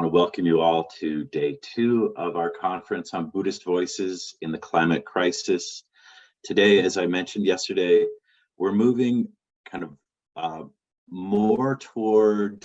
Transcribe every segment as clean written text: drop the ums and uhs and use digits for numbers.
to welcome you all to day 2 of our conference on Buddhist voices in the climate crisis. Today, as I mentioned yesterday, we're moving kind of more toward,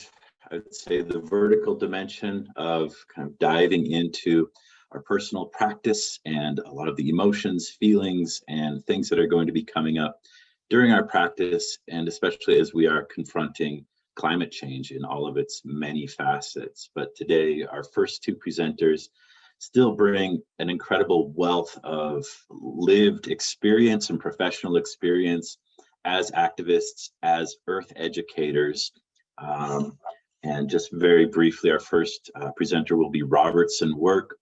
I would say, the vertical dimension of kind of diving into our personal practice and a lot of the emotions, feelings, and things that are going to be coming up during our practice, and especially as we are confronting climate change in all of its many facets. But today, our first 2 presenters still bring an incredible wealth of lived experience and professional experience as activists, as earth educators. And just very briefly, our first presenter will be Robertson Work.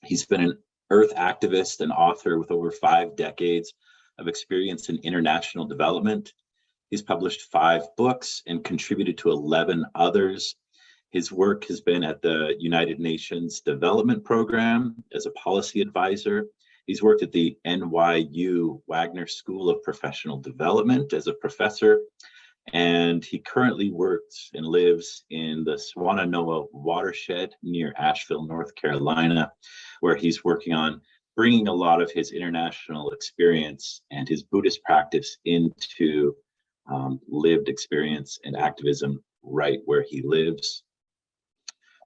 He's been an earth activist and author with over 5 decades of experience in international development. He's published 5 books and contributed to 11 others. His work has been at the United Nations Development Program as a policy advisor. He's worked at the NYU Wagner School of Professional Development as a professor, and he currently works and lives in the Swannanoa watershed near Asheville, North Carolina, where he's working on bringing a lot of his international experience and his Buddhist practice into lived experience and activism right where he lives.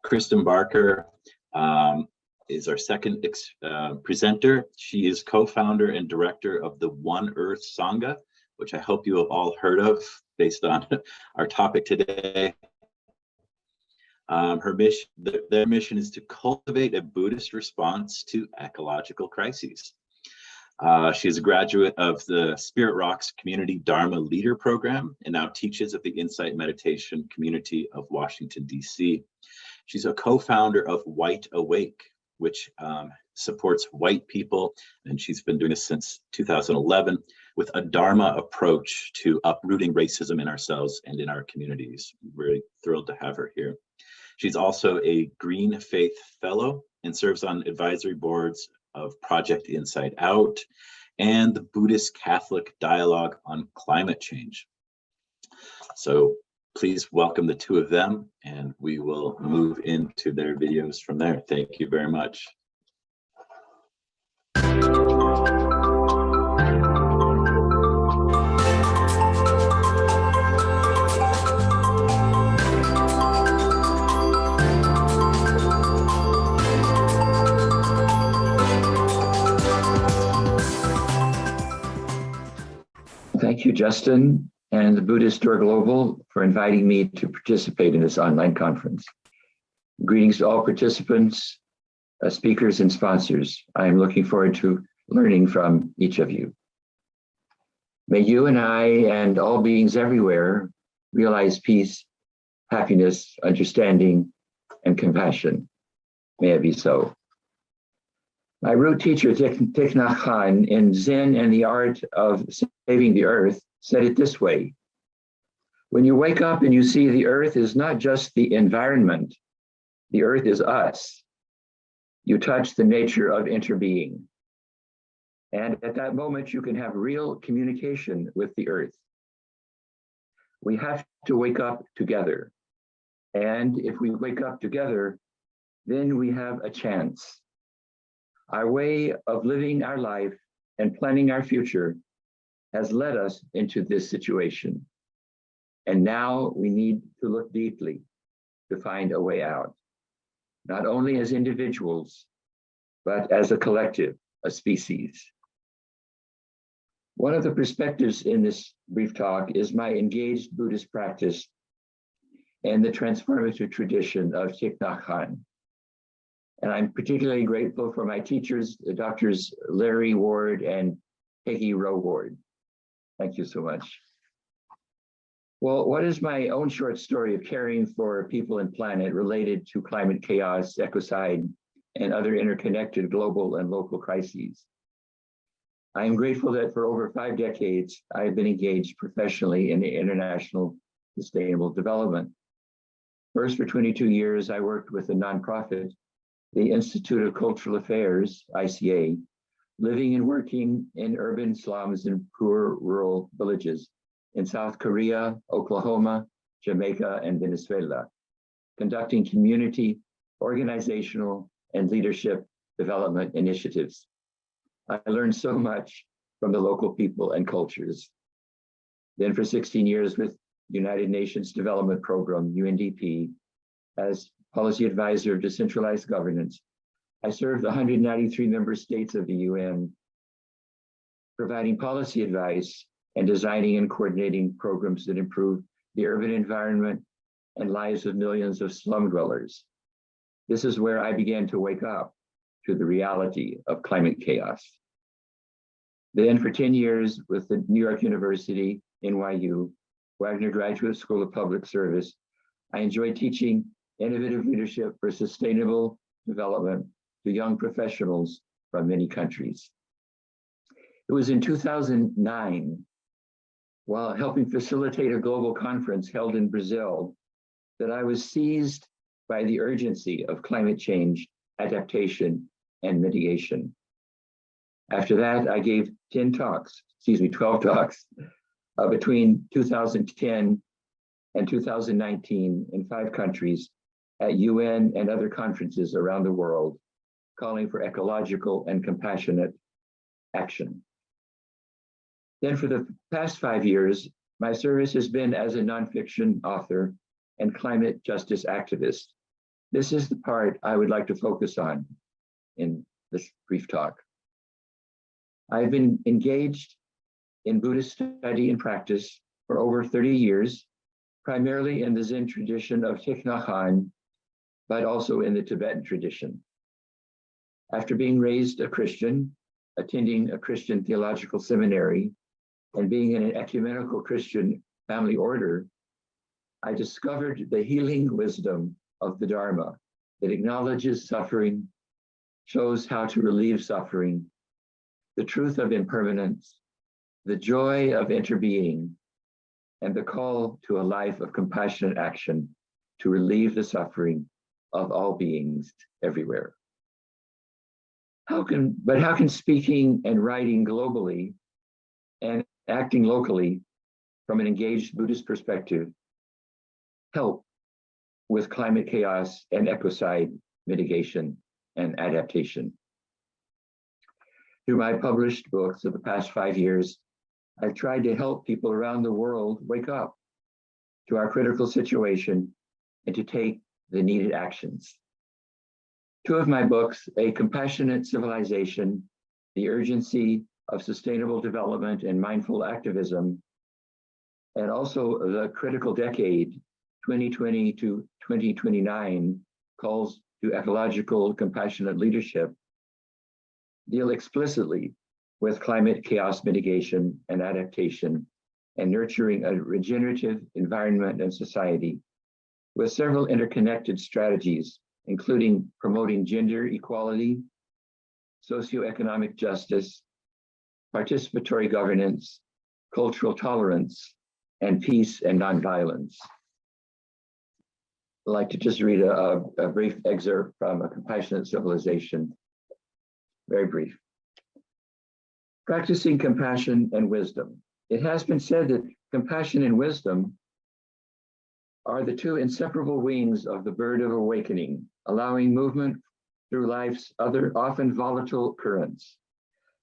Kristen Barker is our second presenter. She is co-founder and director of the One Earth Sangha, which I hope you have all heard of based on our topic today. Their mission is to cultivate a Buddhist response to ecological crises. She is a graduate of the Spirit Rocks Community Dharma Leader Program and now teaches at the Insight Meditation Community of Washington, D.C. She's a co-founder of White Awake, which supports white people, and she's been doing this since 2011 with a Dharma approach to uprooting racism in ourselves and in our communities. Really thrilled to have her here. She's also a Green Faith Fellow and serves on advisory boards of Project Inside Out and the Buddhist Catholic Dialogue on Climate Change. So please welcome the 2 of them, and we will move into their videos from there. Thank you very much. Thank you, Justin, and the Buddhistdoor Global for inviting me to participate in this online conference. Greetings to all participants, speakers, and sponsors. I am looking forward to learning from each of you. May you and I and all beings everywhere realize peace, happiness, understanding, and compassion. May it be so. My root teacher, Thich Nhat Hanh, in Zen and the Art of Saving the Earth, said it this way: when you wake up and you see the earth is not just the environment, the earth is us. You touch the nature of interbeing. And at that moment, you can have real communication with the earth. We have to wake up together. And if we wake up together, then we have a chance. Our way of living our life and planning our future has led us into this situation. And now we need to look deeply to find a way out, not only as individuals, but as a collective, a species. One of the perspectives in this brief talk is my engaged Buddhist practice and the transformative tradition of Thich Nhat Hanh. And I'm particularly grateful for my teachers, Drs. Larry Ward and Peggy Rowe Ward. Thank you so much. Well, what is my own short story of caring for people and planet related to climate chaos, ecocide, and other interconnected global and local crises? I am grateful that for over 5 decades, I have been engaged professionally in international sustainable development. First, for 22 years, I worked with a nonprofit, the Institute of Cultural Affairs, ICA, living and working in urban slums and poor rural villages in South Korea, Oklahoma, Jamaica, and Venezuela, conducting community organizational, and leadership development initiatives. I learned so much from the local people and cultures. Then for 16 years with United Nations Development Program, UNDP, as policy advisor of decentralized governance, I served the 193 member states of the UN, providing policy advice and designing and coordinating programs that improve the urban environment and lives of millions of slum dwellers. This is where I began to wake up to the reality of climate chaos. Then for 10 years with the New York University, NYU, Wagner Graduate School of Public Service, I enjoyed teaching innovative leadership for sustainable development to young professionals from many countries. It was in 2009, while helping facilitate a global conference held in Brazil, that I was seized by the urgency of climate change, adaptation, and mitigation. After that, I gave 12 talks between 2010 and 2019 in 5 countries at UN and other conferences around the world, calling for ecological and compassionate action. Then for the past 5 years, my service has been as a nonfiction author and climate justice activist. This is the part I would like to focus on in this brief talk. I've been engaged in Buddhist study and practice for over 30 years, primarily in the Zen tradition of Thich Nhat Hanh, but also in the Tibetan tradition. After being raised a Christian, attending a Christian theological seminary, and being in an ecumenical Christian family order, I discovered the healing wisdom of the Dharma that acknowledges suffering, shows how to relieve suffering, the truth of impermanence, the joy of interbeing, and the call to a life of compassionate action to relieve the suffering of all beings everywhere. How can speaking and writing globally and acting locally from an engaged Buddhist perspective help with climate chaos and ecocide mitigation and adaptation? Through my published books of the past 5 years, I've tried to help people around the world wake up to our critical situation and to take the needed actions. 2 of my books, A Compassionate Civilization, The Urgency of Sustainable Development and Mindful Activism, and also The Critical Decade, 2020 to 2029, Calls to Ecological Compassionate Leadership, deal explicitly with climate chaos mitigation and adaptation and nurturing a regenerative environment and society with several interconnected strategies, including promoting gender equality, socioeconomic justice, participatory governance, cultural tolerance, and peace and nonviolence. I'd like to just read a brief excerpt from A Compassionate Civilization, very brief. Practicing compassion and wisdom. It has been said that compassion and wisdom are the 2 inseparable wings of the bird of awakening, allowing movement through life's other often volatile currents.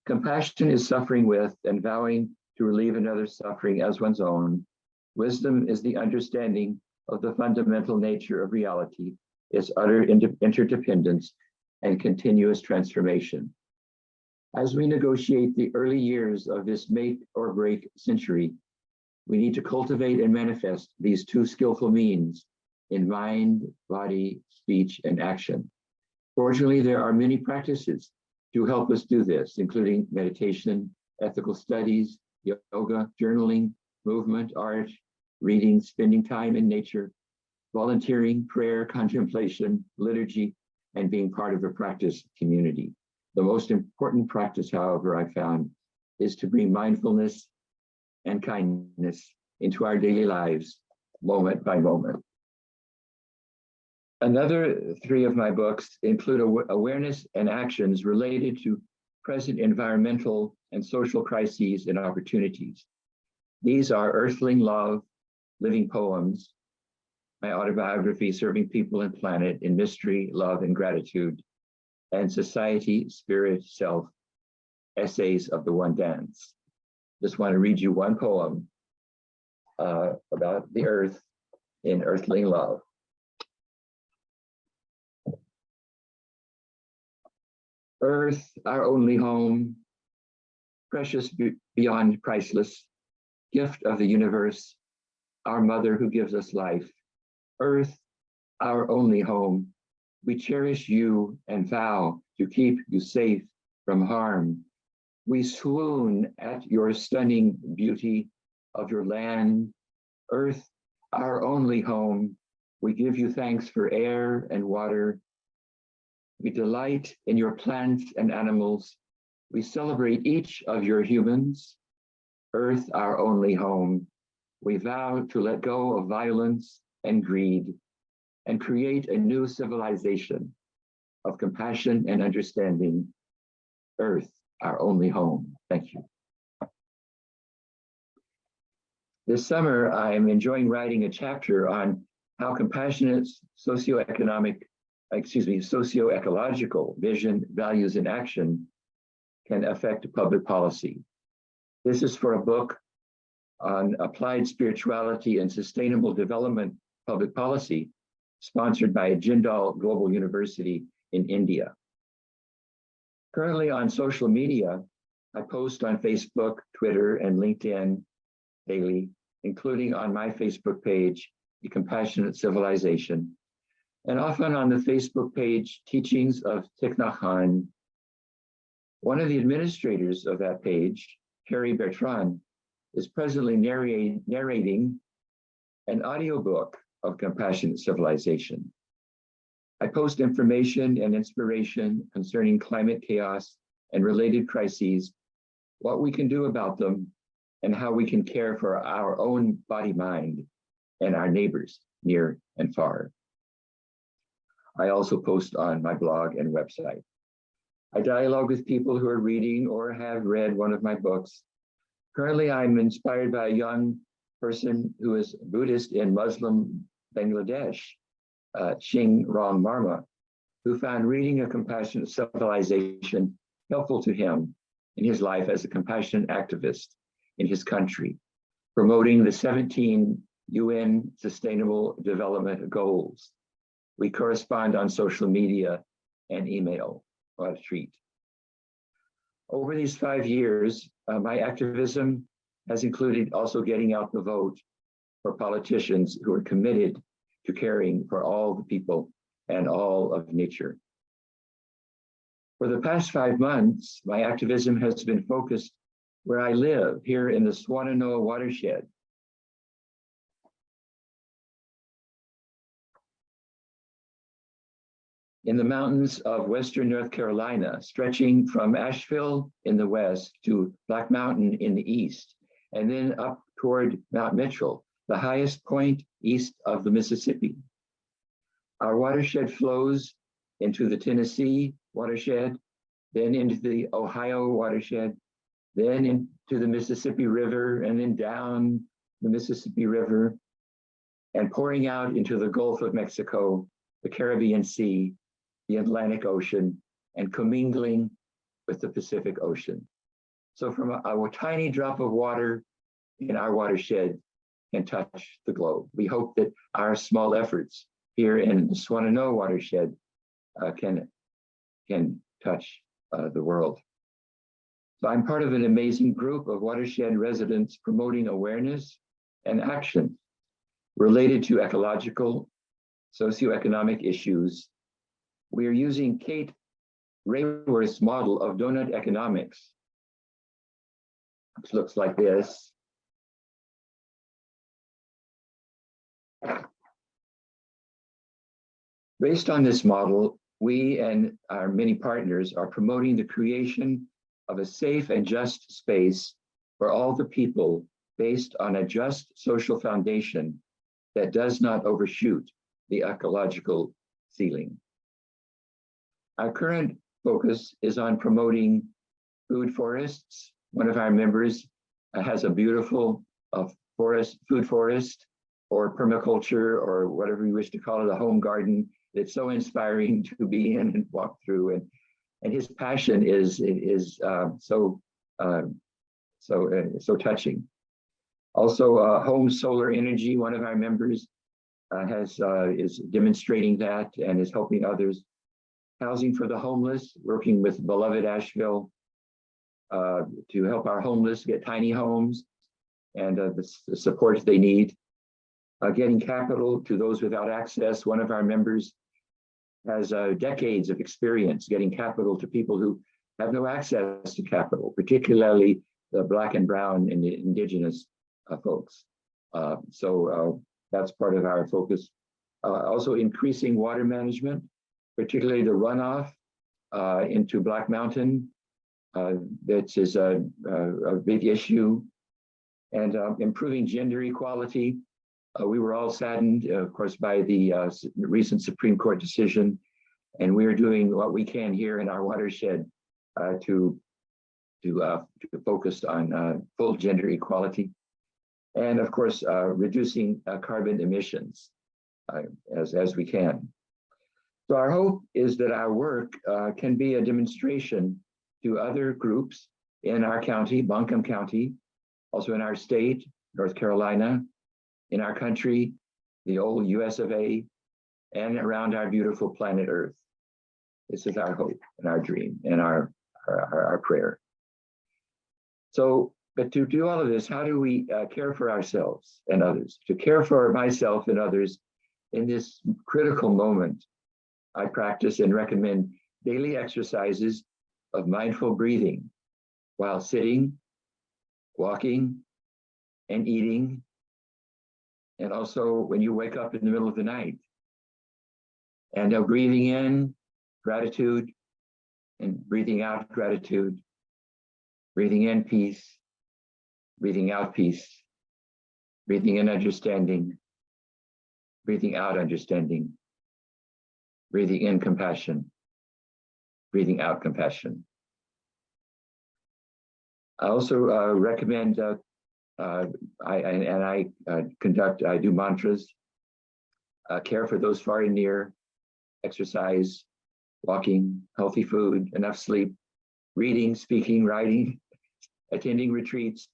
Compassion is suffering with and vowing to relieve another's suffering as one's own. Wisdom is the understanding of the fundamental nature of reality, its utter interdependence and continuous transformation. As we negotiate the early years of this make or break century, we need to cultivate and manifest these 2 skillful means in mind, body, speech, and action. Fortunately, there are many practices to help us do this, including meditation, ethical studies, yoga, journaling, movement, art, reading, spending time in nature, volunteering, prayer, contemplation, liturgy, and being part of a practice community. The most important practice, however, I found, is to bring mindfulness and kindness into our daily lives, moment by moment. Another 3 of my books include awareness and actions related to present environmental and social crises and opportunities. These are Earthling Love, Living Poems, my autobiography, Serving People and Planet in Mystery, Love, and Gratitude, and Society, Spirit, Self, Essays of the One Dance. Just want to read you one poem about the earth in Earthling Love. Earth, our only home, precious beyond priceless, gift of the universe, our mother who gives us life. Earth, our only home, we cherish you and vow to keep you safe from harm. We swoon at your stunning beauty of your land. Earth, our only home, we give you thanks for air and water. We delight in your plants and animals. We celebrate each of your humans. Earth, our only home, we vow to let go of violence and greed and create a new civilization of compassion and understanding. Earth, our only home. Thank you. This summer, I'm enjoying writing a chapter on how compassionate socio-ecological vision, values, and action can affect public policy. This is for a book on applied spirituality and sustainable development public policy, sponsored by Jindal Global University in India. Currently on social media, I post on Facebook, Twitter, and LinkedIn daily, including on my Facebook page, The Compassionate Civilization, and often on the Facebook page, Teachings of Thich Nhat Hanh. One of the administrators of that page, Carrie Bertrand, is presently narrating an audiobook of Compassionate Civilization. I post information and inspiration concerning climate chaos and related crises, what we can do about them, and how we can care for our own body-mind and our neighbors near and far. I also post on my blog and website. I dialogue with people who are reading or have read one of my books. Currently, I'm inspired by a young person who is Buddhist in Muslim Bangladesh, Shing Ram Marma, who found reading A Compassionate Civilization helpful to him in his life as a compassion activist in his country, promoting the 17 UN Sustainable Development Goals. We correspond on social media and email. What a treat. Over these 5 years, my activism has included also getting out the vote for politicians who are committed to caring for all the people and all of nature. For the past 5 months, my activism has been focused where I live, here in the Swannanoa watershed. In the mountains of Western North Carolina, stretching from Asheville in the west to Black Mountain in the east, and then up toward Mount Mitchell, the highest point east of the Mississippi. Our watershed flows into the Tennessee watershed, then into the Ohio watershed, then into the Mississippi River, and then down the Mississippi River, and pouring out into the Gulf of Mexico, the Caribbean Sea, the Atlantic Ocean, and commingling with the Pacific Ocean. So from a tiny drop of water in our watershed can touch the globe. We hope that our small efforts here in the Swannanoa watershed can touch the world. So I'm part of an amazing group of watershed residents promoting awareness and action related to ecological, socioeconomic issues. We are using Kate Raworth's model of donut economics, which looks like this. Based on this model, we and our many partners are promoting the creation of a safe and just space for all the people based on a just social foundation that does not overshoot the ecological ceiling. Our current focus is on promoting food forests. One of our members has a beautiful food forest or permaculture, or whatever you wish to call it, a home garden. It's so inspiring to be in and walk through, and his passion is so touching. Also, home solar energy. One of our members is demonstrating that and is helping others. Housing for the homeless, working with beloved Asheville to help our homeless get tiny homes and the support they need. Getting capital to those without access. One of our members has decades of experience getting capital to people who have no access to capital, particularly the Black and Brown and the indigenous folks. So that's part of our focus. Also increasing water management, particularly the runoff into Black Mountain. That is a big issue. And improving gender equality. We were all saddened, of course, by the recent Supreme Court decision, and we are doing what we can here in our watershed to focus on full gender equality, and of course, reducing carbon emissions as we can. So our hope is that our work can be a demonstration to other groups in our county, Buncombe County, also in our state, North Carolina, in our country, the old US of A, and around our beautiful planet Earth. This is our hope and our dream and our prayer. So, but to do all of this, how do we care for ourselves and others? To care for myself and others in this critical moment, I practice and recommend daily exercises of mindful breathing while sitting, walking, and eating, and also when you wake up in the middle of the night. And now breathing in gratitude and breathing out gratitude, breathing in peace, breathing out peace, breathing in understanding, breathing out understanding, breathing in compassion, breathing out compassion. I also recommend I do mantras, care for those far and near, exercise, walking, healthy food, enough sleep, reading, speaking, writing, attending retreats,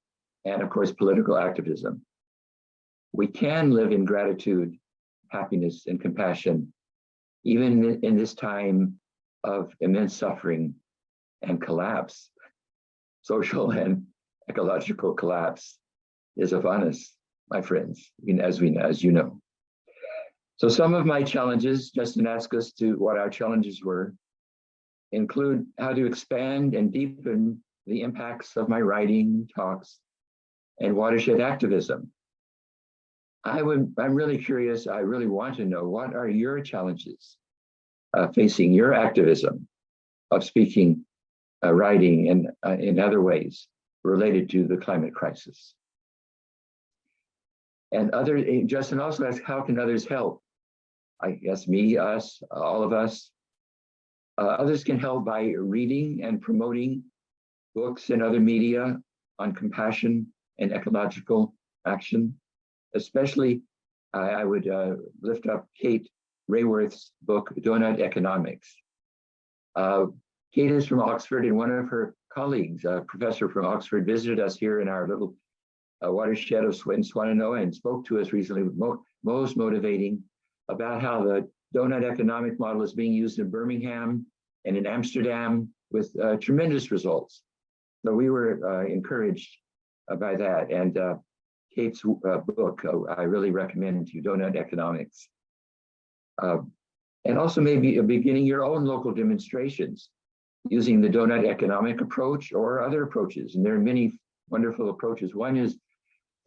and of course, political activism. We can live in gratitude, happiness, and compassion, even in this time of immense suffering and collapse. Social and ecological collapse is upon us, my friends, as you know. So some of my challenges, Justin asked us to what our challenges were, include how to expand and deepen the impacts of my writing, talks, and watershed activism. I'm really curious, I really want to know, what are your challenges facing your activism of speaking, writing, and in other ways related to the climate crisis? And Justin also asked, how can others help? I guess me, us, all of us. Others can help by reading and promoting books and other media on compassion and ecological action. Especially, I would lift up Kate Rayworth's book, Donut Economics. Kate is from Oxford, and one of her colleagues, a professor from Oxford, visited us here in our little watershed of Swannanoa and spoke to us recently, most motivating, about how the donut economic model is being used in Birmingham and in Amsterdam with tremendous results. So we were encouraged by that. And Kate's book, I really recommend to you, Donut Economics. And also maybe beginning your own local demonstrations using the donut economic approach or other approaches. And there are many wonderful approaches. One is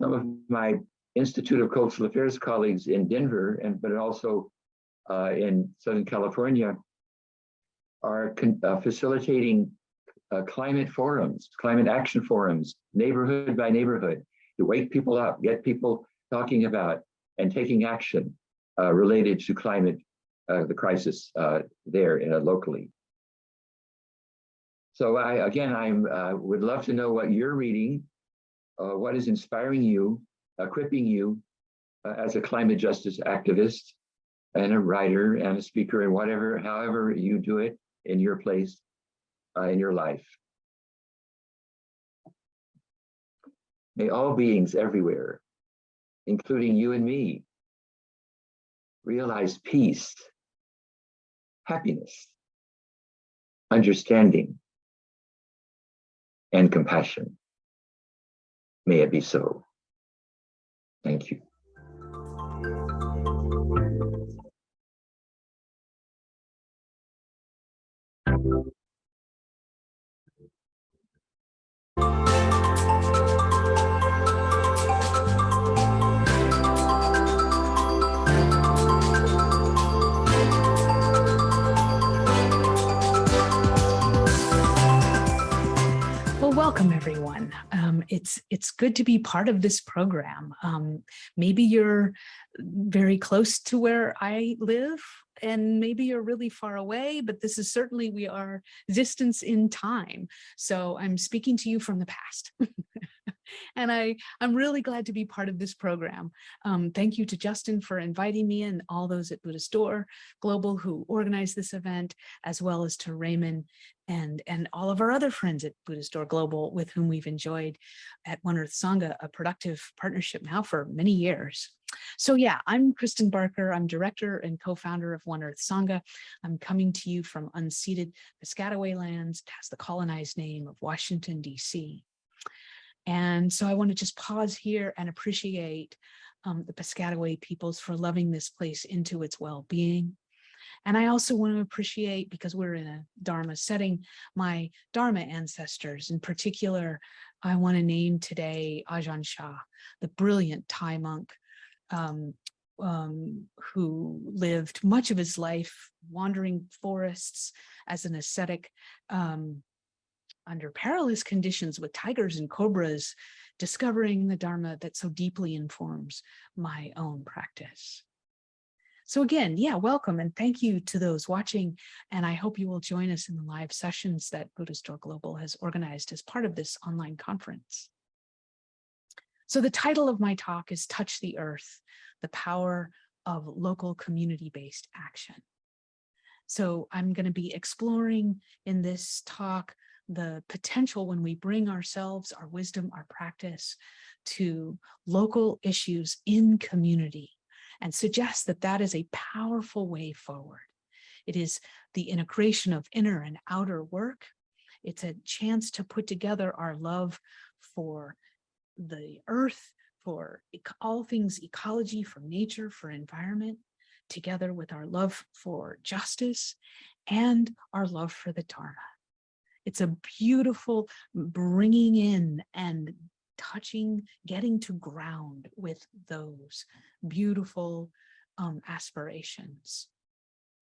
some of my Institute of Cultural Affairs colleagues in Denver, but also in Southern California, are facilitating climate forums, climate action forums, neighborhood by neighborhood, to wake people up, get people talking about and taking action related to climate, the crisis there locally. So I would love to know what you're reading, what is inspiring you, equipping you as a climate justice activist and a writer and a speaker and whatever, however you do it in your place, in your life. May all beings everywhere, including you and me, realize peace, happiness, understanding, and compassion. May it be so. Thank you. Welcome, everyone. It's good to be part of this program. Maybe you're very close to where I live, and maybe you're really far away, but this is certainly, we are distance in time. So I'm speaking to you from the past. And I'm really glad to be part of this program. Thank you to Justin for inviting me and all those at Buddhistdoor Global who organized this event, as well as to Raymond and all of our other friends at Buddhistdoor Global with whom we've enjoyed at One Earth Sangha a productive partnership now for many years. So yeah, I'm Kristen Barker. I'm director and co-founder of One Earth Sangha. I'm coming to you from unceded Piscataway lands. It has the colonized name of Washington, D.C. And so I want to just pause here and appreciate the Piscataway peoples for loving this place into its well-being. And I also want to appreciate, because we're in a Dharma setting, my Dharma ancestors. In particular, I want to name today Ajahn Chah, the brilliant Thai monk who lived much of his life wandering forests as an ascetic, under perilous conditions with tigers and cobras, discovering the Dharma that so deeply informs my own practice. So again, yeah, welcome and thank you to those watching. And I hope you will join us in the live sessions that Buddhistdoor Global has organized as part of this online conference. So the title of my talk is Touch the Earth, the Power of Local Community-Based Action. So I'm going to be exploring in this talk the potential when we bring ourselves, our wisdom, our practice to local issues in community, and suggest that that is a powerful way forward. It is the integration of inner and outer work. It's a chance to put together our love for the earth, for all things ecology, for nature, for environment, together with our love for justice and our love for the Dharma. It's a beautiful bringing in and touching, getting to ground with those beautiful aspirations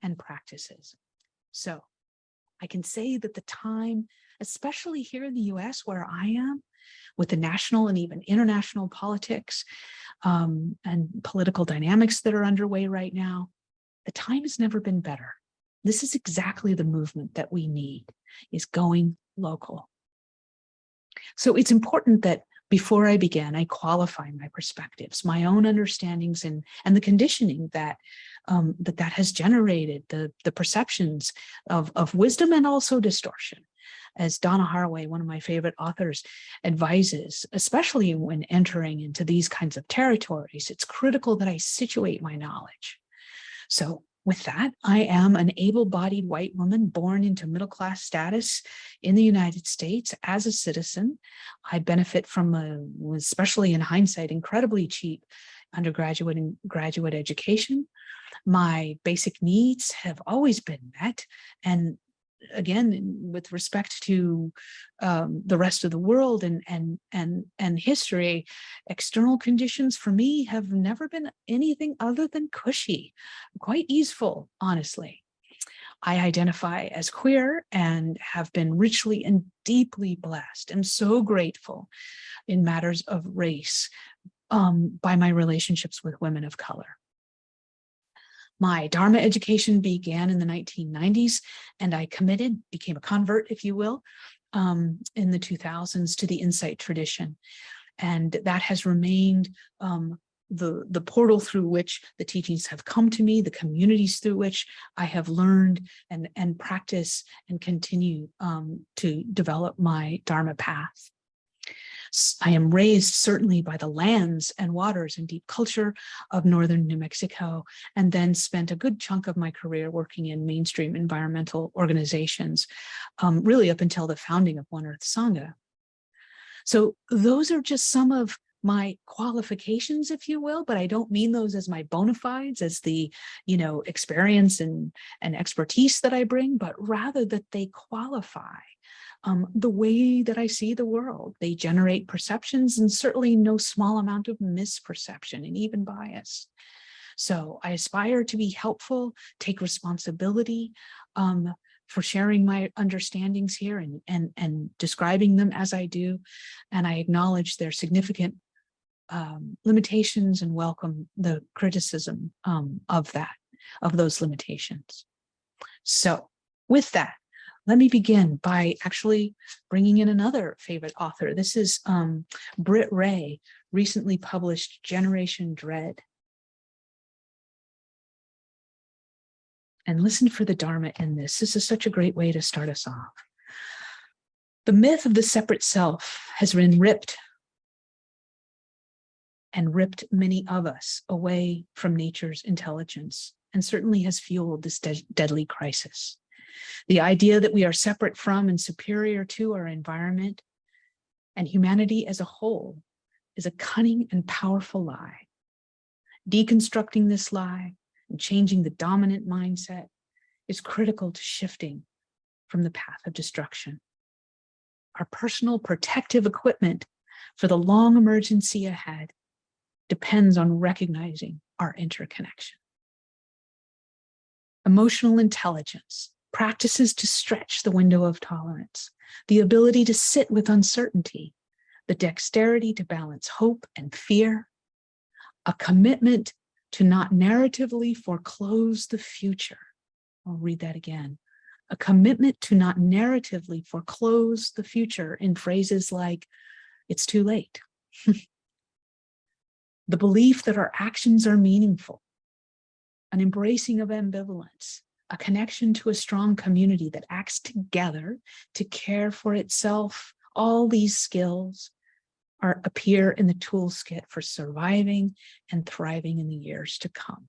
and practices. So I can say that the time, especially here in the US where I am, with the national and even international politics and political dynamics that are underway right now, the time has never been better. This is exactly the movement that we need, is going local. So it's important that before I begin, I qualify my perspectives, my own understandings and the conditioning that that has generated the perceptions of wisdom and also distortion. As Donna Haraway, one of my favorite authors, advises, especially when entering into these kinds of territories, it's critical that I situate my knowledge. So with that, I am an able-bodied white woman born into middle-class status in the United States as a citizen. I benefit from especially in hindsight, incredibly cheap undergraduate and graduate education. My basic needs have always been met. And again, with respect to the rest of the world and history, external conditions for me have never been anything other than cushy, quite easeful, honestly. I identify as queer and have been richly and deeply blessed and so grateful in matters of race by my relationships with women of color. My Dharma education began in the 1990s, and I became a convert, if you will, in the 2000s to the Insight tradition. And that has remained the portal through which the teachings have come to me, the communities through which I have learned and practice and continue to develop my Dharma path. I am raised certainly by the lands and waters and deep culture of northern New Mexico, and then spent a good chunk of my career working in mainstream environmental organizations, really up until the founding of One Earth Sangha. So those are just some of my qualifications, if you will, but I don't mean those as my bona fides, as the, experience and expertise that I bring, but rather that they qualify the way that I see the world. They generate perceptions, and certainly no small amount of misperception and even bias. So I aspire to be helpful, take responsibility for sharing my understandings here and describing them as I do. And I acknowledge their significant limitations and welcome the criticism of those limitations. So with that, let me begin by actually bringing in another favorite author. This is Britt Ray, recently published Generation Dread. And listen for the Dharma in this. This is such a great way to start us off. The myth of the separate self has been ripped many of us away from nature's intelligence, and certainly has fueled this deadly crisis. The idea that we are separate from and superior to our environment and humanity as a whole is a cunning and powerful lie. Deconstructing this lie and changing the dominant mindset is critical to shifting from the path of destruction. Our personal protective equipment for the long emergency ahead depends on recognizing our interconnection. Emotional intelligence, practices to stretch the window of tolerance, the ability to sit with uncertainty, the dexterity to balance hope and fear, a commitment to not narratively foreclose the future. I'll read that again. A commitment to not narratively foreclose the future in phrases like, it's too late. The belief that our actions are meaningful, an embracing of ambivalence, a connection to a strong community that acts together to care for itself. All these skills appear in the toolkit for surviving and thriving in the years to come.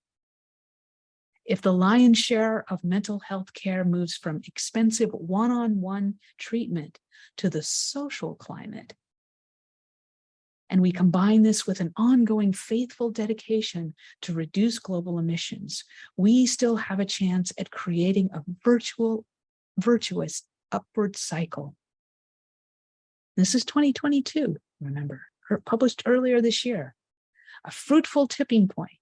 If the lion's share of mental health care moves from expensive one-on-one treatment to the social climate, and we combine this with an ongoing faithful dedication to reduce global emissions, we still have a chance at creating a virtuous upward cycle. This is 2022, remember, published earlier this year. A fruitful tipping point,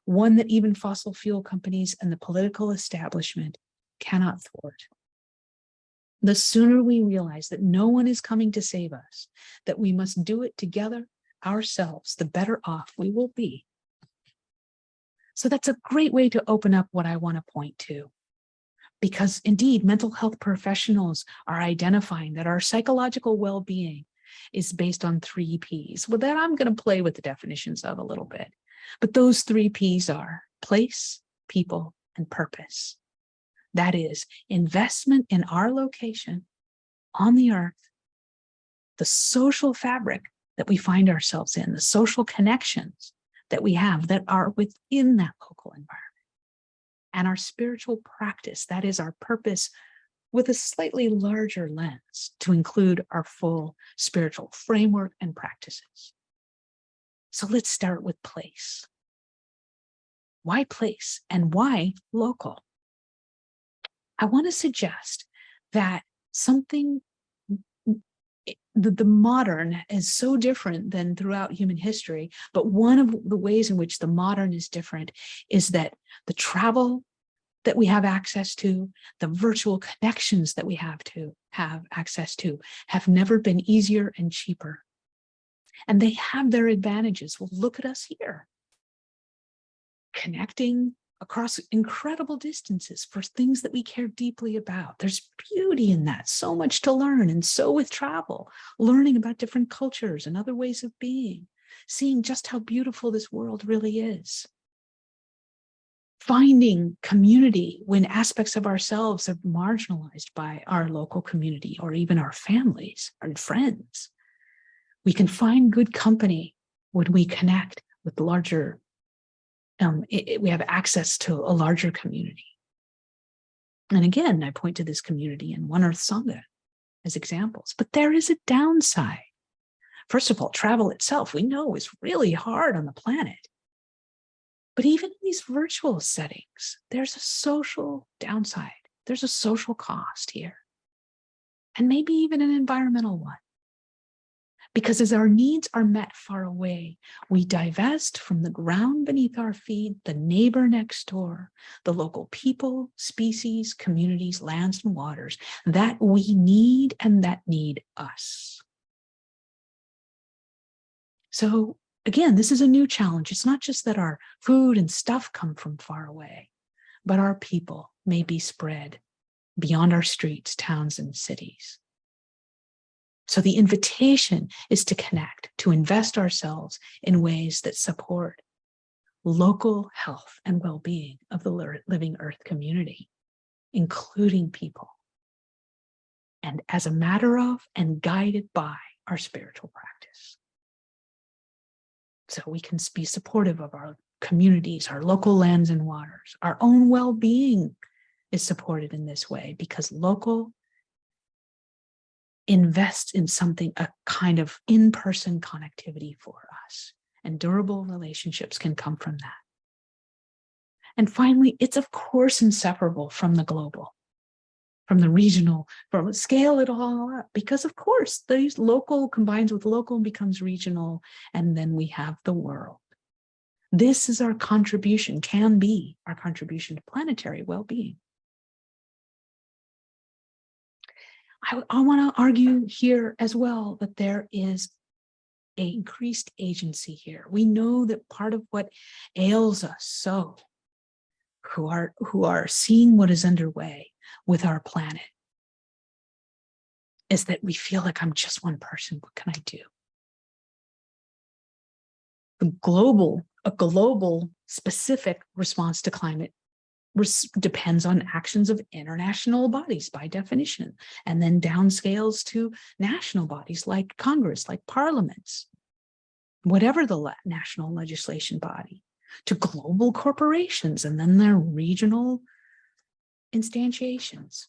one that even fossil fuel companies and the political establishment cannot thwart. The sooner we realize that no one is coming to save us, that we must do it together ourselves, the better off we will be. So that's a great way to open up what I want to point to. Because indeed, mental health professionals are identifying that our psychological well-being is based on 3 Ps. Well, that I'm going to play with the definitions of a little bit. But those 3 Ps are place, people, and purpose. That is, investment in our location on the earth, the social fabric that we find ourselves in, the social connections that we have that are within that local environment, and our spiritual practice, that is our purpose with a slightly larger lens to include our full spiritual framework and practices. So let's start with place. Why place and why local? I want to suggest that the modern is so different than throughout human history, but one of the ways in which the modern is different is that the travel that we have access to, the virtual connections that we have access to, have never been easier and cheaper. And they have their advantages. Well, look at us here, connecting across incredible distances for things that we care deeply about. There's beauty in that, so much to learn. And so with travel, learning about different cultures and other ways of being. seeing just how beautiful this world really is. Finding community when aspects of ourselves are marginalized by our local community or even our families and friends. We can find good company when we connect with larger, we have access to a larger community. And again, I point to this community in One Earth Sangha as examples, but there is a downside. First of all, travel itself, we know, is really hard on the planet. But even in these virtual settings, there's a social downside. There's a social cost here, and maybe even an environmental one. Because as our needs are met far away, we divest from the ground beneath our feet, the neighbor next door, the local people, species, communities, lands, and waters that we need and that need us. So again, this is a new challenge. It's not just that our food and stuff come from far away, but our people may be spread beyond our streets, towns, and cities. So the invitation is to connect, to invest ourselves in ways that support local health and well-being of the living Earth community, including people, and as a matter of and guided by our spiritual practice. So we can be supportive of our communities, our local lands and waters. Our own well-being is supported in this way because local invests in something, a kind of in-person connectivity for us, and durable relationships can come from that. And finally, it's of course inseparable from the global, from the regional, from scale it all up, because of course these local combines with local and becomes regional, and then we have the world. This is our contribution, can be our contribution to planetary well-being. I want to argue here as well that there is an increased agency here. We know that part of what ails us so, who are seeing what is underway with our planet, is that we feel like I'm just one person. What can I do? A global specific response to climate depends on actions of international bodies by definition, and then downscales to national bodies like Congress, like parliaments, whatever the national legislation body, to global corporations, and then their regional instantiations.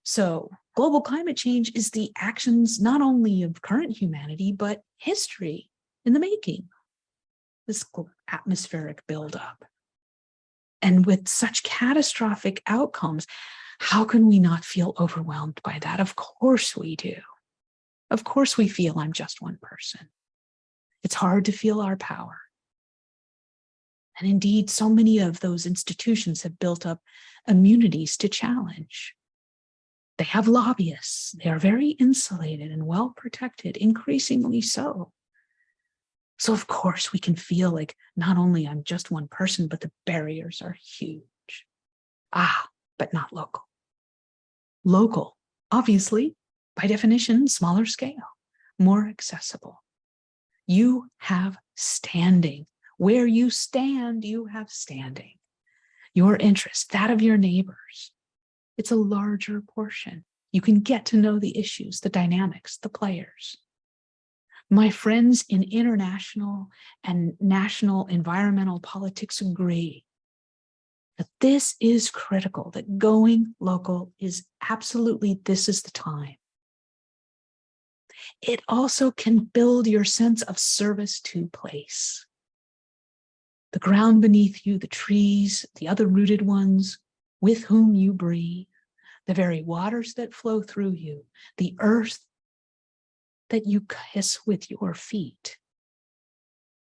So global climate change is the actions not only of current humanity, but history in the making, this atmospheric buildup. And with such catastrophic outcomes, how can we not feel overwhelmed by that? Of course we do. Of course we feel I'm just one person. It's hard to feel our power. And indeed, so many of those institutions have built up immunities to challenge. They have lobbyists. They are very insulated and well protected, increasingly so. So of course we can feel like not only I'm just one person, but the barriers are huge. But not local. Local, obviously, by definition, smaller scale, more accessible. You have standing. Where you stand, you have standing. Your interest, that of your neighbors. It's a larger portion. You can get to know the issues, the dynamics, the players. My friends in international and national environmental politics agree that this is critical, that going local is absolutely, this is the time. It also can build your sense of service to place. The ground beneath you, the trees, the other rooted ones with whom you breathe, the very waters that flow through you, the earth that you kiss with your feet,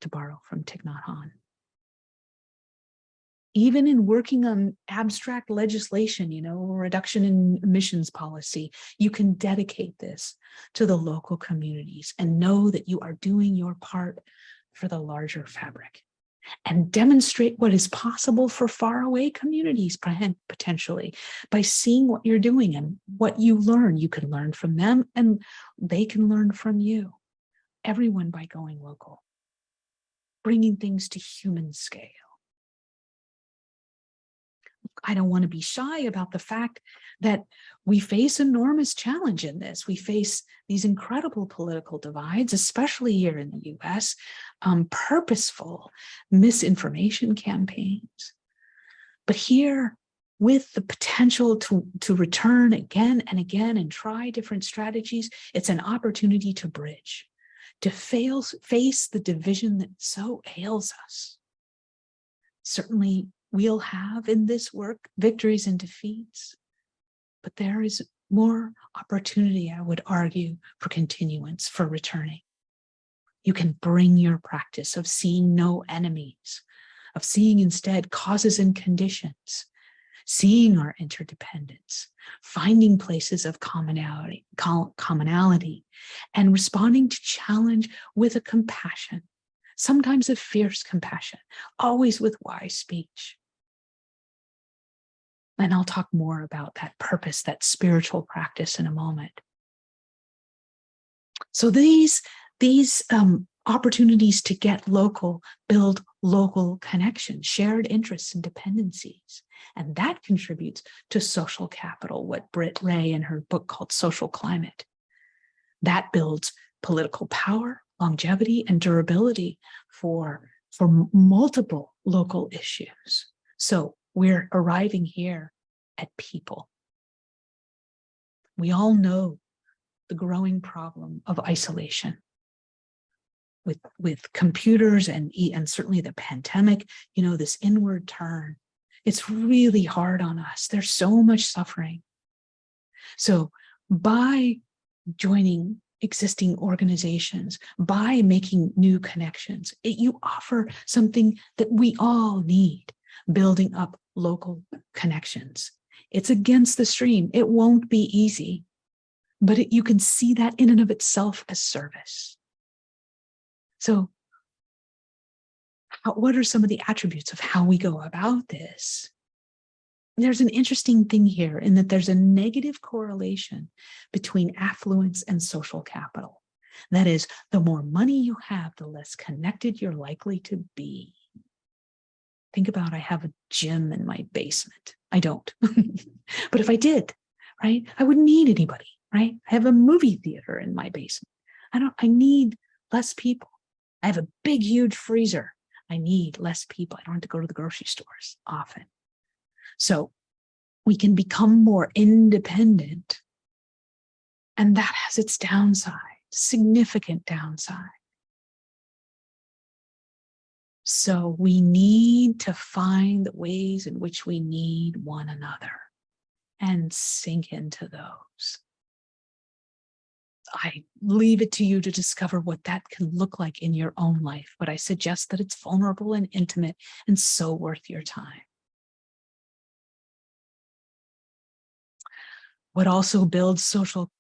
to borrow from Thich Nhat Hanh. Even in working on abstract legislation, reduction in emissions policy, you can dedicate this to the local communities and know that you are doing your part for the larger fabric, and demonstrate what is possible for faraway communities potentially by seeing what you're doing and what you learn. You can learn from them and they can learn from you. everyone by going local, bringing things to human scale. I don't want to be shy about the fact that we face enormous challenge in this. We face these incredible political divides, especially here in the US, purposeful misinformation campaigns. But here, with the potential to return again and again and try different strategies, it's an opportunity to bridge, to face the division that so ails us. Certainly, we'll have in this work victories and defeats, but there is more opportunity, I would argue, for continuance, for returning. You can bring your practice of seeing no enemies, of seeing instead causes and conditions, seeing our interdependence, finding places of commonality, and responding to challenge with a compassion, sometimes a fierce compassion, always with wise speech. And I'll talk more about that purpose, that spiritual practice in a moment. So these opportunities to get local, build local connections, shared interests and dependencies. And that contributes to social capital, what Britt Ray in her book called Social Climate. That builds political power, longevity, and durability for multiple local issues. So we're arriving here at people. We all know the growing problem of isolation. With computers and certainly the pandemic, this inward turn, it's really hard on us. There's so much suffering. So by joining existing organizations, by making new connections, you offer something that we all need, building up local connections. It's against the stream. It won't be easy, but you can see that in and of itself as service. So what are some of the attributes of how we go about this? There's an interesting thing here in that there's a negative correlation between affluence and social capital. That is, the more money you have, the less connected you're likely to be. Think about, I have a gym in my basement. I don't. But if I did, right, I wouldn't need anybody, right? I have a movie theater in my basement. I need less people. I have a big, huge freezer. I need less people. I don't have to go to the grocery stores often. So we can become more independent. And that has its downside, significant downside. So we need to find the ways in which we need one another and sink into those. I leave it to you to discover what that can look like in your own life, but I suggest that it's vulnerable and intimate and so worth your time. What also builds social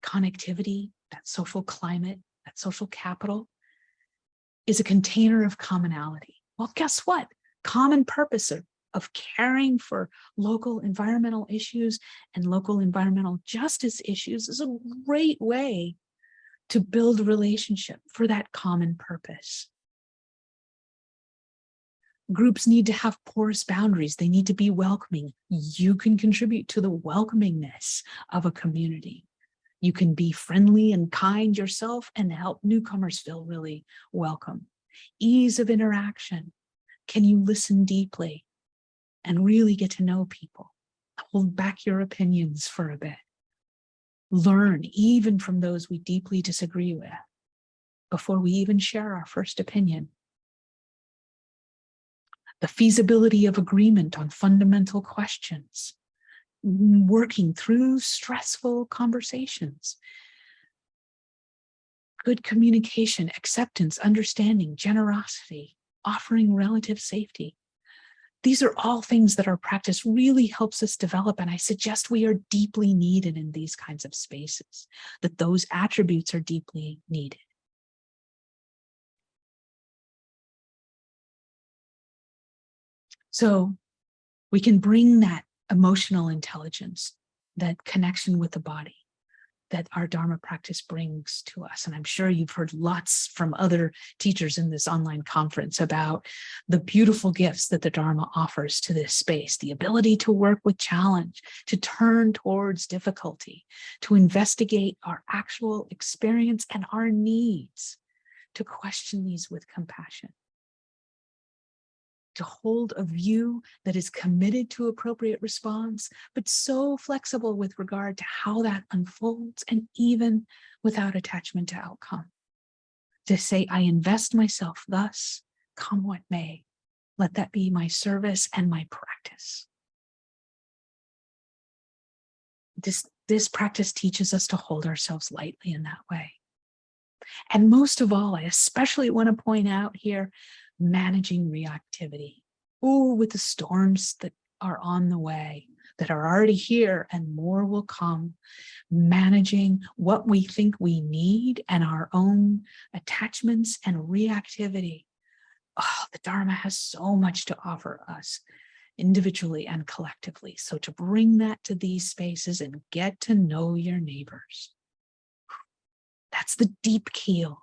connectivity, that social climate, that social capital, is a container of commonality. Well, guess what? Common purpose of caring for local environmental issues and local environmental justice issues is a great way to build a relationship for that common purpose. Groups need to have porous boundaries. They need to be welcoming. You can contribute to the welcomingness of a community. You can be friendly and kind yourself and help newcomers feel really welcome. Ease of interaction. Can you listen deeply and really get to know people? Hold back your opinions for a bit. Learn even from those we deeply disagree with before we even share our first opinion. The feasibility of agreement on fundamental questions. Working through stressful conversations. Good communication, acceptance, understanding, generosity, offering relative safety. These are all things that our practice really helps us develop, and I suggest we are deeply needed in these kinds of spaces, that those attributes are deeply needed. So we can bring that emotional intelligence, that connection with the body, that our Dharma practice brings to us. And I'm sure you've heard lots from other teachers in this online conference about the beautiful gifts that the Dharma offers to this space, the ability to work with challenge, to turn towards difficulty, to investigate our actual experience and our needs, to question these with compassion, to hold a view that is committed to appropriate response, but so flexible with regard to how that unfolds, and even without attachment to outcome. To say, I invest myself thus, come what may. Let that be my service and my practice. This practice teaches us to hold ourselves lightly in that way. And most of all, I especially want to point out here, managing reactivity. Oh, with the storms that are on the way, that are already here and more will come, managing what we think we need and our own attachments and reactivity. Oh, the Dharma has so much to offer us individually and collectively. So to bring that to these spaces and get to know your neighbors, that's the deep keel.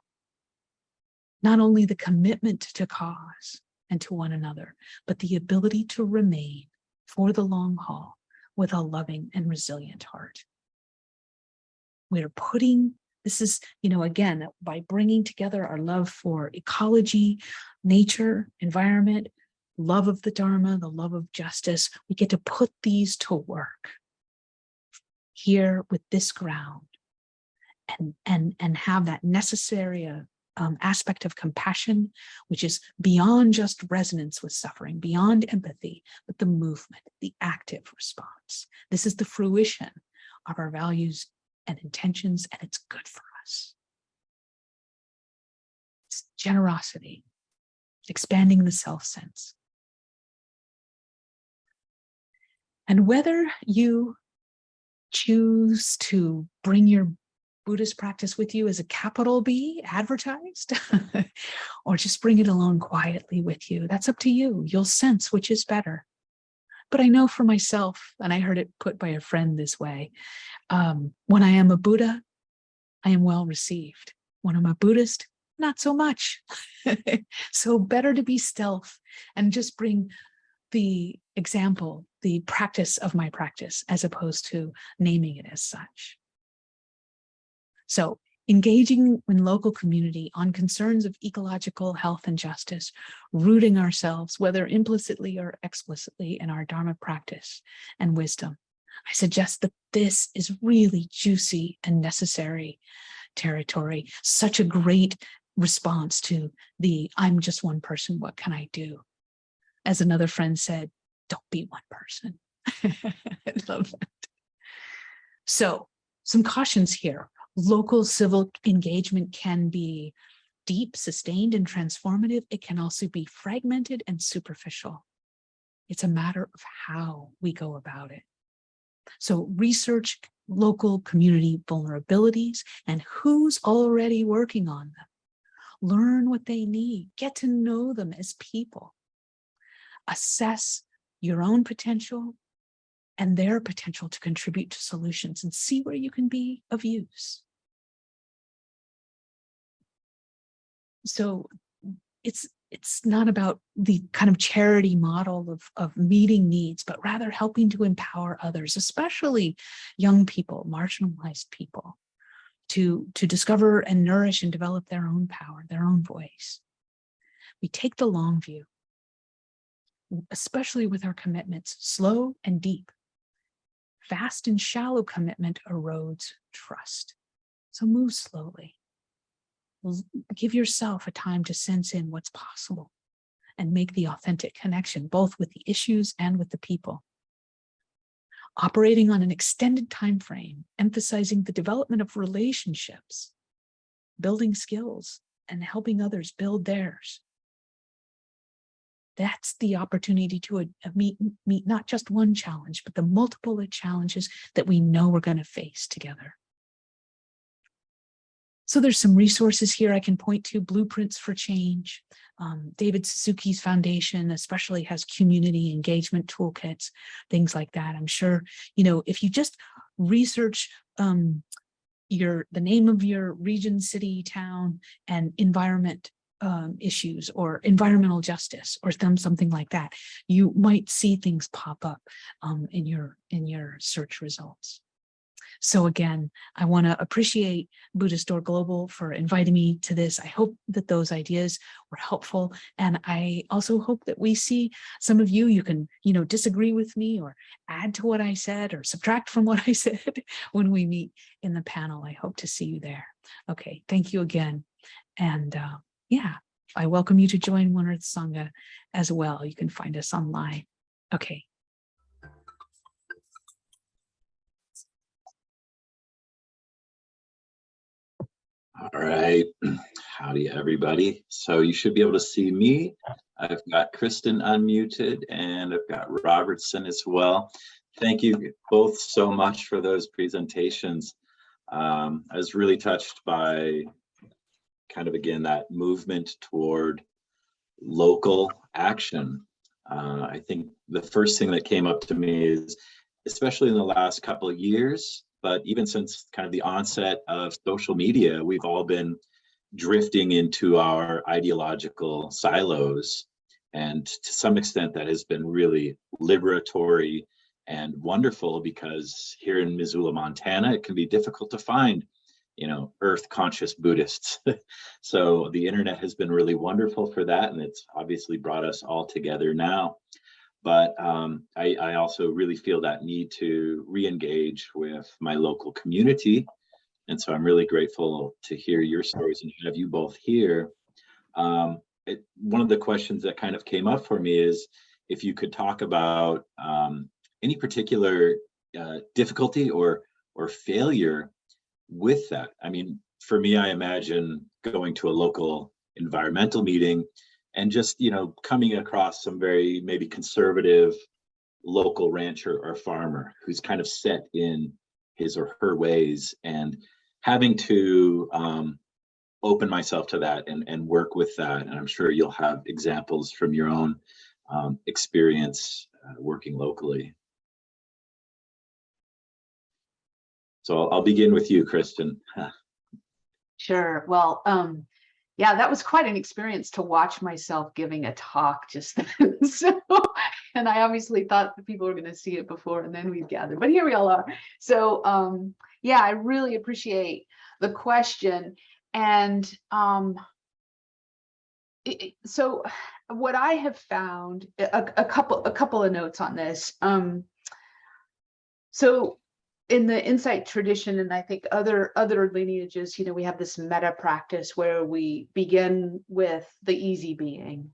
Not only the commitment to cause and to one another, but the ability to remain for the long haul with a loving and resilient heart. We're putting, this is, again, by bringing together our love for ecology, nature, environment, love of the Dharma, the love of justice, we get to put these to work here with this ground and have that necessary aspect of compassion, which is beyond just resonance with suffering, beyond empathy, but the movement, the active response. This is the fruition of our values and intentions, and it's good for us. It's generosity, expanding the self-sense. And whether you choose to bring your Buddhist practice with you as a capital B, advertised, or just bring it along quietly with you, that's up to you. You'll sense which is better. But I know for myself, and I heard it put by a friend this way, when I am a Buddha, I am well received. When I'm a Buddhist, not so much. So better to be stealth and just bring the example, the practice of my practice, as opposed to naming it as such. So engaging in local community on concerns of ecological health and justice, rooting ourselves, whether implicitly or explicitly, in our Dharma practice and wisdom. I suggest that this is really juicy and necessary territory, such a great response to the I'm just one person, what can I do? As another friend said, don't be one person. I love that. So some cautions here. Local civil engagement can be deep, sustained, and transformative. It can also be fragmented and superficial. It's a matter of how we go about it. So research local community vulnerabilities and who's already working on them. Learn what they need. Get to know them as people. Assess your own potential and their potential to contribute to solutions, and see where you can be of use. So it's not about the kind of charity model of meeting needs, but rather helping to empower others, especially young people, marginalized people, to discover and nourish and develop their own power, their own voice. We take the long view, especially with our commitments, slow and deep. Fast and shallow commitment erodes trust. So move slowly. Give yourself a time to sense in what's possible and make the authentic connection, both with the issues and with the people. Operating on an extended time frame, emphasizing the development of relationships, building skills, and helping others build theirs. That's the opportunity to meet not just one challenge, but the multiple challenges that we know we're going to face together. So there's some resources here I can point to, Blueprints for Change. David Suzuki's foundation especially has community engagement toolkits, things like that. I'm sure, if you just research, the name of your region, city, town, and environment issues or environmental justice or something like that, you might see things pop up in your search results. So again, I want to appreciate Buddhistdoor Global for inviting me to this. I hope that those ideas were helpful. And I also hope that we see some of you, you can, disagree with me or add to what I said or subtract from what I said when we meet in the panel. I hope to see you there. Okay, thank you again. And yeah, I welcome you to join One Earth Sangha as well. You can find us online. Okay. All right. Howdy, everybody. So you should be able to see me. I've got Kristen unmuted and I've got Robertson as well. Thank you both so much for those presentations. I was really touched by kind of, again, that movement toward local action. I think the first thing that came up to me is, especially in the last couple of years, but even since kind of the onset of social media, we've all been drifting into our ideological silos. And to some extent, that has been really liberatory and wonderful, because here in Missoula, Montana, it can be difficult to find, earth conscious Buddhists. So the internet has been really wonderful for that. And it's obviously brought us all together now. But I also really feel that need to re-engage with my local community. And so I'm really grateful to hear your stories and have you both here. One of the questions that kind of came up for me is if you could talk about any particular difficulty or failure with that. I mean, for me, I imagine going to a local environmental meeting and just, coming across some very maybe conservative local rancher or farmer who's kind of set in his or her ways, and having to open myself to that and work with that. And I'm sure you'll have examples from your own experience working locally. So I'll begin with you, Kristen. Sure. Well, yeah, that was quite an experience to watch myself giving a talk just then. So, and I obviously thought the people were going to see it before, and then we'd gather, but here we all are. So, yeah, I really appreciate the question. And so what I have found, a couple of notes on this. So in the insight tradition, and I think other lineages, we have this meta practice where we begin with the easy being,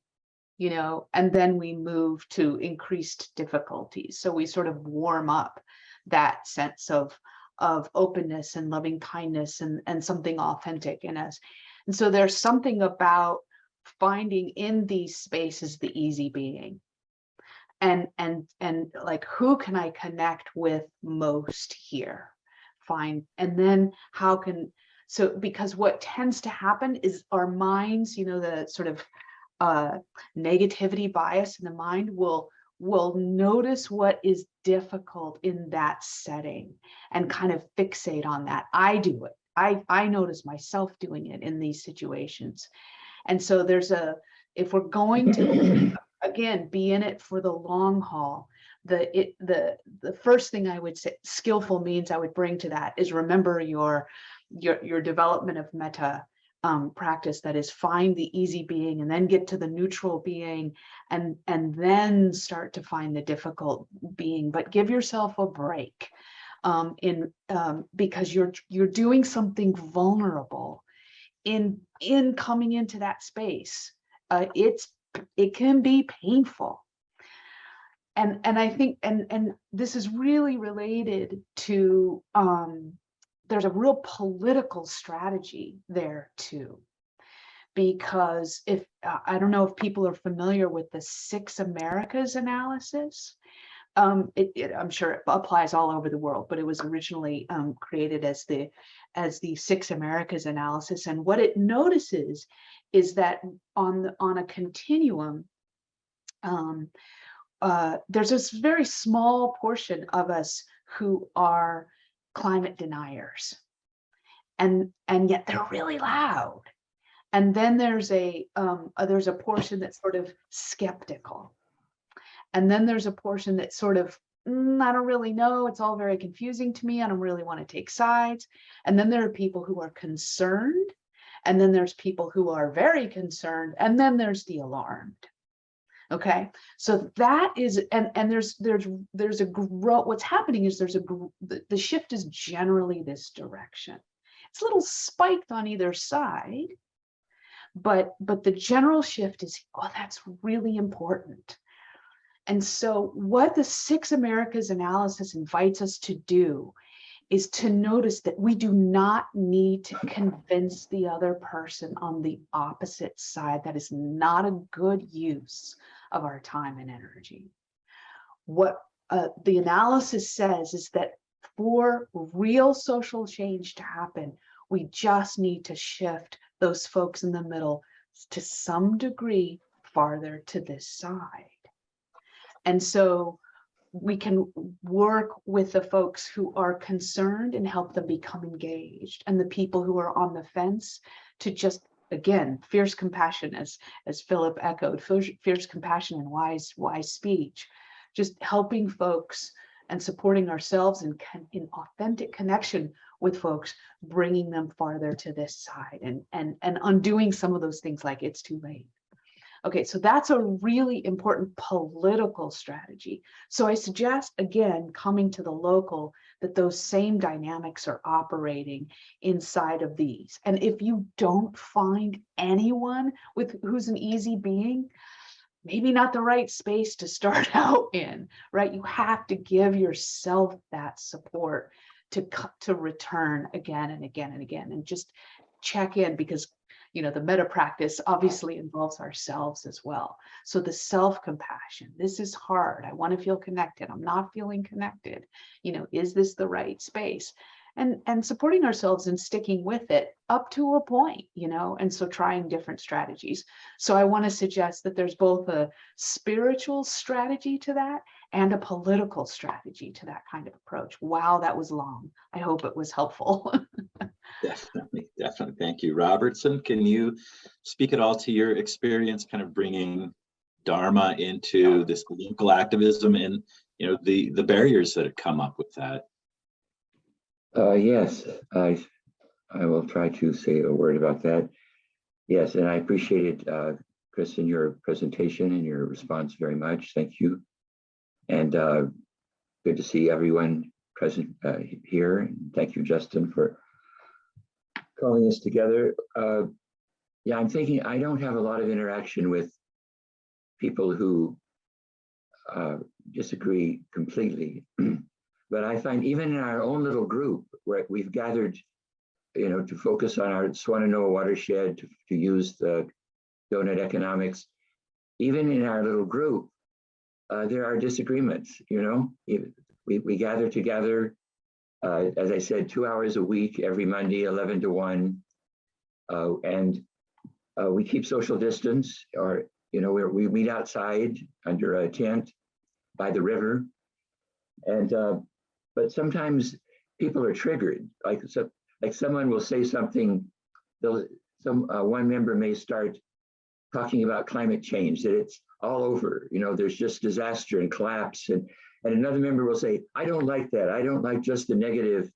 and then we move to increased difficulties. So we sort of warm up that sense of openness and loving kindness and something authentic in us. And so there's something about finding in these spaces the easy being. And like, who can I connect with most here? Fine. And then because what tends to happen is our minds, the sort of negativity bias in the mind will notice what is difficult in that setting and kind of fixate on that. I do it. I notice myself doing it in these situations. And so if we're going to again, be in it for the long haul, the first thing I would say, skillful means I would bring to that is remember your development of metta practice. That is, find the easy being and then get to the neutral being, and then start to find the difficult being. But give yourself a break because you're doing something vulnerable in coming into that space. It can be painful. And I think, and this is really related to, there's a real political strategy there too. Because I don't know if people are familiar with the 6 Americas analysis. I'm sure it applies all over the world, but it was originally created as the 6 Americas analysis. And what it notices is that on a continuum, there's this very small portion of us who are climate deniers. and yet they're really loud. And then there's a portion that's sort of skeptical. And then there's a portion that's sort of, I don't really know. It's all very confusing to me. I don't really want to take sides. And then there are people who are concerned. And then there's people who are very concerned. And then there's the alarmed. Okay. So that is, and there's a growth. What's happening is the shift is generally this direction. It's a little spiked on either side, but the general shift is, oh, that's really important. And so what the Six Americas analysis invites us to do is to notice that we do not need to convince the other person on the opposite side. That is not a good use of our time and energy. What the analysis says is that for real social change to happen, we just need to shift those folks in the middle to some degree farther to this side. And so we can work with the folks who are concerned and help them become engaged, and the people who are on the fence to just, again, fierce compassion, as Philip echoed, fierce compassion and wise speech, just helping folks and supporting ourselves in authentic connection with folks, bringing them farther to this side and undoing some of those things like it's too late. Okay, so that's a really important political strategy. So I suggest, again, coming to the local, that those same dynamics are operating inside of these. And if you don't find anyone who's an easy being, maybe not the right space to start out in, right? You have to give yourself that support to return again and again and again, and just check in, because the meta practice obviously involves ourselves as well. So the self-compassion, this is hard. I want to feel connected. I'm not feeling connected. Is this the right space? And supporting ourselves and sticking with it up to a point, and so trying different strategies. So I want to suggest that there's both a spiritual strategy to that and a political strategy to that kind of approach. Wow, that was long. I hope it was helpful. Definitely. Thank you. Robertson, can you speak at all to your experience kind of bringing Dharma into this local activism and, the barriers that have come up with that? Yes, I will try to say a word about that. Yes, and I appreciated, Kristen, your presentation and your response very much. Thank you. And good to see everyone present here. And thank you, Justin, for calling us together. Yeah, I'm thinking I don't have a lot of interaction with people who disagree completely. But I find even in our own little group where we've gathered, to focus on our Swannanoa watershed, to use the donut economics, even in our little group, there are disagreements, we gather together, as I said, 2 hours a week, every Monday, 11 to 1. And we keep social distance, or, we meet outside under a tent by the river. And, but sometimes people are triggered, like someone will say something, one member may start talking about climate change, that it's all over, there's just disaster and collapse. And another member will say, I don't like that. I don't like just the negative.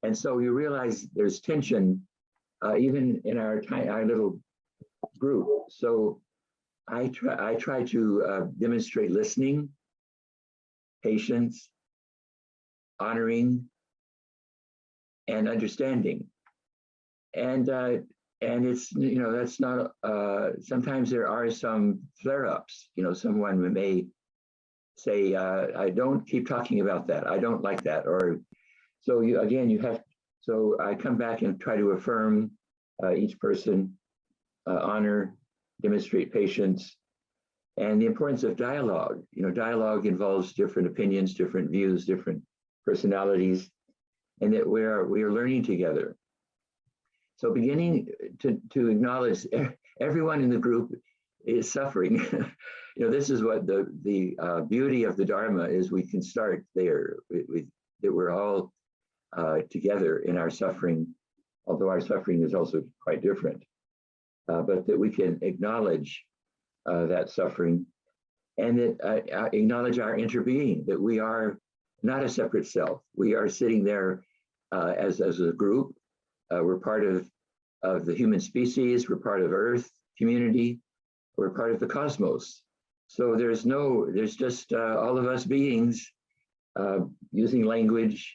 And so you realize there's tension even in our little group. So I try to demonstrate listening, patience, honoring, and understanding. And it's, that's not, sometimes there are some flare-ups, someone may say, I don't keep talking about that. I don't like that. Or so so I come back and try to affirm each person, honor, demonstrate patience, and the importance of dialogue. Dialogue involves different opinions, different views, different personalities, and that we are learning together. So beginning to acknowledge everyone in the group is suffering. This is what the beauty of the Dharma is. We can start there, that we're all together in our suffering, although our suffering is also quite different, but that we can acknowledge that suffering, and that acknowledge our interbeing, that we are not a separate self. We are sitting there as a group. We're part of the human species. We're part of Earth community. We're part of the cosmos. So there's just all of us beings using language,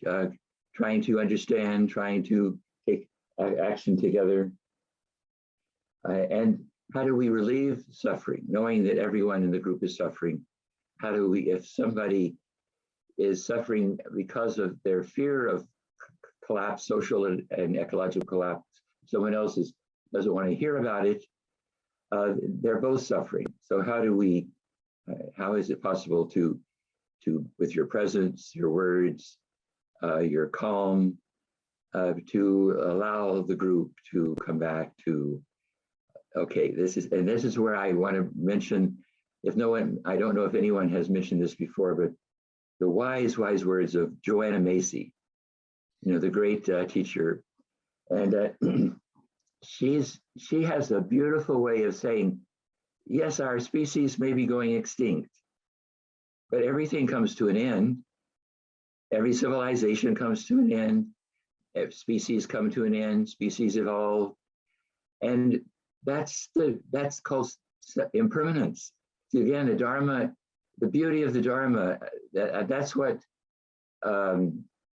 trying to understand, trying to take action together. And how do we relieve suffering, knowing that everyone in the group is suffering? How do we, if somebody is suffering because of their fear of collapse, social and ecological collapse, someone else doesn't want to hear about it, they're both suffering. So how is it possible to with your presence, your words, your calm, to allow the group to come back to, okay, this is where I want to mention, I don't know if anyone has mentioned this before, but the wise words of Joanna Macy, the great teacher. And she has a beautiful way of saying, yes, our species may be going extinct, but everything comes to an end. Every civilization comes to an end. Species come to an end, species evolve. And that's called impermanence. Again, the Dharma, the beauty of the Dharma, that's what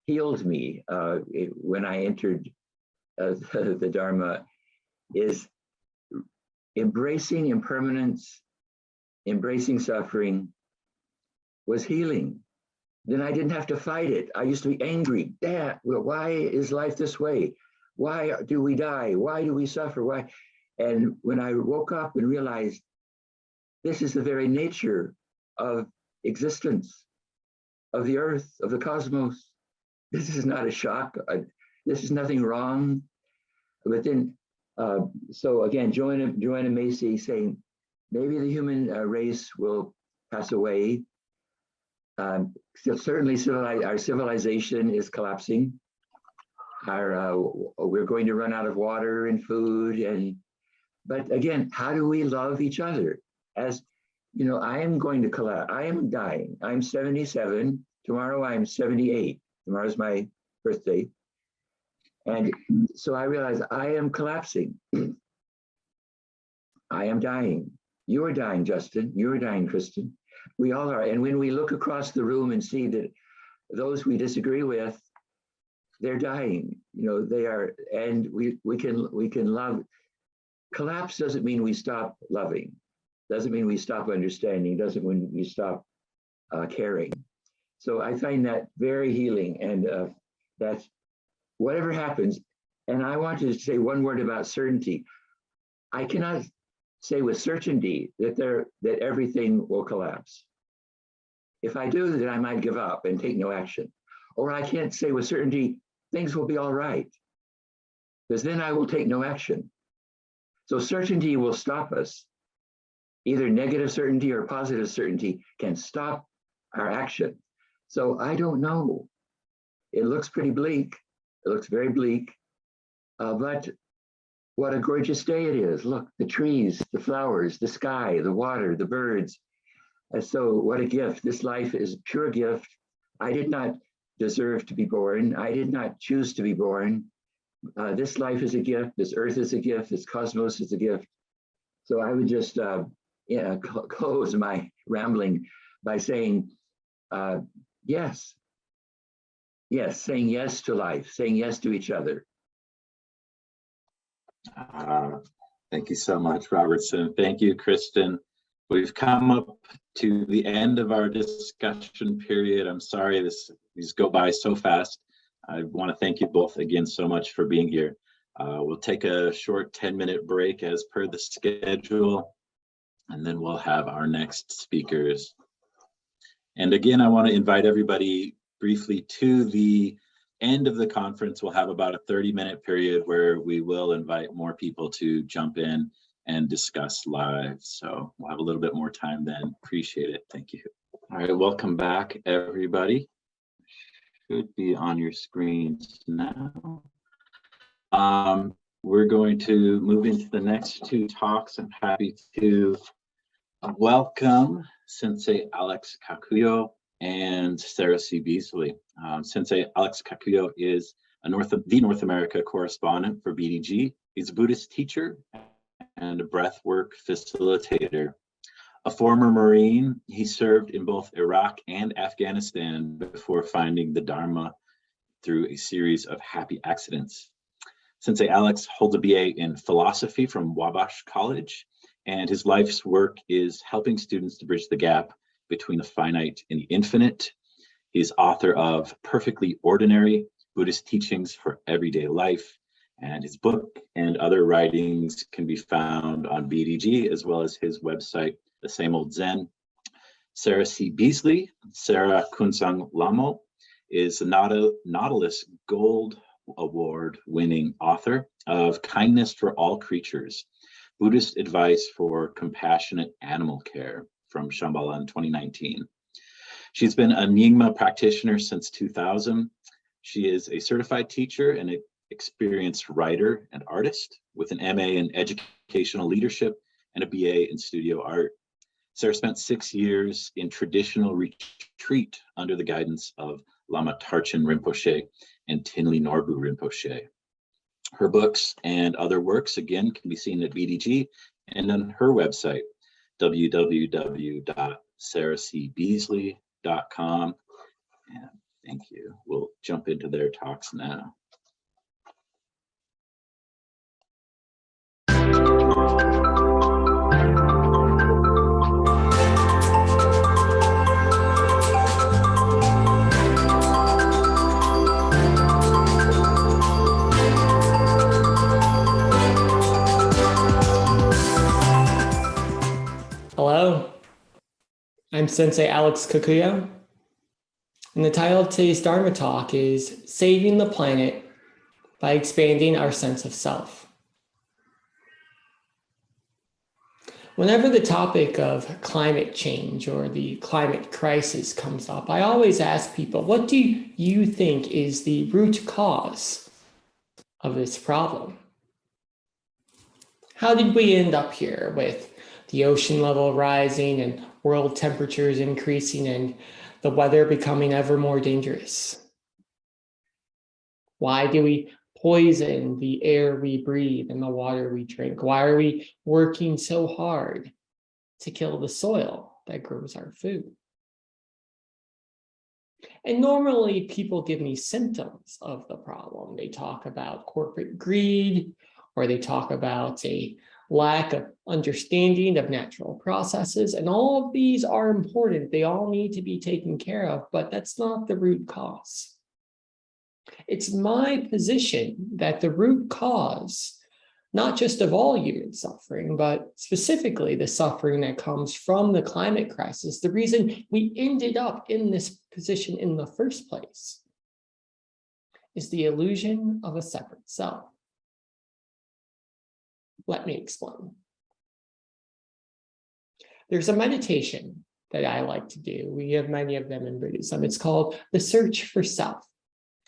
healed me when I entered the Dharma, is embracing impermanence, embracing suffering was healing. Then I didn't have to fight it. I used to be angry. Why is life this way? Why do we die? Why do we suffer? Why? And when I woke up and realized this is the very nature of existence, of the earth, of the cosmos, this is not a shock. This is nothing wrong. But then, so again, Joanna Macy saying, maybe the human race will pass away. Certainly our civilization is collapsing. We're going to run out of water and food. But again, how do we love each other? As I am going to collapse. I am dying. I'm 77. Tomorrow I'm 78. Tomorrow's my birthday. And so I realize I am collapsing. I am dying. You are dying, Justin. You are dying, Kristen. We all are. And when we look across the room and see that those we disagree with, they're dying. They are, and we can love. Collapse doesn't mean we stop loving. Doesn't mean we stop understanding. Doesn't mean we stop caring. So I find that very healing, and that's whatever happens. And I want to say one word about certainty. I cannot say with certainty that everything will collapse. If I do, then I might give up and take no action. Or I can't say with certainty things will be all right, because then I will take no action. So certainty will stop us. Either negative certainty or positive certainty can stop our action. So I don't know. It looks pretty bleak. It looks very bleak. But what a gorgeous day it is. Look, the trees, the flowers, the sky, the water, the birds. And so what a gift. This life is a pure gift. I did not deserve to be born. I did not choose to be born. This life is a gift. This earth is a gift. This cosmos is a gift. So I would just close my rambling by saying, yes. Yes, saying yes to life, saying yes to each other. Thank you so much, Robertson. Thank you, Kristen. We've come up to the end of our discussion period. I'm sorry these go by so fast. I want to thank you both again so much for being here. We'll take a short 10-minute break as per the schedule, and then we'll have our next speakers. And again, I want to invite everybody briefly to the end of the conference. We'll have about a 30-minute period where we will invite more people to jump in and discuss live. So we'll have a little bit more time then. Appreciate it. Thank you. All right, welcome back, everybody. Should be on your screens now. We're going to move into the next two talks. I'm happy to welcome Sensei Alex Kakuyo and Sarah C. Beasley. Sensei Alex Kakuyo is the North America correspondent for BDG. He's a Buddhist teacher and a breathwork facilitator. A former Marine, he served in both Iraq and Afghanistan before finding the Dharma through a series of happy accidents. Sensei Alex holds a BA in philosophy from Wabash College, and his life's work is helping students to bridge the gap between the finite and the infinite. He's author of Perfectly Ordinary, Buddhist Teachings for Everyday Life, and his book and other writings can be found on BDG as well as his website, The Same Old Zen. Sarah C. Beasley, Sarah Kunsang Lamo, is the Nautilus Gold Award winning author of Kindness for All Creatures, Buddhist Advice for Compassionate Animal Care from Shambhala in 2019. She's been a Nyingma practitioner since 2000. She is a certified teacher and an experienced writer and artist with an MA in educational leadership and a BA in studio art. Sarah spent 6 years in traditional retreat under the guidance of Lama Tarchen Rinpoche and Tinley Norbu Rinpoche. Her books and other works, again, can be seen at BDG and on her website, www.sarahcbeasley.com. And thank you. We'll jump into their talks now. Hello, I'm Sensei Alex Kakuyo, and the title of today's Dharma talk is Saving the Planet by Expanding Our Sense of Self. Whenever the topic of climate change or the climate crisis comes up, I always ask people, what do you think is the root cause of this problem? How did we end up here with the ocean level rising and world temperatures increasing and the weather becoming ever more dangerous? Why do we poison the air we breathe and the water we drink? Why are we working so hard to kill the soil that grows our food? And normally people give me symptoms of the problem. They talk about corporate greed, or they talk about a lack of understanding of natural processes, and all of these are important. They all need to be taken care of, but that's not the root cause. It's my position that the root cause, not just of all human suffering, but specifically the suffering that comes from the climate crisis, the reason we ended up in this position in the first place, is the illusion of a separate self. Let me explain. There's a meditation that I like to do. We have many of them in Buddhism. It's called the search for self.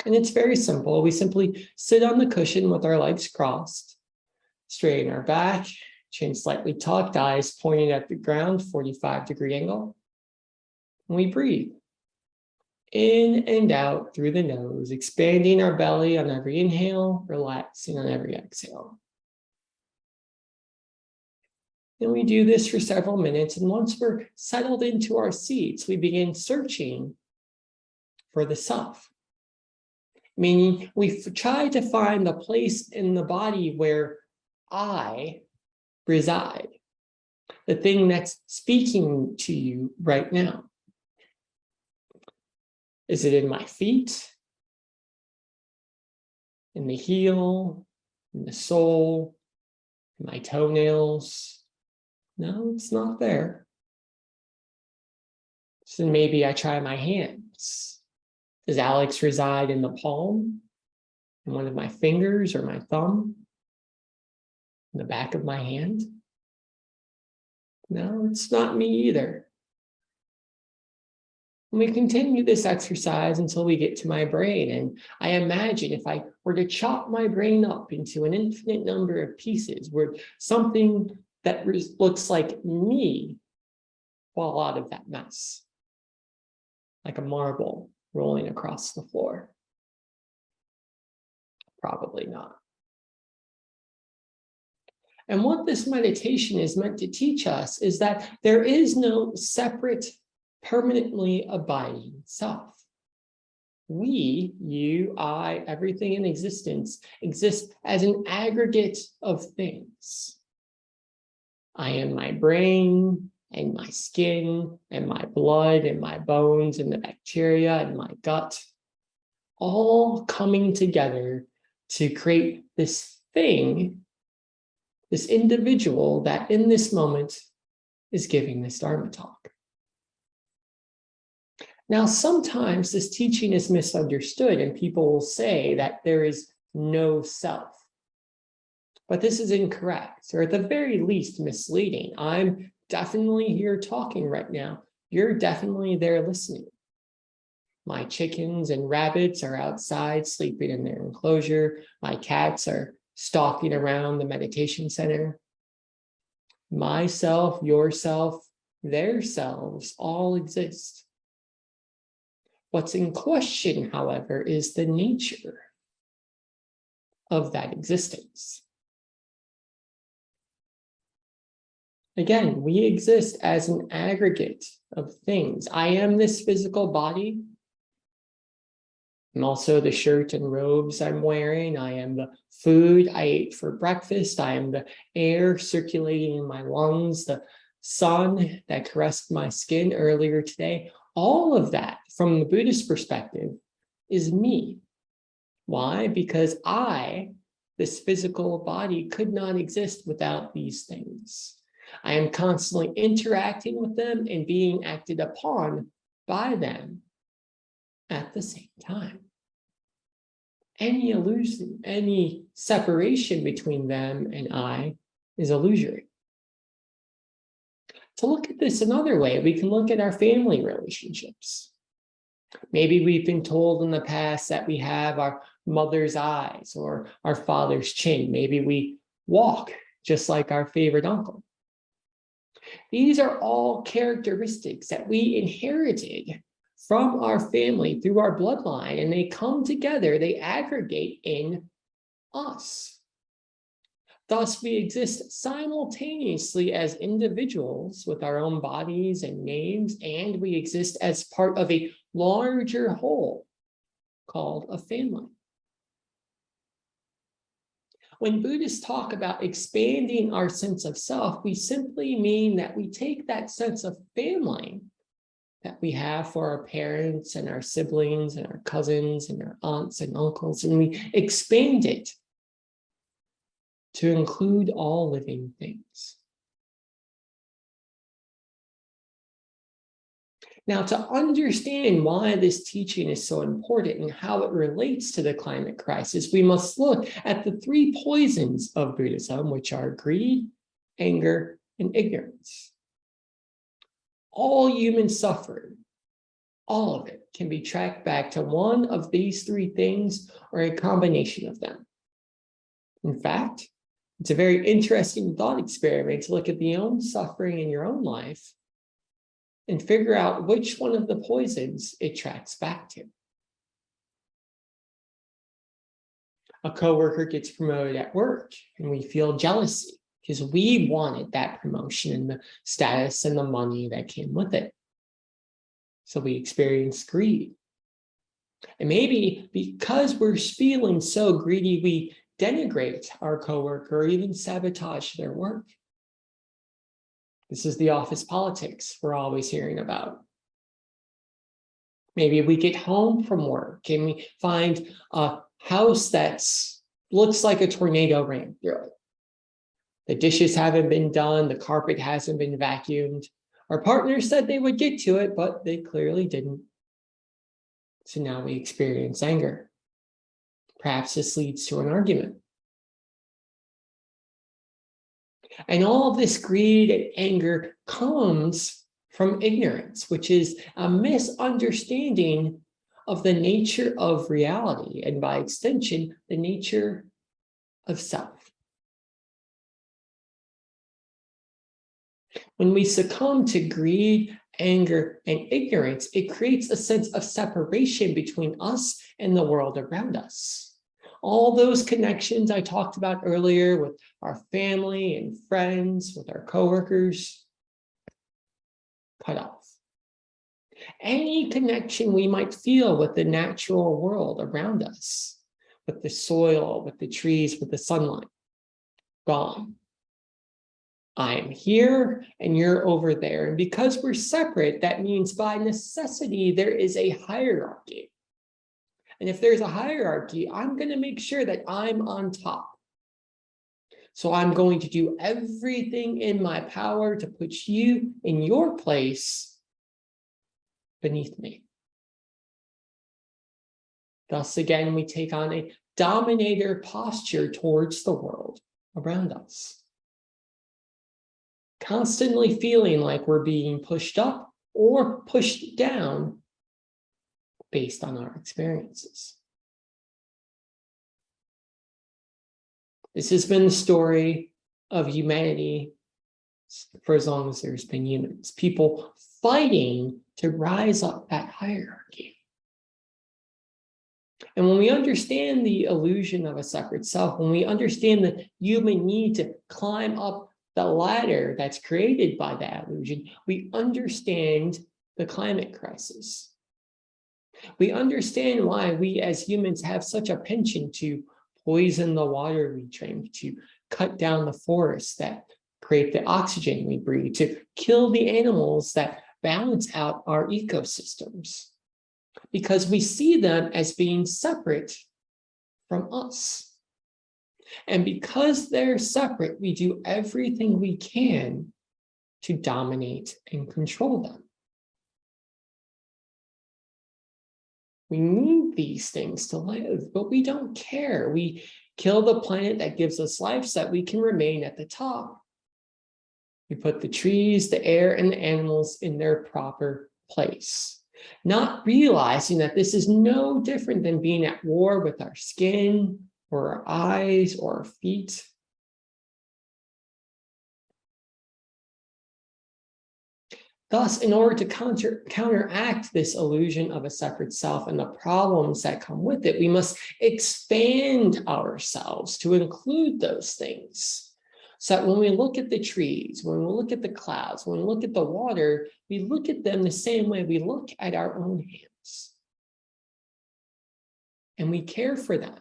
And it's very simple. We simply sit on the cushion with our legs crossed, straighten our back, chin slightly tucked, eyes pointing at the ground, 45-degree angle. And we breathe in and out through the nose, expanding our belly on every inhale, relaxing on every exhale. And we do this for several minutes. And once we're settled into our seats, we begin searching for the self. Meaning we try to find the place in the body where I reside, the thing that's speaking to you right now. Is it in my feet, in the heel, in the sole, in my toenails? No, it's not there. So maybe I try my hands. Does Alex reside in the palm, in one of my fingers or my thumb, in the back of my hand? No, it's not me either. And we continue this exercise until we get to my brain. And I imagine if I were to chop my brain up into an infinite number of pieces, where something that looks like me fall out of that mess, like a marble rolling across the floor. Probably not. And what this meditation is meant to teach us is that there is no separate, permanently abiding self. We, you, I, everything in existence exists as an aggregate of things. I am my brain and my skin and my blood and my bones and the bacteria and my gut, all coming together to create this thing, this individual that in this moment is giving this Dharma talk. Now, sometimes this teaching is misunderstood and people will say that there is no self. But this is incorrect, or at the very least misleading. I'm definitely here talking right now. You're definitely there listening. My chickens and rabbits are outside sleeping in their enclosure. My cats are stalking around the meditation center. Myself, yourself, their selves all exist. What's in question, however, is the nature of that existence. Again, we exist as an aggregate of things. I am this physical body. I'm also the shirt and robes I'm wearing. I am the food I ate for breakfast. I am the air circulating in my lungs, the sun that caressed my skin earlier today. All of that, from the Buddhist perspective, is me. Why? Because I, this physical body, could not exist without these things. I am constantly interacting with them and being acted upon by them at the same time. Any illusion, any separation between them and I is illusory. To look at this another way, we can look at our family relationships. Maybe we've been told in the past that we have our mother's eyes or our father's chin. Maybe we walk just like our favorite uncle. These are all characteristics that we inherited from our family through our bloodline, and they come together, they aggregate in us. Thus, we exist simultaneously as individuals with our own bodies and names, and we exist as part of a larger whole called a family. When Buddhists talk about expanding our sense of self, we simply mean that we take that sense of family that we have for our parents and our siblings and our cousins and our aunts and uncles, and we expand it to include all living things. Now, to understand why this teaching is so important and how it relates to the climate crisis, we must look at the three poisons of Buddhism, which are greed, anger, and ignorance. All human suffering, all of it, can be tracked back to one of these three things or a combination of them. In fact, it's a very interesting thought experiment to look at the own suffering in your own life and figure out which one of the poisons it tracks back to. A coworker gets promoted at work and we feel jealousy because we wanted that promotion and the status and the money that came with it. So we experience greed. And maybe because we're feeling so greedy, we denigrate our coworker or even sabotage their work. This is the office politics we're always hearing about. Maybe we get home from work and we find a house that looks like a tornado ran through it. The dishes haven't been done, the carpet hasn't been vacuumed. Our partner said they would get to it, but they clearly didn't. So now we experience anger. Perhaps this leads to an argument. And all of this greed and anger comes from ignorance, which is a misunderstanding of the nature of reality, and by extension, the nature of self. When we succumb to greed, anger, and ignorance, it creates a sense of separation between us and the world around us. All those connections I talked about earlier with our family and friends, with our coworkers, cut off. Any connection we might feel with the natural world around us, with the soil, with the trees, with the sunlight, gone. I am here and you're over there. And because we're separate, that means by necessity, there is a hierarchy. And if there's a hierarchy, I'm going to make sure that I'm on top. So I'm going to do everything in my power to put you in your place beneath me. Thus, again, we take on a dominator posture towards the world around us, constantly feeling like we're being pushed up or pushed down based on our experiences. This has been the story of humanity for as long as there's been humans, people fighting to rise up that hierarchy. And when we understand the illusion of a separate self, when we understand the human need to climb up the ladder that's created by that illusion, we understand the climate crisis. We understand why we as humans have such a penchant to poison the water we drink, to cut down the forests that create the oxygen we breathe, to kill the animals that balance out our ecosystems, because we see them as being separate from us. And because they're separate, we do everything we can to dominate and control them. We need these things to live, but we don't care. We kill the planet that gives us life so that we can remain at the top. We put the trees, the air, and the animals in their proper place, not realizing that this is no different than being at war with our skin or our eyes or our feet. Thus, in order to counteract this illusion of a separate self and the problems that come with it, we must expand ourselves to include those things. So that when we look at the trees, when we look at the clouds, when we look at the water, we look at them the same way we look at our own hands. And we care for them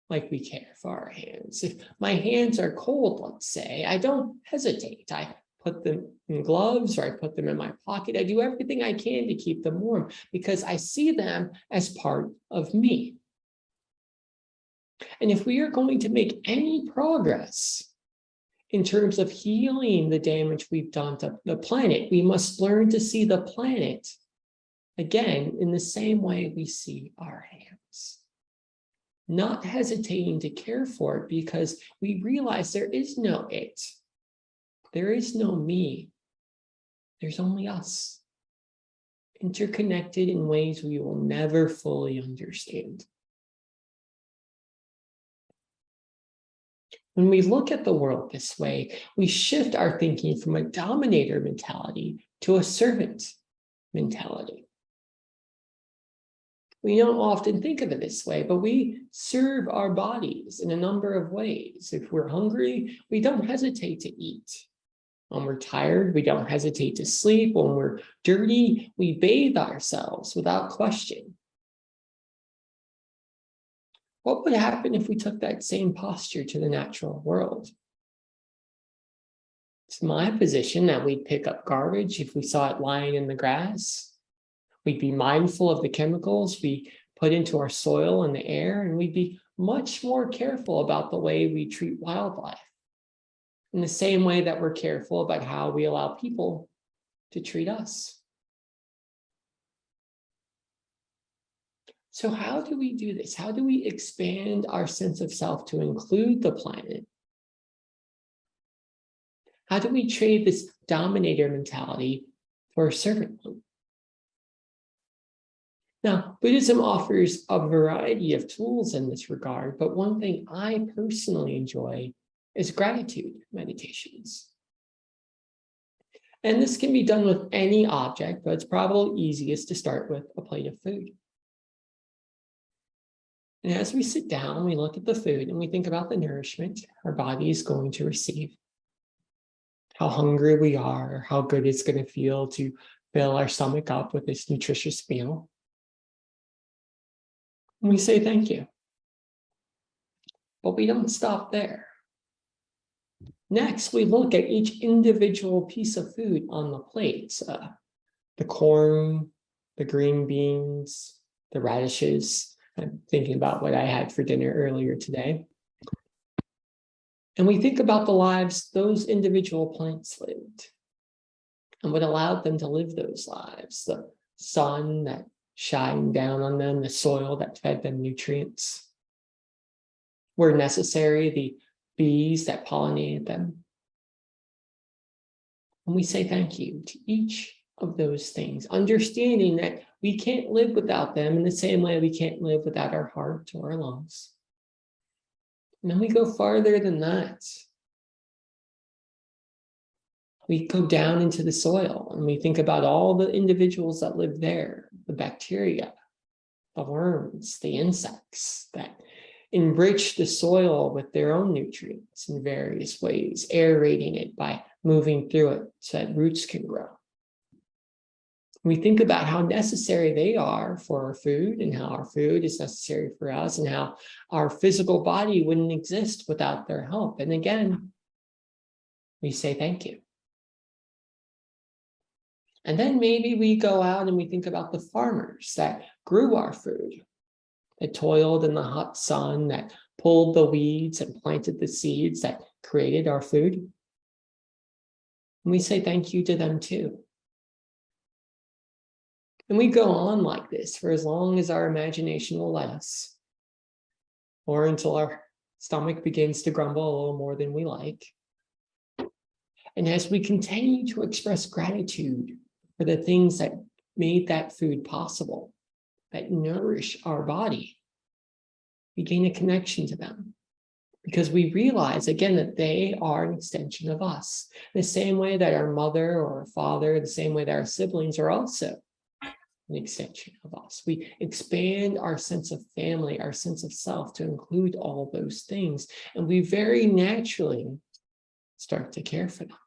like we care for our hands. If my hands are cold, let's say, I don't hesitate. I put them in gloves or I put them in my pocket. I do everything I can to keep them warm because I see them as part of me. And if we are going to make any progress in terms of healing the damage we've done to the planet, we must learn to see the planet, again, in the same way we see our hands. Not hesitating to care for it because we realize there is no it. There is no me. There's only us, interconnected in ways we will never fully understand. When we look at the world this way, we shift our thinking from a dominator mentality to a servant mentality. We don't often think of it this way, but we serve our bodies in a number of ways. If we're hungry, we don't hesitate to eat. When we're tired, we don't hesitate to sleep. When we're dirty, we bathe ourselves without question. What would happen if we took that same posture to the natural world? It's my position that we'd pick up garbage if we saw it lying in the grass. We'd be mindful of the chemicals we put into our soil and the air, and we'd be much more careful about the way we treat wildlife, in the same way that we're careful about how we allow people to treat us. So how do we do this? How do we expand our sense of self to include the planet? How do we trade this dominator mentality for servanthood. Now, Buddhism offers a variety of tools in this regard, but one thing I personally enjoy is gratitude meditations. And this can be done with any object, but it's probably easiest to start with a plate of food. And as we sit down, we look at the food and we think about the nourishment our body is going to receive, how hungry we are, how good it's going to feel to fill our stomach up with this nutritious meal. And we say thank you. But we don't stop there. Next, we look at each individual piece of food on the plates. The corn, the green beans, the radishes. I'm thinking about what I had for dinner earlier today. And we think about the lives those individual plants lived and what allowed them to live those lives. The sun that shined down on them, the soil that fed them nutrients. Where necessary, the bees that pollinated them. And we say thank you to each of those things, understanding that we can't live without them in the same way we can't live without our heart or our lungs. And then we go farther than that. We go down into the soil and we think about all the individuals that live there, the bacteria, the worms, the insects that enrich the soil with their own nutrients in various ways, aerating it by moving through it so that roots can grow. We think about how necessary they are for our food and how our food is necessary for us and how our physical body wouldn't exist without their help. And again, we say thank you. And then maybe we go out and we think about the farmers that grew our food, that toiled in the hot sun, that pulled the weeds and planted the seeds that created our food. And we say thank you to them too. And we go on like this for as long as our imagination will let us, or until our stomach begins to grumble a little more than we like. And as we continue to express gratitude for the things that made that food possible, that nourish our body, we gain a connection to them because we realize, again, that they are an extension of us. The same way that our mother or our father, the same way that our siblings are also an extension of us. We expand our sense of family, our sense of self to include all those things. And we very naturally start to care for them.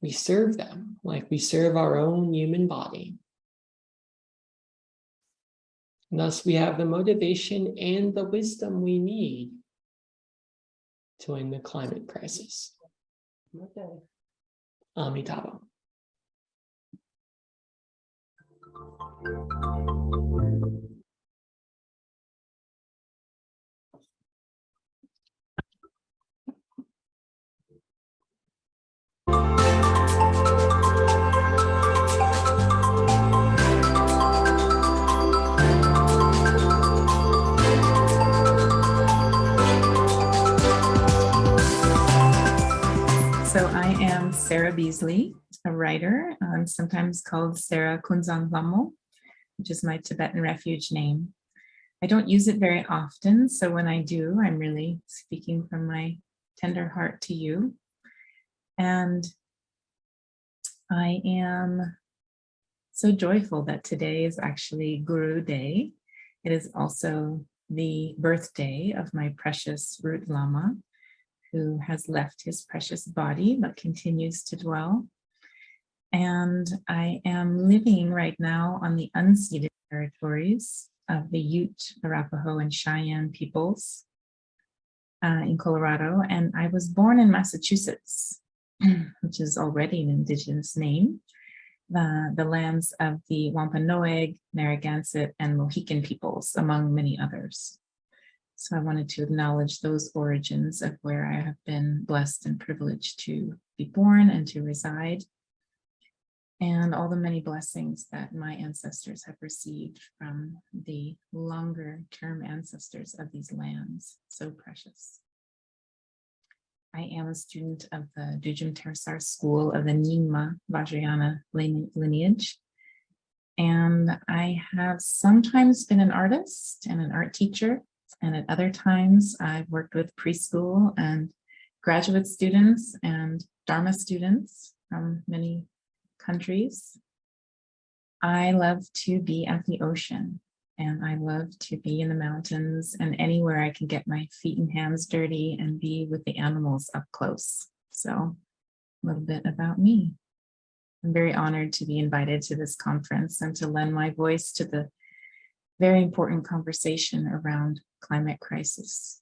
We serve them like we serve our own human body. And thus we have the motivation and the wisdom we need to end the climate crisis. Amitabha. So I am Sarah Beasley, a writer. I'm sometimes called Sarah Kunzang Lamo, which is my Tibetan refuge name. I don't use it very often, so when I do, I'm really speaking from my tender heart to you. And I am so joyful that today is actually Guru Day. It is also the birthday of my precious Root Lama, who has left his precious body but continues to dwell. And I am living right now on the unceded territories of the Ute, Arapaho, and Cheyenne peoples in Colorado. And I was born in Massachusetts, which is already an indigenous name, the lands of the Wampanoag, Narragansett, and Mohican peoples, among many others. So I wanted to acknowledge those origins of where I have been blessed and privileged to be born and to reside, and all the many blessings that my ancestors have received from the longer term ancestors of these lands, so precious. I am a student of the Dujum Tersar school of the Nyingma Vajrayana lineage. And I have sometimes been an artist and an art teacher. And at other times, I've worked with preschool and graduate students and Dharma students from many countries. I love to be at the ocean, and I love to be in the mountains and anywhere I can get my feet and hands dirty and be with the animals up close. So a little bit about me. I'm very honored to be invited to this conference and to lend my voice to the very important conversation around climate crisis.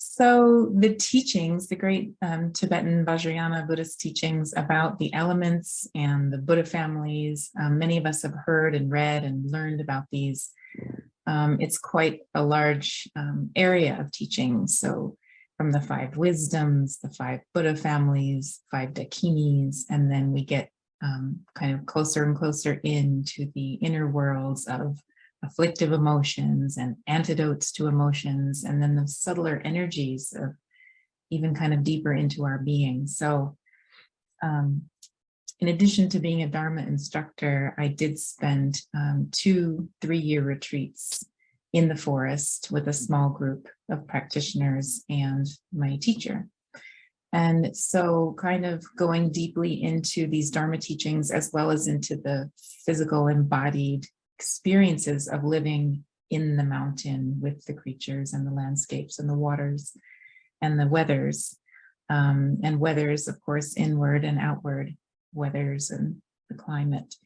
So the teachings, the great Tibetan Vajrayana Buddhist teachings about the elements and the Buddha families, many of us have heard and read and learned about these. It's quite a large area of teaching. So from the 5 wisdoms, the 5 Buddha families, 5 dakinis, and then we get kind of closer and closer into the inner worlds of afflictive emotions and antidotes to emotions, and then the subtler energies of even kind of deeper into our being. So in addition to being a Dharma instructor, I did spend 2 3-year retreats in the forest with a small group of practitioners and my teacher. And so kind of going deeply into these Dharma teachings, as well as into the physical embodied experiences of living in the mountain with the creatures and the landscapes and the waters and the weathers, and weathers, of course, inward and outward weathers and the climate.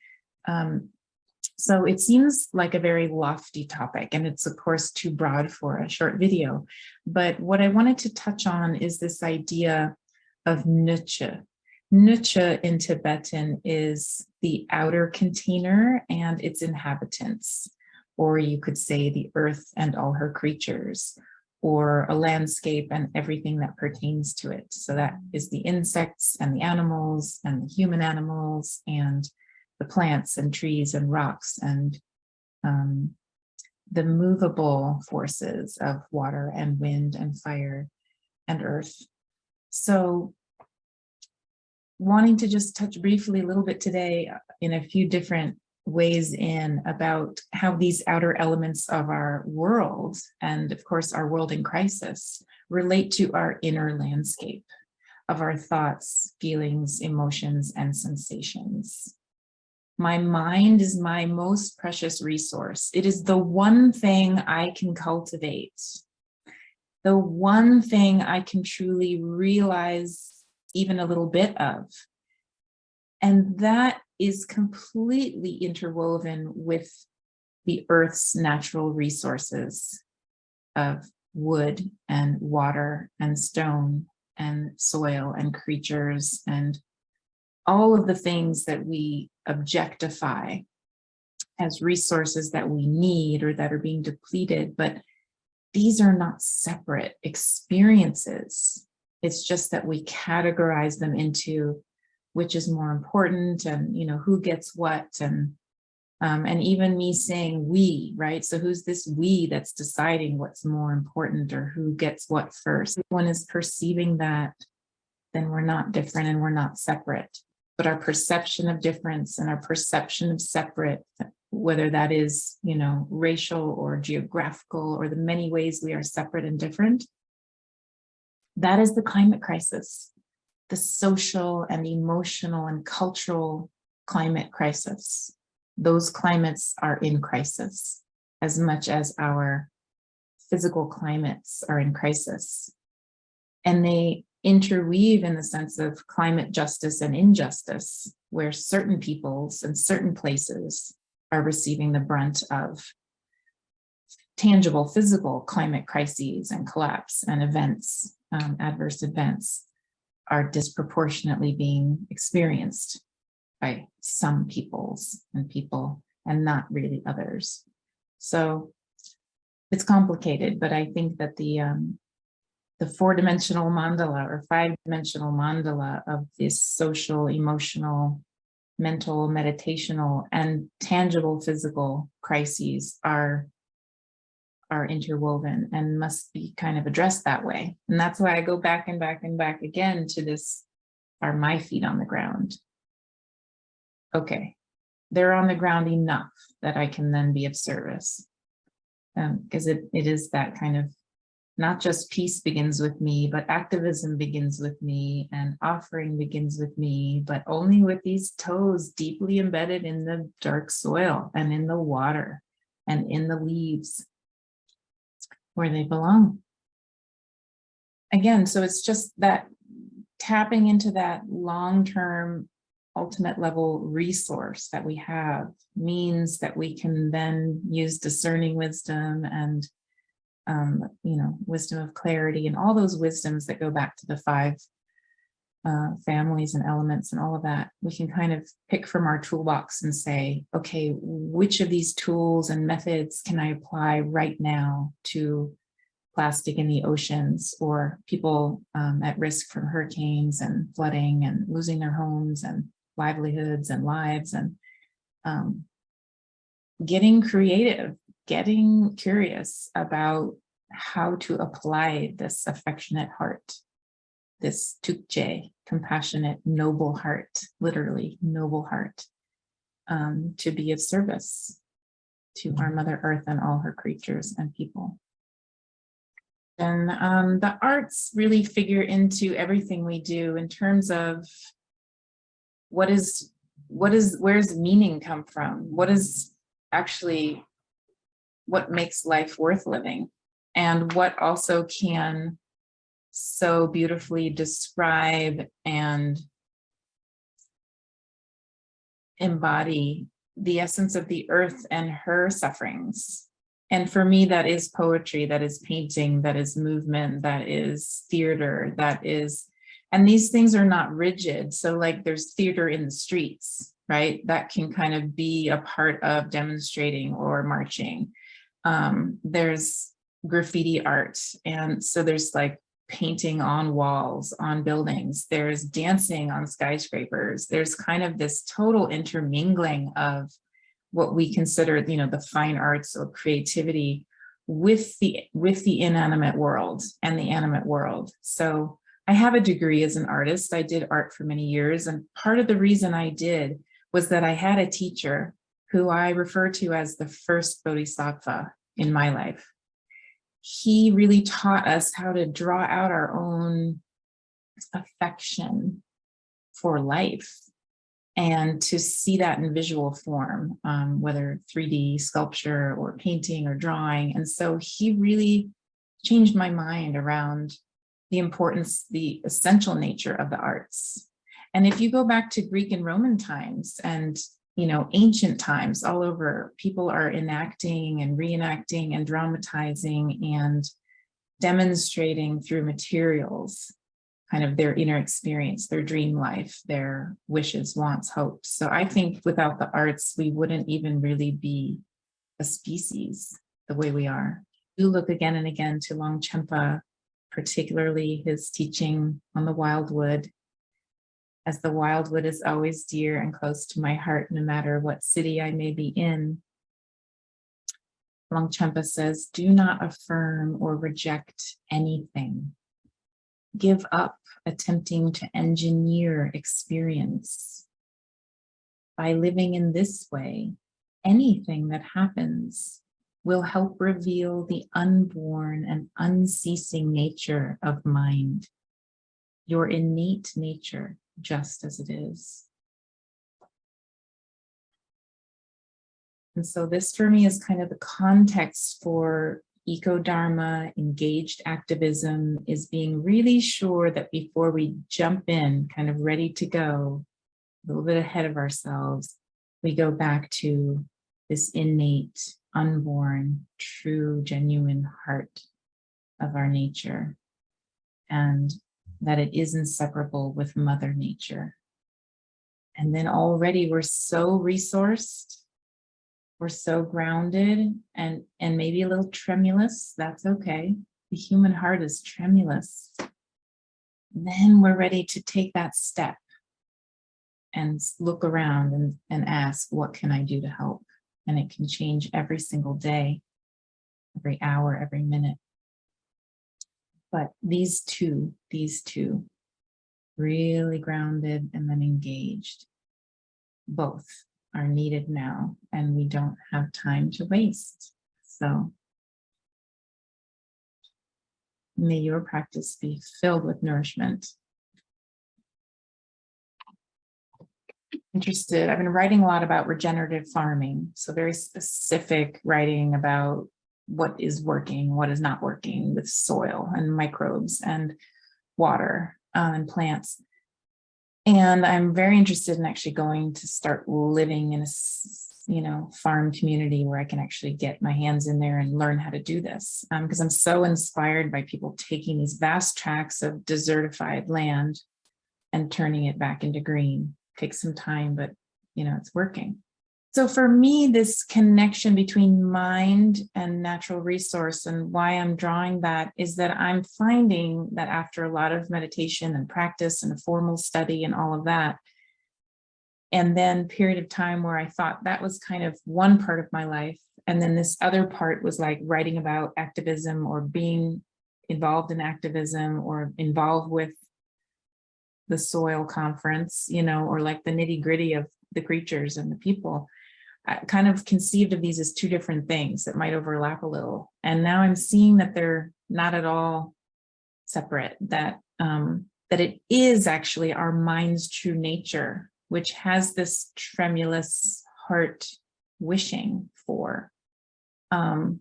So it seems like a very lofty topic, and it's of course too broad for a short video. But what I wanted to touch on is this idea of nucha. Nucha in Tibetan is the outer container and its inhabitants, or you could say the earth and all her creatures, or a landscape and everything that pertains to it. So that is the insects and the animals and the human animals and the plants and trees and rocks and the movable forces of water and wind and fire and earth. So wanting to just touch briefly a little bit today in a few different ways in about how these outer elements of our world, and of course our world in crisis, relate to our inner landscape of our thoughts, feelings, emotions, and sensations. My mind is my most precious resource. It is the one thing I can cultivate, the one thing I can truly realize even a little bit of. And that is completely interwoven with the earth's natural resources of wood and water and stone and soil and creatures and all of the things that we objectify as resources that we need or that are being depleted. But these are not separate experiences. It's just that we categorize them into which is more important and, you know, who gets what, and even me saying we, right? So who's this we that's deciding what's more important or who gets what first? If one is perceiving that, then we're not different and we're not separate. But our perception of difference and our perception of separate, whether that is, you know, racial or geographical or the many ways we are separate and different, that is the climate crisis, the social and emotional and cultural climate crisis. Those climates are in crisis as much as our physical climates are in crisis. And they interweave in the sense of climate justice and injustice, where certain peoples and certain places are receiving the brunt of tangible physical climate crises and collapse and events, adverse events are disproportionately being experienced by some peoples and people and not really others. So it's complicated, but I think that the 4-dimensional mandala or 5-dimensional mandala of this social, emotional, mental, meditational, and tangible physical crises are are interwoven and must be kind of addressed that way. And that's why I go back and back and back again to this, are my feet on the ground? Okay, they're on the ground enough that I can then be of service. Because it is that kind of, not just peace begins with me, but activism begins with me, and offering begins with me, but only with these toes deeply embedded in the dark soil and in the water and in the leaves where they belong. Again, so it's just that tapping into that long-term ultimate level resource that we have means that we can then use discerning wisdom and wisdom of clarity and all those wisdoms that go back to the 5 families and elements and all of that. We can kind of pick from our toolbox and say, okay, which of these tools and methods can I apply right now to plastic in the oceans, or people at risk from hurricanes and flooding and losing their homes and livelihoods and lives, and getting creative, getting curious about how to apply this affectionate heart, this tukje, compassionate, noble heart, literally noble heart, to be of service to our Mother Earth and all her creatures and people. And the arts really figure into everything we do in terms of where's meaning come from? What is actually what makes life worth living? And what also can so beautifully describe and embody the essence of the earth and her sufferings. And for me, that is poetry, that is painting, that is movement, that is theater, that is, and these things are not rigid. So like there's theater in the streets, right? That can kind of be a part of demonstrating or marching. There's graffiti art. And so there's like painting on walls, on buildings, there's dancing on skyscrapers. There's kind of this total intermingling of what we consider, the fine arts or creativity with the inanimate world and the animate world. So I have a degree as an artist. I did art for many years. And part of the reason I did was that I had a teacher who I refer to as the first bodhisattva in my life. He really taught us how to draw out our own affection for life and to see that in visual form, whether 3D sculpture or painting or drawing. And so he really changed my mind around the importance, the essential nature of the arts. And if you go back to Greek and Roman times and ancient times, all over, people are enacting and reenacting and dramatizing and demonstrating through materials kind of their inner experience, their dream life, their wishes, wants, hopes. So I think without the arts, we wouldn't even really be a species the way we are. We look again and again to Longchenpa, particularly his teaching on the wildwood, as the wildwood is always dear and close to my heart, no matter what city I may be in. Longchenpa says, do not affirm or reject anything. Give up attempting to engineer experience. By living in this way, anything that happens will help reveal the unborn and unceasing nature of mind, your innate nature, just as it is. And so this for me is kind of the context for eco-dharma, engaged activism, is being really sure that before we jump in, kind of ready to go, a little bit ahead of ourselves, we go back to this innate, unborn, true, genuine heart of our nature, and that it is inseparable with Mother Nature. And then already we're so resourced, we're so grounded and maybe a little tremulous. That's okay. The human heart is tremulous. Then we're ready to take that step and look around and ask, what can I do to help? And it can change every single day. every hour, every minute. But these two, really grounded and then engaged, both are needed now, and we don't have time to waste. So may your practice be filled with nourishment. Interested, I've been writing a lot about regenerative farming, so very specific writing about what is working, what is not working with soil and microbes and water and plants. And I'm very interested in actually going to start living in a farm community where I can actually get my hands in there and learn how to do this, because I'm so inspired by people taking these vast tracts of desertified land and turning it back into green. Takes some time, but it's working. So for me, this connection between mind and natural resource, and why I'm drawing that, is that I'm finding that after a lot of meditation and practice and a formal study and all of that, and then period of time where I thought that was kind of one part of my life, and then this other part was like writing about activism or being involved in activism or involved with the soil conference, or like the nitty-gritty of the creatures and the people. I kind of conceived of these as two different things that might overlap a little. And now I'm seeing that they're not at all separate, that it is actually our mind's true nature, which has this tremulous heart wishing for, kind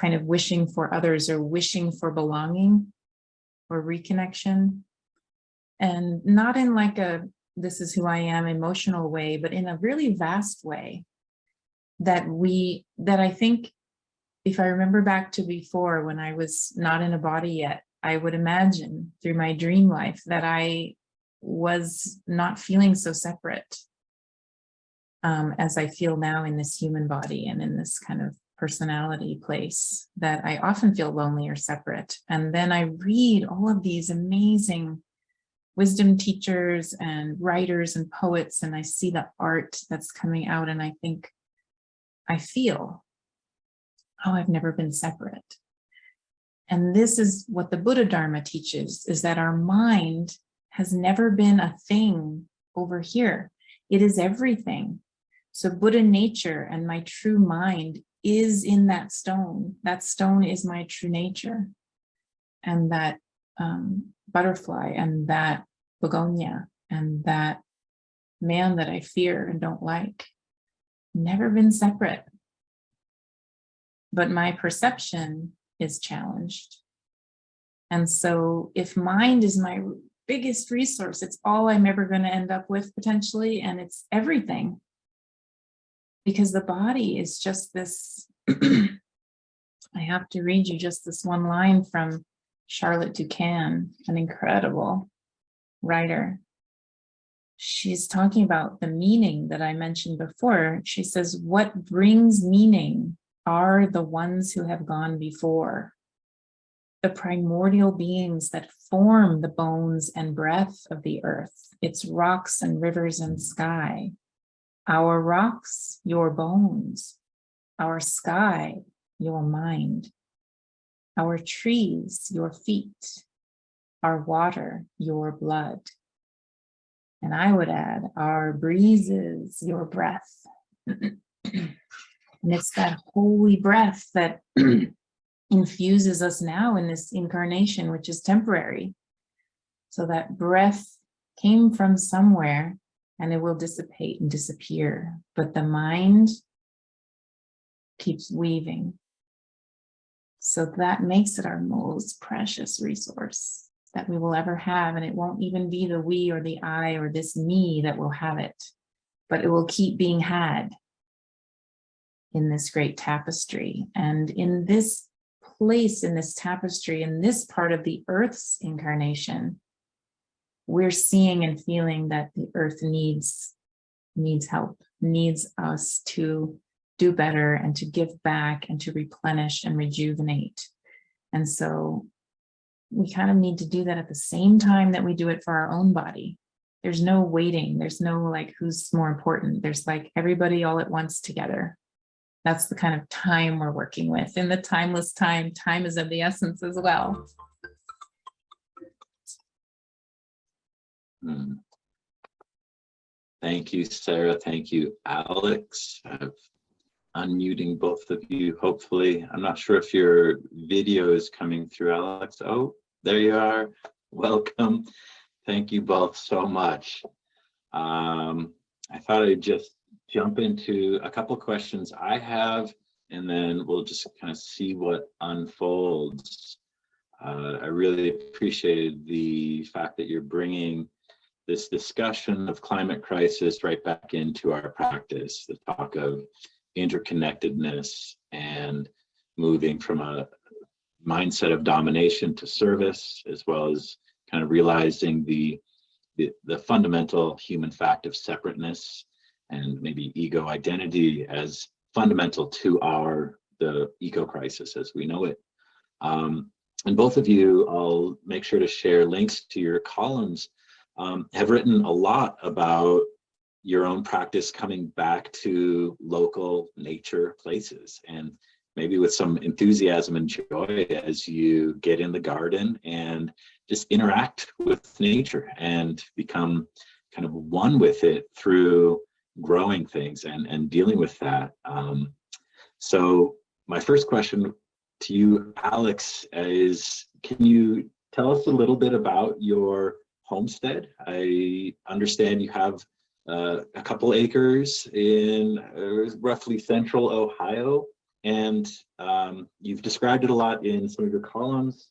of wishing for others or wishing for belonging or reconnection. And not in like a, this is who I am emotional way, but in a really vast way that I think, if I remember back to before when I was not in a body yet, I would imagine through my dream life that I was not feeling so separate as I feel now in this human body and in this kind of personality place, that I often feel lonely or separate. And then I read all of these amazing wisdom teachers and writers and poets, and I see the art that's coming out, and I feel, oh, I've never been separate. And this is what the Buddha Dharma teaches, is that our mind has never been a thing over here. It is everything. So Buddha nature and my true mind is in that stone. That stone is my true nature. And that butterfly and that begonia and that man that I fear and don't like, never been separate. But my perception is challenged. And so if mind is my biggest resource, it's all I'm ever going to end up with potentially, and it's everything. Because the body is just this, I have to read you just this one line from Charlotte Duquesne, an incredible writer. She's talking about the meaning that I mentioned before. She says, what brings meaning are the ones who have gone before, the primordial beings that form the bones and breath of the earth, its rocks and rivers and sky. Our rocks, your bones, our sky, your mind, our trees, your feet, our water, your blood. And I would add, our breezes, your breath. And it's that holy breath that infuses us now in this incarnation, which is temporary. So that breath came from somewhere and it will dissipate and disappear. But the mind keeps weaving. So that makes it our most precious resource that we will ever have. And it won't even be the we or the I or this me that will have it, but it will keep being had in this great tapestry. And in this place, in this tapestry, in this part of the earth's incarnation, we're seeing and feeling that the earth needs help, needs us to do better and to give back and to replenish and rejuvenate. And so we kind of need to do that at the same time that we do it for our own body. There's no waiting. There's no like, who's more important. There's like everybody all at once together. That's the kind of time we're working with. In the timeless time, time is of the essence as well. Thank you, Sarah. Thank you, Alex. I'm unmuting both of you, hopefully. I'm not sure if your video is coming through, Alex. Oh, there you are. Welcome. Thank you both so much. I thought I'd just jump into a couple questions I have, and then we'll just kind of see what unfolds. I really appreciated the fact that you're bringing this discussion of climate crisis right back into our practice, the talk of interconnectedness and moving from a mindset of domination to service, as well as kind of realizing the fundamental human fact of separateness and maybe ego identity as fundamental to the eco crisis as we know it. And both of you, I'll make sure to share links to your columns, have written a lot about your own practice coming back to local nature places, and maybe with some enthusiasm and joy as you get in the garden and just interact with nature and become kind of one with it through growing things and dealing with that. So my first question to you, Alex, is can you tell us a little bit about your homestead? I understand you have a couple acres in roughly central Ohio, and you've described it a lot in some of your columns.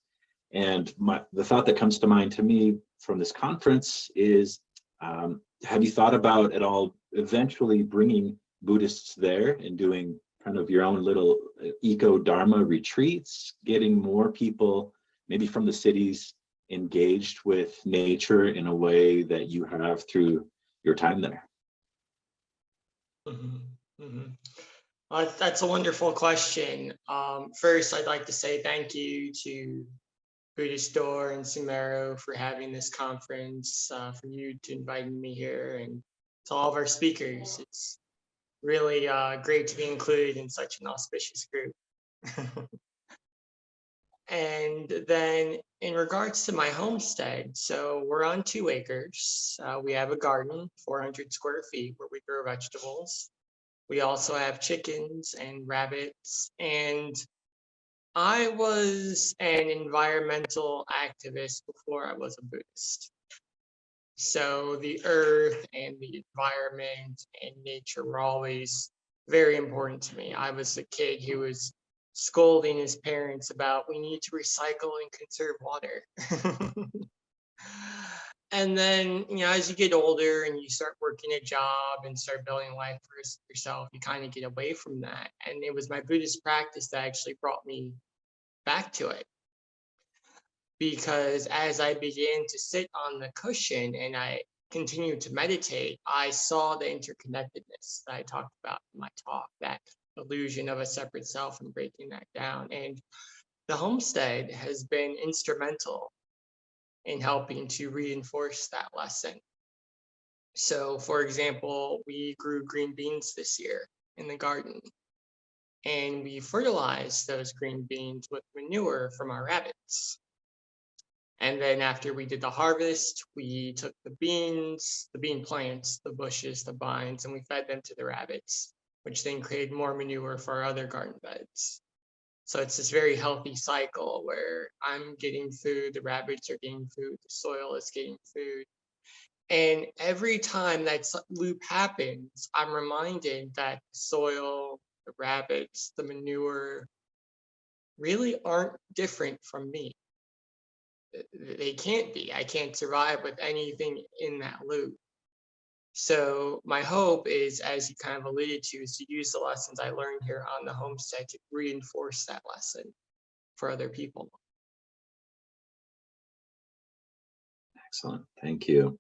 And the thought that comes to mind to me from this conference is, have you thought about at all eventually bringing Buddhists there and doing kind of your own little eco-Dharma retreats, getting more people maybe from the cities engaged with nature in a way that you have through your time there? That's a wonderful question. First, I'd like to say thank you to Buddhistdoor and Sumeru for having this conference, for you to inviting me here, and to all of our speakers. It's really great to be included in such an auspicious group. And then in regards to my homestead, so we're on 2 acres. We have a garden, 400 square feet, where we grow vegetables. We also have chickens and rabbits. And I was an environmental activist before I was a Buddhist. So the earth and the environment and nature were always very important to me. I was a kid who was scolding his parents about we need to recycle and conserve water. And then, you know, as you get older and you start working a job and start building life for yourself, you kind of get away from that. And it was my Buddhist practice that actually brought me back to it. Because as I began to sit on the cushion and I continued to meditate, I saw the interconnectedness that I talked about in my talk, that illusion of a separate self, and breaking that down. And the homestead has been instrumental in helping to reinforce that lesson. So, for example, we grew green beans this year in the garden, and we fertilized those green beans with manure from our rabbits. And then after we did the harvest, we took the beans, the bean plants, the bushes, the vines, and we fed them to the rabbits, which then created more manure for our other garden beds. So it's this very healthy cycle where I'm getting food, the rabbits are getting food, the soil is getting food. And every time that loop happens, I'm reminded that the soil, the rabbits, the manure really aren't different from me. They can't be. I can't survive with anything in that loop. So my hope is, as you kind of alluded to, is to use the lessons I learned here on the homestead to reinforce that lesson for other people. Excellent, thank you.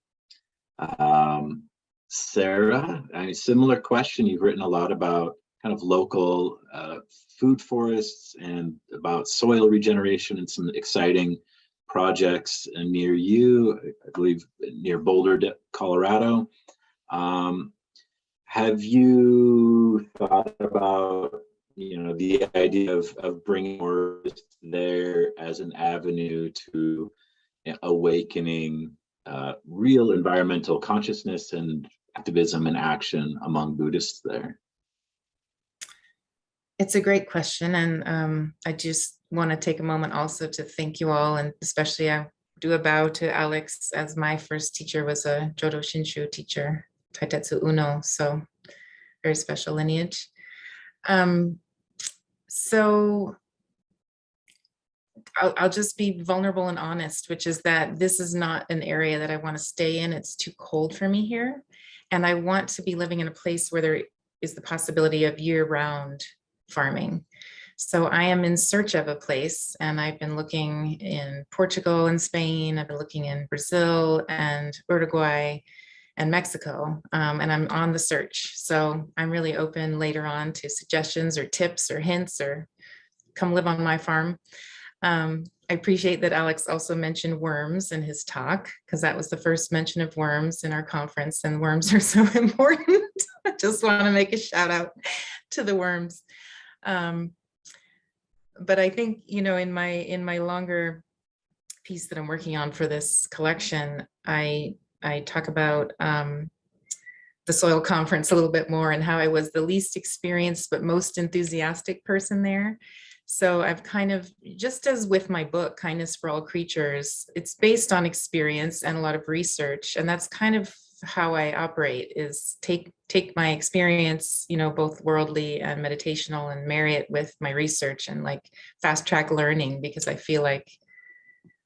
Sarah, a similar question. You've written a lot about kind of local food forests and about soil regeneration and some exciting projects near you, I believe near Boulder, Colorado. have you thought about, the idea of bringing words there as an avenue to awakening real environmental consciousness and activism and action among Buddhists there? It's a great question. And I just want to take a moment also to thank you all. And especially I do a bow to Alex, as my first teacher was a Jodo Shinshu teacher, Taitetsu Uno. So very special lineage. So I'll just be vulnerable and honest, which is that this is not an area that I want to stay in. It's too cold for me here. And I want to be living in a place where there is the possibility of year-round farming. So I am in search of a place, and I've been looking in Portugal and Spain. I've been looking in Brazil and Uruguay and Mexico, and I'm on the search. So I'm really open later on to suggestions or tips or hints, or come live on my farm. I appreciate that Alex also mentioned worms in his talk, because that was the first mention of worms in our conference, and worms are so important. I just want to make a shout out to the worms. But I think, in my longer piece that I'm working on for this collection, I talk about the soil conference a little bit more, and how I was the least experienced but most enthusiastic person there. So I've kind of, just as with my book, Kindness for All Creatures, it's based on experience and a lot of research. And that's kind of how I operate, is take my experience, both worldly and meditational, and marry it with my research and like fast track learning, because I feel like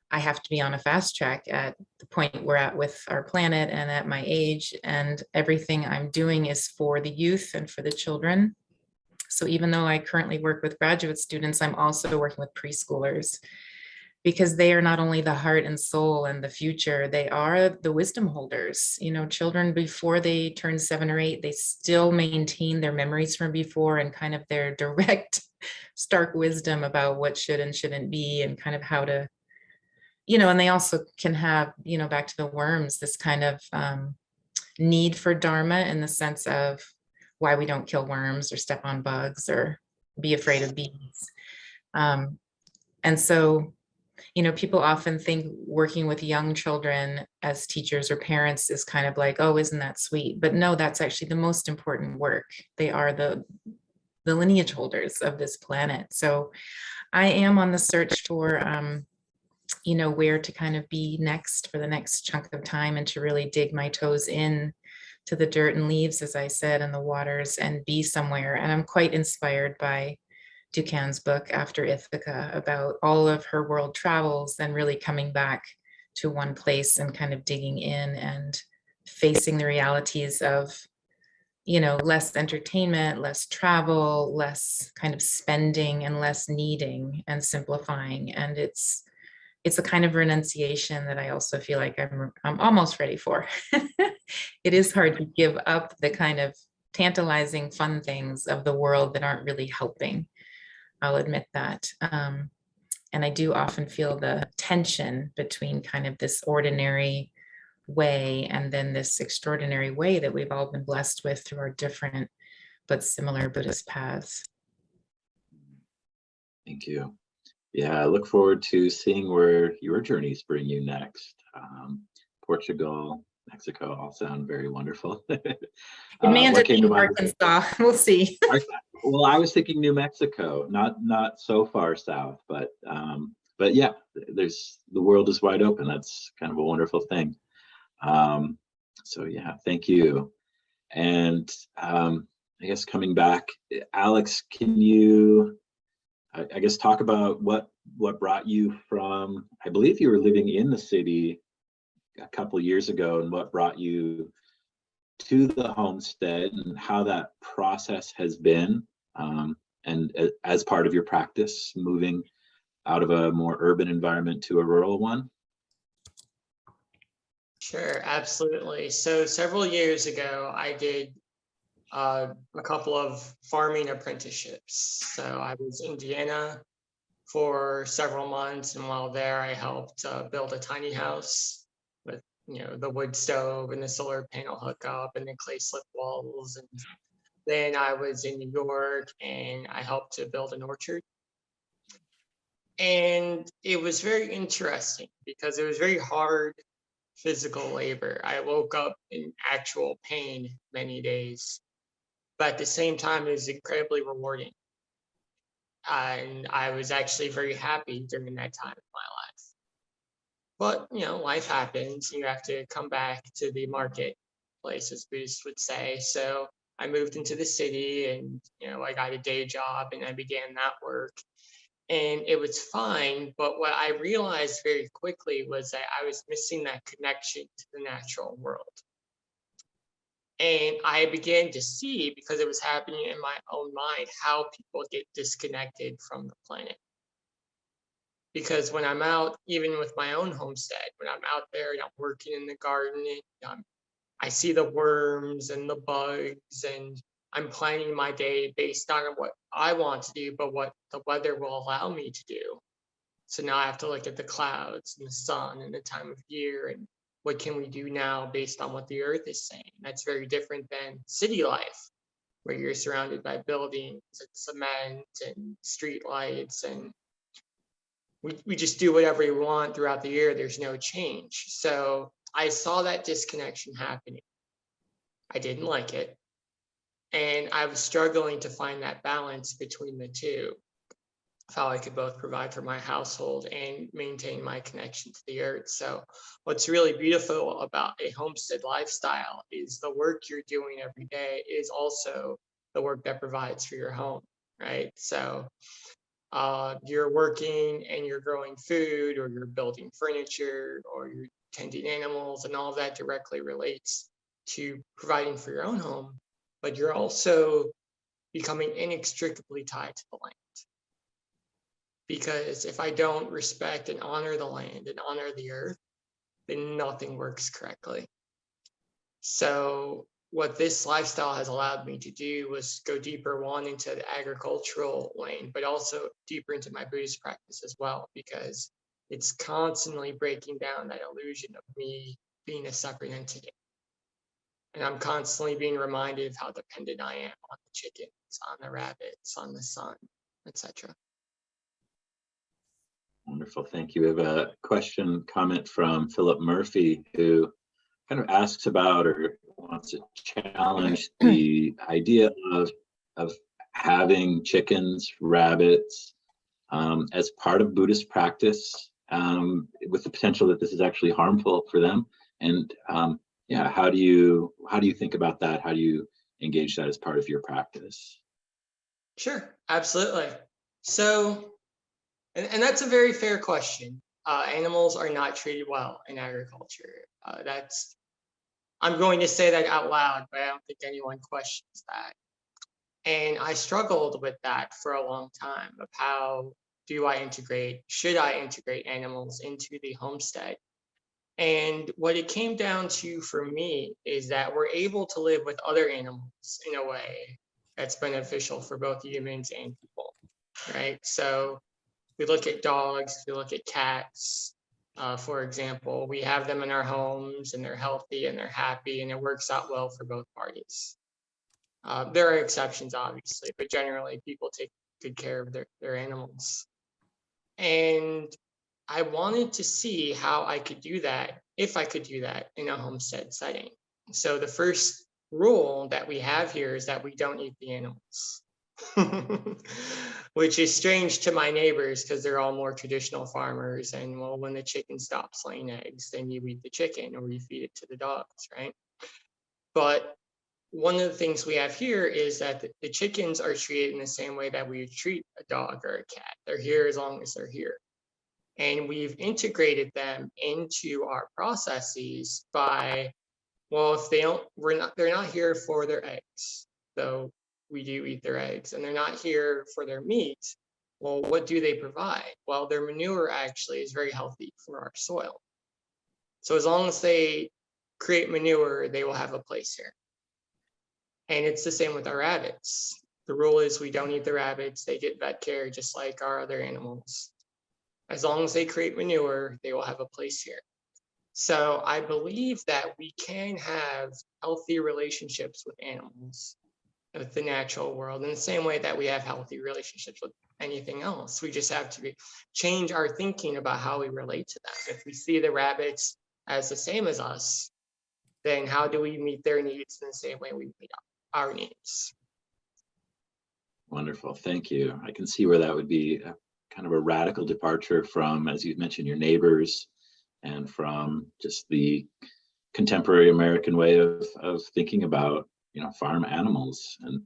I have to be on a fast track at the point we're at with our planet and at my age, and everything I'm doing is for the youth and for the children. So even though I currently work with graduate students, I'm also working with preschoolers, because they are not only the heart and soul and the future, they are the wisdom holders. Children, before they turn 7 or 8, they still maintain their memories from before, and kind of their direct, stark wisdom about what should and shouldn't be, and kind of how to, and they also can have, back to the worms, this kind of need for Dharma, in the sense of why we don't kill worms or step on bugs or be afraid of bees. And so, people often think working with young children as teachers or parents is kind of like, oh, isn't that sweet? But no, that's actually the most important work. They are the lineage holders of this planet. So I am on the search for, where to kind of be next for the next chunk of time, and to really dig my toes in to the dirt and leaves, as I said, and the waters, and be somewhere. And I'm quite inspired by Ducan's book, After Ithaca, about all of her world travels, and really coming back to one place and kind of digging in and facing the realities of, less entertainment, less travel, less kind of spending, and less needing, and simplifying. And it's a kind of renunciation that I also feel like I'm almost ready for. It is hard to give up the kind of tantalizing fun things of the world that aren't really helping. I'll admit that. And I do often feel the tension between kind of this ordinary way and then this extraordinary way that we've all been blessed with through our different but similar Buddhist paths. Thank you. Yeah, I look forward to seeing where your journeys bring you next. Portugal, Mexico all sound very wonderful. It may end up being Arkansas. We'll see. Well, I was thinking New Mexico, not so far south, but yeah, the world is wide open. That's kind of a wonderful thing. So yeah, thank you. And I guess coming back, Alex, can you, I guess, talk about what brought you from, I believe you were living in the city a couple of years ago, and what brought you to the homestead, and how that process has been, and as part of your practice, moving out of a more urban environment to a rural one? Sure, absolutely. So several years ago, I did a couple of farming apprenticeships. So I was in Vienna for several months, and while there, I helped build a tiny house with the wood stove and the solar panel hookup and the clay slip walls. And then I was in New York and I helped to build an orchard. And it was very interesting because it was very hard physical labor. I woke up in actual pain many days, but at the same time, it was incredibly rewarding. And I was actually very happy during that time of my life. But, life happens. You have to come back to the marketplace, as Buddhists would say. So I moved into the city and, I got a day job and I began that work. And it was fine. But what I realized very quickly was that I was missing that connection to the natural world. And I began to see, because it was happening in my own mind, how people get disconnected from the planet. Because when I'm out, even with my own homestead, when I'm out there and I'm working in the garden, and I see the worms and the bugs, and I'm planning my day based on what I want to do, but what the weather will allow me to do. So now I have to look at the clouds and the sun and the time of year, and what can we do now based on what the earth is saying. That's very different than city life, where you're surrounded by buildings and cement and street lights, and we just do whatever we want throughout the year. There's no change. So I saw that disconnection happening. I didn't like it. And I was struggling to find that balance between the two, of how I could both provide for my household and maintain my connection to the earth. So what's really beautiful about a homestead lifestyle is the work you're doing every day is also the work that provides for your home, right? So you're working and you're growing food, or you're building furniture, or you're tending animals, and all of that directly relates to providing for your own home, but you're also becoming inextricably tied to the land. Because if I don't respect and honor the land and honor the earth, then nothing works correctly. So what this lifestyle has allowed me to do was go deeper, one, into the agricultural lane, but also deeper into my Buddhist practice as well, because it's constantly breaking down that illusion of me being a separate entity. And I'm constantly being reminded of how dependent I am on the chickens, on the rabbits, on the sun, etc. Wonderful, thank you. We have a comment from Philip Murphy, who kind of asks about, or wants to challenge the idea of having chickens, rabbits, as part of Buddhist practice, with the potential that this is actually harmful for them. And yeah, how do you think about that? How do you engage that as part of your practice? Sure, absolutely. So, and that's a very fair question. Animals are not treated well in agriculture. I'm going to say that out loud, but I don't think anyone questions that. And I struggled with that for a long time, of how should I integrate animals into the homestead? And what it came down to for me is that we're able to live with other animals in a way that's beneficial for both humans and people, right? So we look at dogs, we look at cats, for example. We have them in our homes and they're healthy and they're happy and it works out well for both parties. There are exceptions, obviously, but generally people take good care of their animals. And I wanted to see how I could do that, if I could do that in a homestead setting. So the first rule that we have here is that we don't eat the animals, which is strange to my neighbors because they're all more traditional farmers. And well, when the chicken stops laying eggs, then you eat the chicken or you feed it to the dogs, right? But one of the things we have here is that the chickens are treated in the same way that we would treat a dog or a cat. They're here as long as they're here. And we've integrated them into our processes by, well, if they're not here for their eggs, though we do eat their eggs, and they're not here for their meat. Well, what do they provide? Well, their manure actually is very healthy for our soil. So as long as they create manure, they will have a place here. And it's the same with our rabbits. The rule is we don't eat the rabbits. They get vet care just like our other animals. As long as they create manure, they will have a place here. So I believe that we can have healthy relationships with animals, with the natural world, in the same way that we have healthy relationships with anything else. We just have to change our thinking about how we relate to them. If we see the rabbits as the same as us, then how do we meet their needs in the same way we meet our needs? Wonderful, thank you. I can see where that would be kind of a radical departure from, as you mentioned, your neighbors, and from just the contemporary American way of thinking about, farm animals. And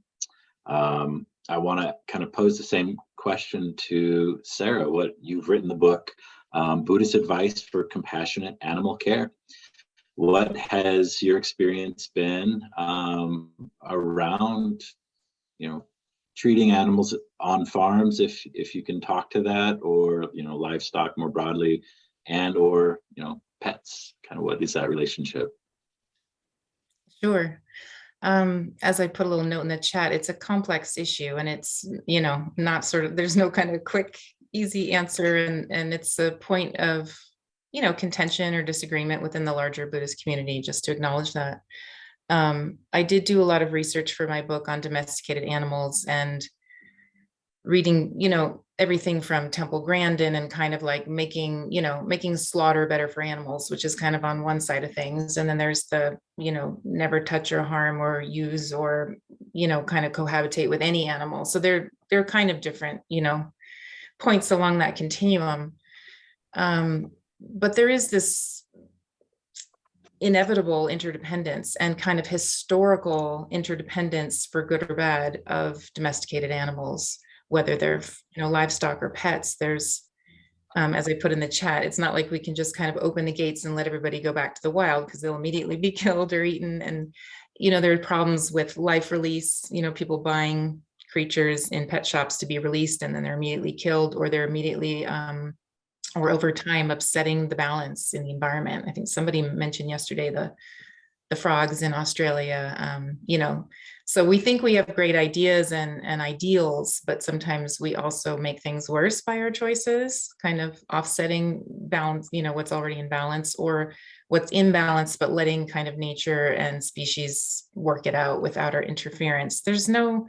I want to kind of pose the same question to Sarah. What you've written the book, Buddhist Advice for Compassionate Animal Care. What has your experience been around, treating animals on farms, if you can talk to that, or livestock more broadly, and or pets? Kind of what is that relationship? Sure. As I put a little note in the chat, it's a complex issue, and it's, not there's no kind of quick, easy answer. And it's a point of, contention or disagreement within the larger Buddhist community, just to acknowledge that. I did do a lot of research for my book on domesticated animals, and reading, everything from Temple Grandin, and kind of like making slaughter better for animals, which is kind of on one side of things. And then there's the, never touch or harm or use or, kind of cohabitate with any animal. So they're kind of different, points along that continuum. But there is this inevitable interdependence and kind of historical interdependence, for good or bad, of domesticated animals, whether they're livestock or pets. There's, as I put in the chat, it's not like we can just kind of open the gates and let everybody go back to the wild, because they'll immediately be killed or eaten. And there are problems with life release, people buying creatures in pet shops to be released, and then they're immediately killed, or they're immediately or over time upsetting the balance in the environment. I think somebody mentioned yesterday the frogs in Australia. So we think we have great ideas and ideals, but sometimes we also make things worse by our choices, kind of offsetting balance, what's already in balance, or what's in balance, but letting kind of nature and species work it out without our interference. There's no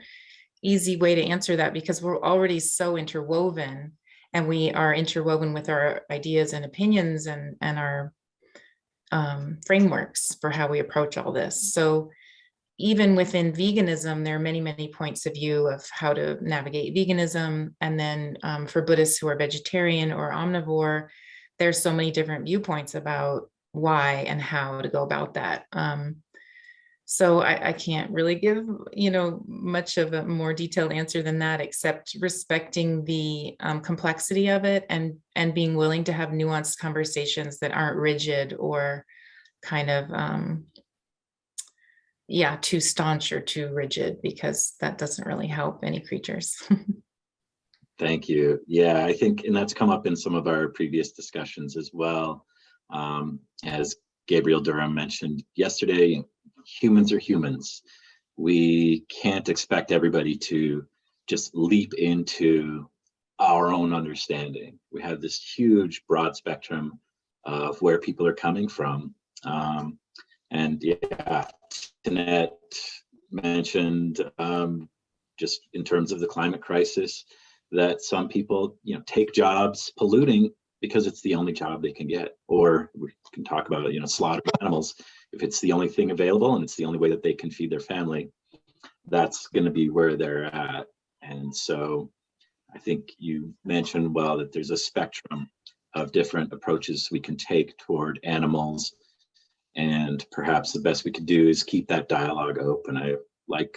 easy way to answer that, because we're already so interwoven, and we are interwoven with our ideas and opinions and our frameworks for how we approach all this. So even within veganism, there are many, many points of view of how to navigate veganism. And then for Buddhists who are vegetarian or omnivore, there's so many different viewpoints about why and how to go about that. So I can't really give, much of a more detailed answer than that, except respecting the complexity of it, and being willing to have nuanced conversations that aren't rigid or kind of, too staunch or too rigid, because that doesn't really help any creatures. Thank you. Yeah, I think, and that's come up in some of our previous discussions as well. As Gabriel Durham mentioned yesterday, humans are humans. We can't expect everybody to just leap into our own understanding. We have this huge broad spectrum of where people are coming from. And yeah, Jeanette mentioned, just in terms of the climate crisis, that some people, take jobs polluting because it's the only job they can get. Or we can talk about, slaughter animals. If it's the only thing available and it's the only way that they can feed their family, that's going to be where they're at. And so I think you mentioned, well, that there's a spectrum of different approaches we can take toward animals. And perhaps the best we could do is keep that dialogue open. I like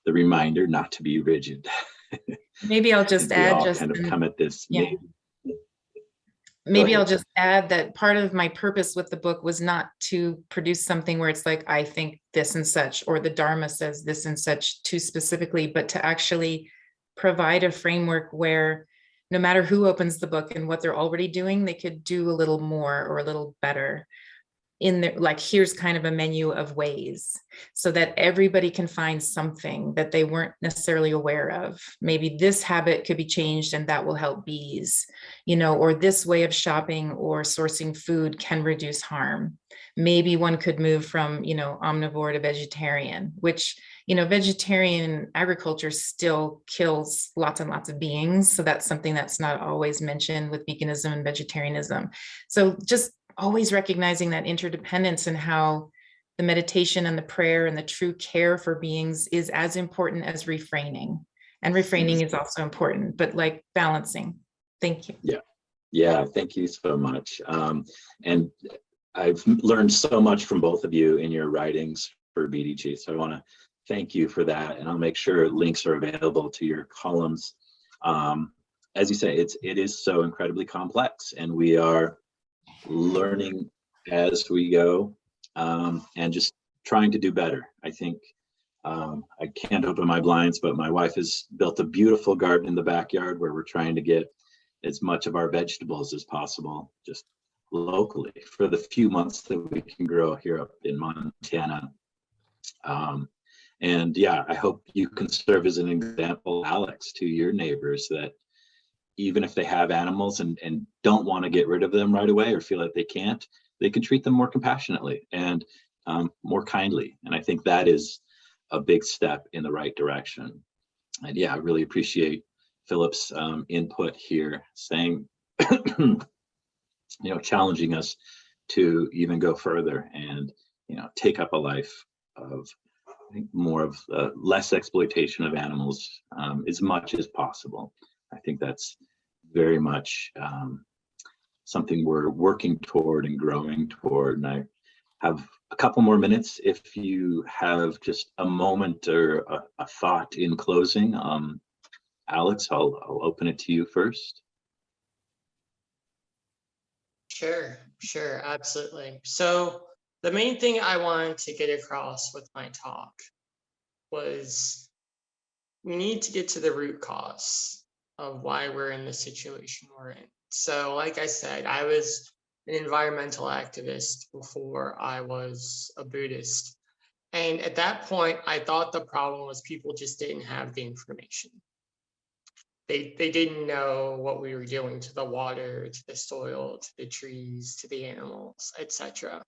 the reminder not to be rigid. Maybe I'll just add, just kind of come at this. Yeah. Maybe I'll just add that part of my purpose with the book was not to produce something where it's like, I think this and such, or the Dharma says this and such too specifically, but to actually provide a framework where no matter who opens the book and what they're already doing, they could do a little more or a little better. in there, like, here's kind of a menu of ways so that everybody can find something that they weren't necessarily aware of. Maybe this habit could be changed and that will help bees, or this way of shopping or sourcing food can reduce harm. Maybe one could move from, omnivore to vegetarian, which, vegetarian agriculture still kills lots and lots of beings. So that's something that's not always mentioned with veganism and vegetarianism. So just always recognizing that interdependence and how the meditation and the prayer and the true care for beings is as important as refraining. And refraining is also important, but like balancing. Thank you. Yeah, thank you so much. And I've learned so much from both of you in your writings for BDG. So I want to thank you for that. And I'll make sure links are available to your columns. As you say, it is so incredibly complex, and we are learning as we go, and just trying to do better. I think I can't open my blinds, but my wife has built a beautiful garden in the backyard where we're trying to get as much of our vegetables as possible just locally for the few months that we can grow here up in Montana. And yeah, I hope you can serve as an example, Alex, to your neighbors, that even if they have animals and don't want to get rid of them right away or feel like they can't, they can treat them more compassionately and more kindly. And I think that is a big step in the right direction. And yeah, I really appreciate Philip's input here, saying, challenging us to even go further and, take up a life of, I think, more of less exploitation of animals as much as possible. I think that's very much something we're working toward and growing toward. And I have a couple more minutes if you have just a moment or a thought in closing. Alex, I'll open it to you first. Sure, absolutely. So the main thing I wanted to get across with my talk was we need to get to the root cause of why we're in the situation we're in. So like I said, I was an environmental activist before I was a Buddhist. And at that point, I thought the problem was people just didn't have the information. They didn't know what we were doing to the water, to the soil, to the trees, to the animals, etc.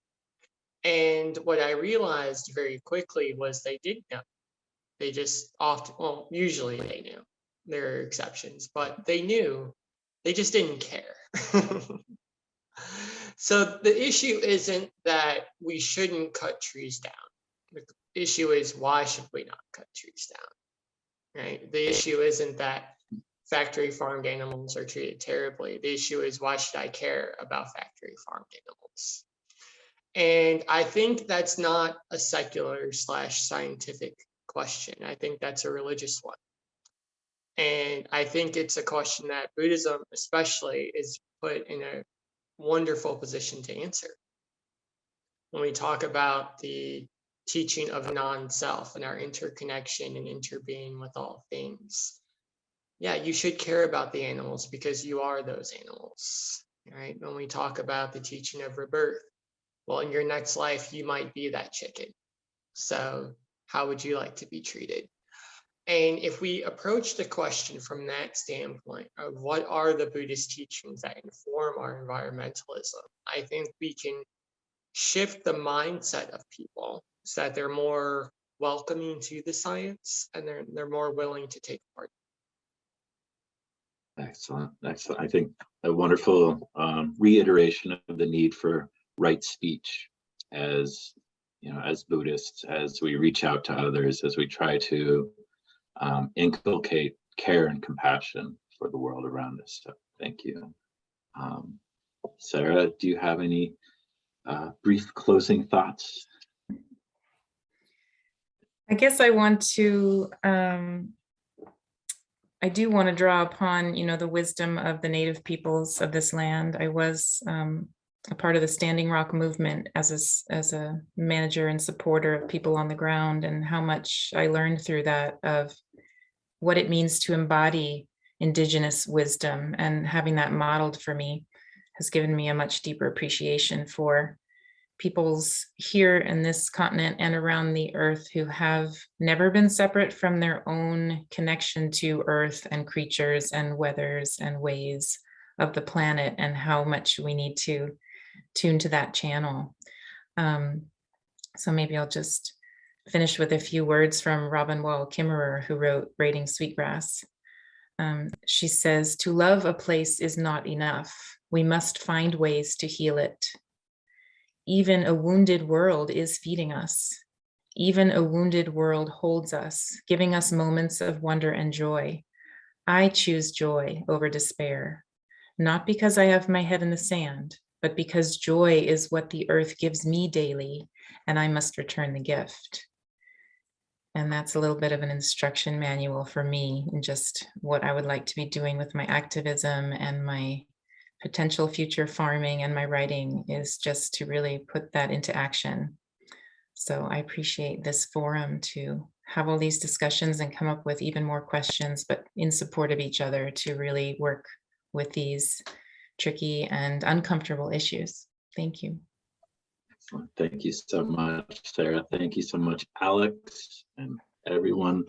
And what I realized very quickly was they did know. They just usually they knew. There are exceptions, but they knew. They just didn't care. So the issue isn't that we shouldn't cut trees down. The issue is, why should we not cut trees down, right? The issue isn't that factory farmed animals are treated terribly. The issue is, why should I care about factory farmed animals? And I think that's not a secular / scientific question. I think that's a religious one. And I think it's a question that Buddhism especially is put in a wonderful position to answer. When we talk about the teaching of non-self and our interconnection and interbeing with all things, yeah, you should care about the animals because you are those animals, right? When we talk about the teaching of rebirth, well, in your next life, you might be that chicken. So how would you like to be treated? And if we approach the question from that standpoint of what are the Buddhist teachings that inform our environmentalism, I think we can shift the mindset of people so that they're more welcoming to the science and they're more willing to take part. Excellent. I think a wonderful reiteration of the need for right speech as Buddhists, as we reach out to others, as we try to inculcate care and compassion for the world around us. So thank you. Sarah, do you have any brief closing thoughts? I guess I want to, I do want to draw upon, the wisdom of the native peoples of this land. I was a part of the Standing Rock movement as a manager and supporter of people on the ground, and how much I learned through that of what it means to embody Indigenous wisdom, and having that modeled for me has given me a much deeper appreciation for peoples here in this continent and around the earth who have never been separate from their own connection to earth and creatures and weathers and ways of the planet, and how much we need to tune to that channel. So maybe I'll just finish with a few words from Robin Wall Kimmerer, who wrote Braiding Sweetgrass. She says, "To love a place is not enough. We must find ways to heal it. Even a wounded world is feeding us. Even a wounded world holds us, giving us moments of wonder and joy. I choose joy over despair, not because I have my head in the sand, but because joy is what the earth gives me daily, and I must return the gift." And that's a little bit of an instruction manual for me in just what I would like to be doing with my activism and my potential future farming and my writing, is just to really put that into action. So I appreciate this forum to have all these discussions and come up with even more questions, but in support of each other, to really work with these tricky and uncomfortable issues. Thank you. Excellent. Thank you so much, Sarah. Thank you so much, Alex, and everyone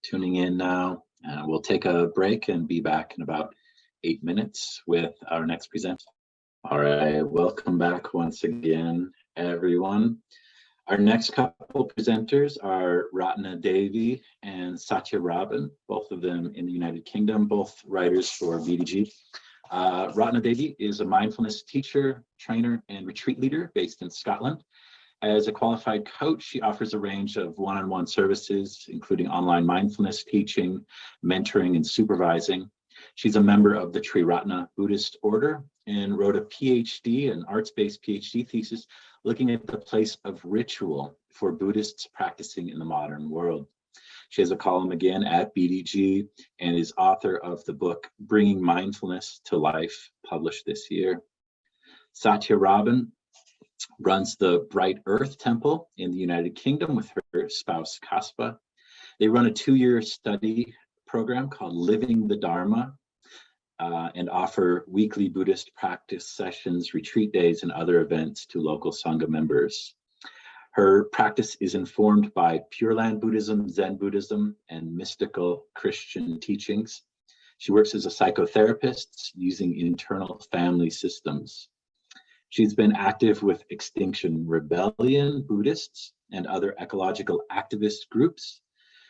tuning in now. We'll take a break and be back in about 8 minutes with our next presenter. All right, welcome back once again, everyone. Our next couple presenters are Ratna, Devi, and Satya Robin, both of them in the United Kingdom, both writers for BDG. Ratna Devi is a mindfulness teacher, trainer, and retreat leader based in Scotland. As a qualified coach, she offers a range of one-on-one services, including online mindfulness teaching, mentoring, and supervising. She's a member of the Ratna Buddhist order and wrote a PhD, an arts-based PhD thesis, looking at the place of ritual for Buddhists practicing in the modern world. She has a column again at BDG and is author of the book Bringing Mindfulness to Life, published this year. Satya Robin runs the Bright Earth Temple in the United Kingdom with her spouse Kaspa. They run a 2-year study program called Living the Dharma and offer weekly Buddhist practice sessions, retreat days, and other events to local Sangha members. Her practice is informed by Pure Land Buddhism, Zen Buddhism, and mystical Christian teachings. She works as a psychotherapist using internal family systems. She's been active with Extinction Rebellion Buddhists and other ecological activist groups.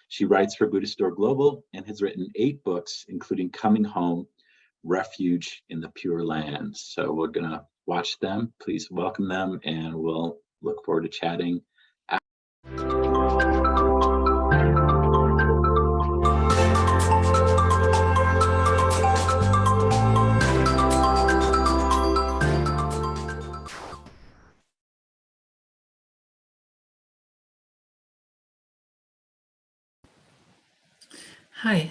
She writes for Buddhistdoor Global and has written 8 books, including Coming Home, Refuge in the Pure Land. So we're gonna watch them. Please welcome them, and we'll look forward to chatting. Hi.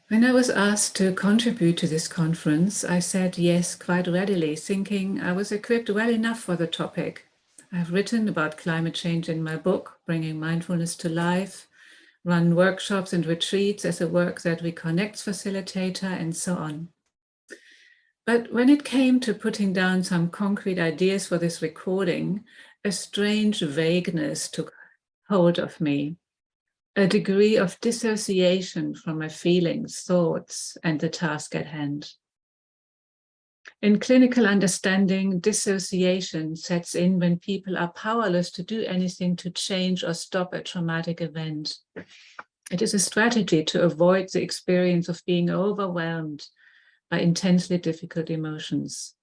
When I was asked to contribute to this conference, I said yes quite readily, thinking I was equipped well enough for the topic. I've written about climate change in my book, Bringing Mindfulness to Life, run workshops and retreats as a Work That Reconnects facilitator, and so on. But when it came to putting down some concrete ideas for this recording, a strange vagueness took hold of me. A degree of dissociation from my feelings, thoughts, and the task at hand. In clinical understanding, dissociation sets in when people are powerless to do anything to change or stop a traumatic event. It is a strategy to avoid the experience of being overwhelmed by intensely difficult emotions.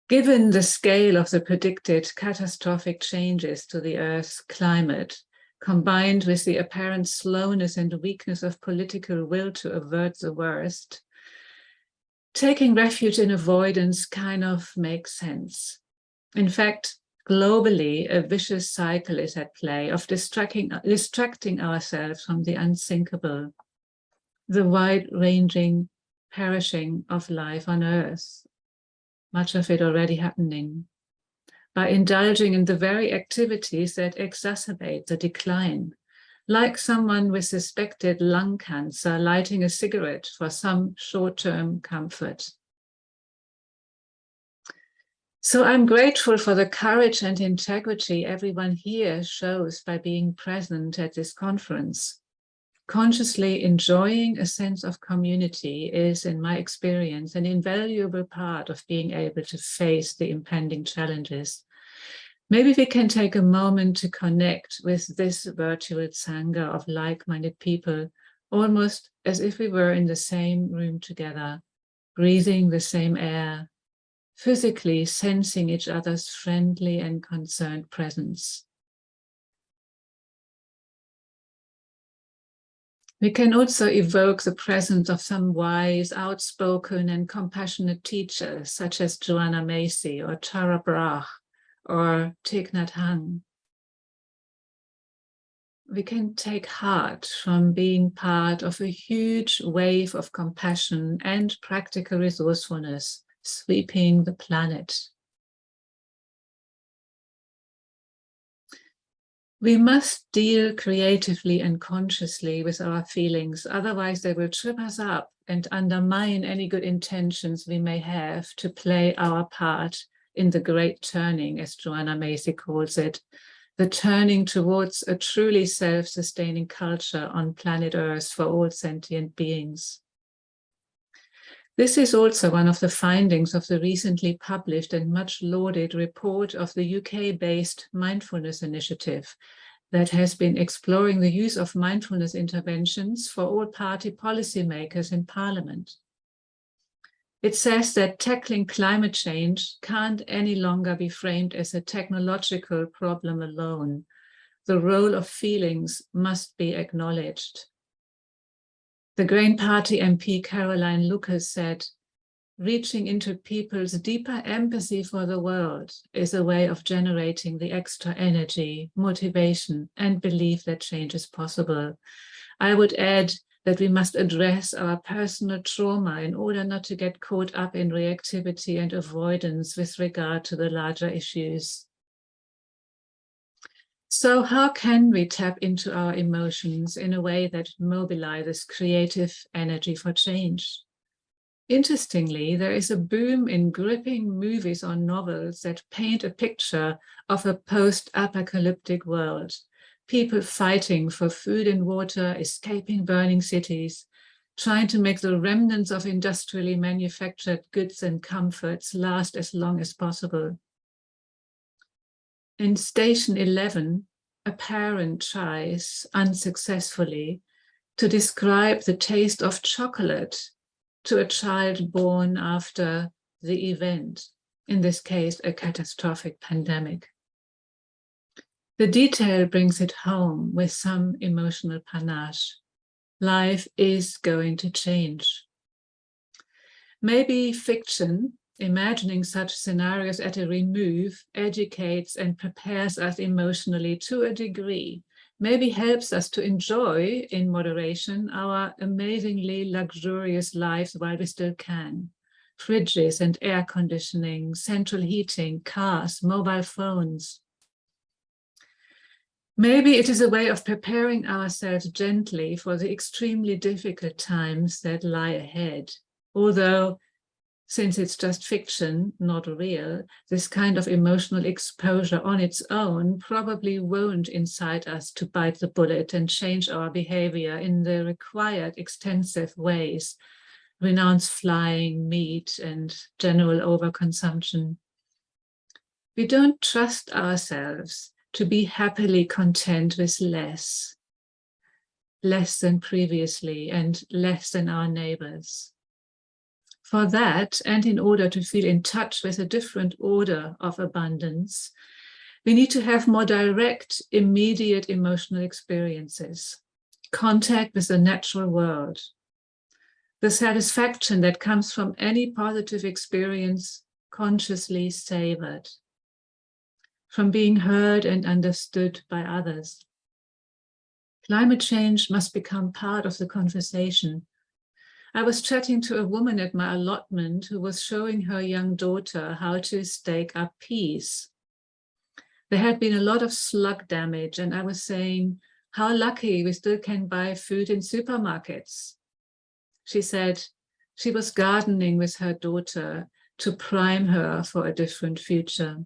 Given the scale of the predicted catastrophic changes to the Earth's climate, combined with the apparent slowness and weakness of political will to avert the worst, taking refuge in avoidance kind of makes sense. In fact, globally, a vicious cycle is at play of distracting ourselves from the unthinkable, the wide-ranging perishing of life on Earth, much of it already happening, by indulging in the very activities that exacerbate the decline, like someone with suspected lung cancer lighting a cigarette for some short-term comfort. So I'm grateful for the courage and integrity everyone here shows by being present at this conference. Consciously enjoying a sense of community is, in my experience, an invaluable part of being able to face the impending challenges. Maybe we can take a moment to connect with this virtual sangha of like-minded people, almost as if we were in the same room together, breathing the same air, physically sensing each other's friendly and concerned presence. We can also evoke the presence of some wise, outspoken and compassionate teachers, such as Joanna Macy or Tara Brach or Thich Nhat Hanh. We can take heart from being part of a huge wave of compassion and practical resourcefulness sweeping the planet. We must deal creatively and consciously with our feelings, otherwise they will trip us up and undermine any good intentions we may have to play our part in the great turning, as Joanna Macy calls it, the turning towards a truly self-sustaining culture on planet Earth for all sentient beings. This is also one of the findings of the recently published and much lauded report of the UK-based Mindfulness Initiative that has been exploring the use of mindfulness interventions for all party policymakers in Parliament. It says that tackling climate change can't any longer be framed as a technological problem alone. The role of feelings must be acknowledged. The Green Party MP Caroline Lucas said, "Reaching into people's deeper empathy for the world is a way of generating the extra energy, motivation, and belief that change is possible. I would add that we must address our personal trauma in order not to get caught up in reactivity and avoidance with regard to the larger issues." So how can we tap into our emotions in a way that mobilizes creative energy for change? Interestingly, there is a boom in gripping movies or novels that paint a picture of a post-apocalyptic world. People fighting for food and water, escaping burning cities, trying to make the remnants of industrially manufactured goods and comforts last as long as possible. In Station 11, a parent tries, unsuccessfully, to describe the taste of chocolate to a child born after the event, in this case, a catastrophic pandemic. The detail brings it home with some emotional panache. Life is going to change. Maybe fiction, imagining such scenarios at a remove, educates and prepares us emotionally to a degree, maybe helps us to enjoy, in moderation, our amazingly luxurious lives while we still can. Fridges and air conditioning, central heating, cars, mobile phones. Maybe it is a way of preparing ourselves gently for the extremely difficult times that lie ahead. Although, since it's just fiction, not real, this kind of emotional exposure on its own probably won't incite us to bite the bullet and change our behavior in the required extensive ways, renounce flying, meat, and general overconsumption. We don't trust ourselves to be happily content with less than previously and less than our neighbors. For that, and in order to feel in touch with a different order of abundance, we need to have more direct, immediate emotional experiences, contact with the natural world, the satisfaction that comes from any positive experience consciously savored, from being heard and understood by others. Climate change must become part of the conversation. I was chatting to a woman at my allotment who was showing her young daughter how to stake up peas. There had been a lot of slug damage, and I was saying, how lucky we still can buy food in supermarkets. She said she was gardening with her daughter, to prime her for a different future.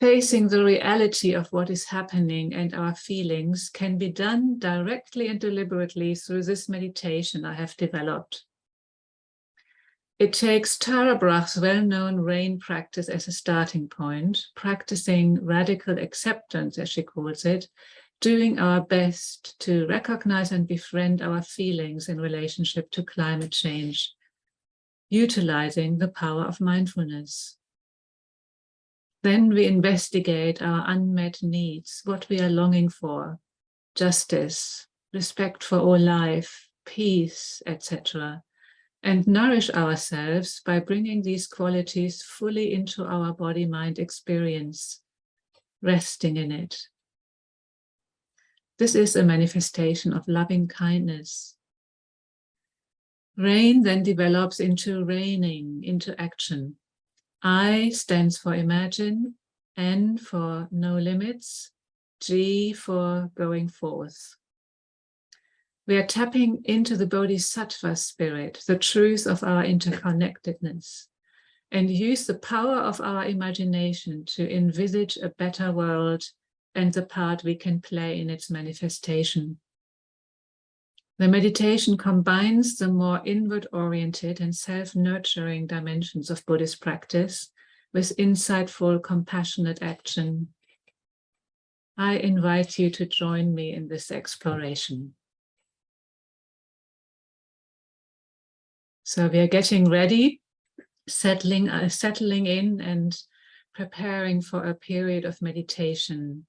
Facing the reality of what is happening and our feelings can be done directly and deliberately through this meditation I have developed. It takes Tara Brach's well-known rain practice as a starting point, practicing radical acceptance, as she calls it, doing our best to recognize and befriend our feelings in relationship to climate change, utilizing the power of mindfulness. Then we investigate our unmet needs, what we are longing for, justice, respect for all life, peace, etc., and nourish ourselves by bringing these qualities fully into our body-mind experience, resting in it. This is a manifestation of loving kindness. Rain then develops into reigning, into action. I stands for imagine, N for no limits, G for going forth. We are tapping into the Bodhisattva spirit, the truth of our interconnectedness, and use the power of our imagination to envisage a better world and the part we can play in its manifestation. The meditation combines the more inward-oriented and self-nurturing dimensions of Buddhist practice with insightful, compassionate action. I invite you to join me in this exploration. So we are getting ready, settling in and preparing for a period of meditation,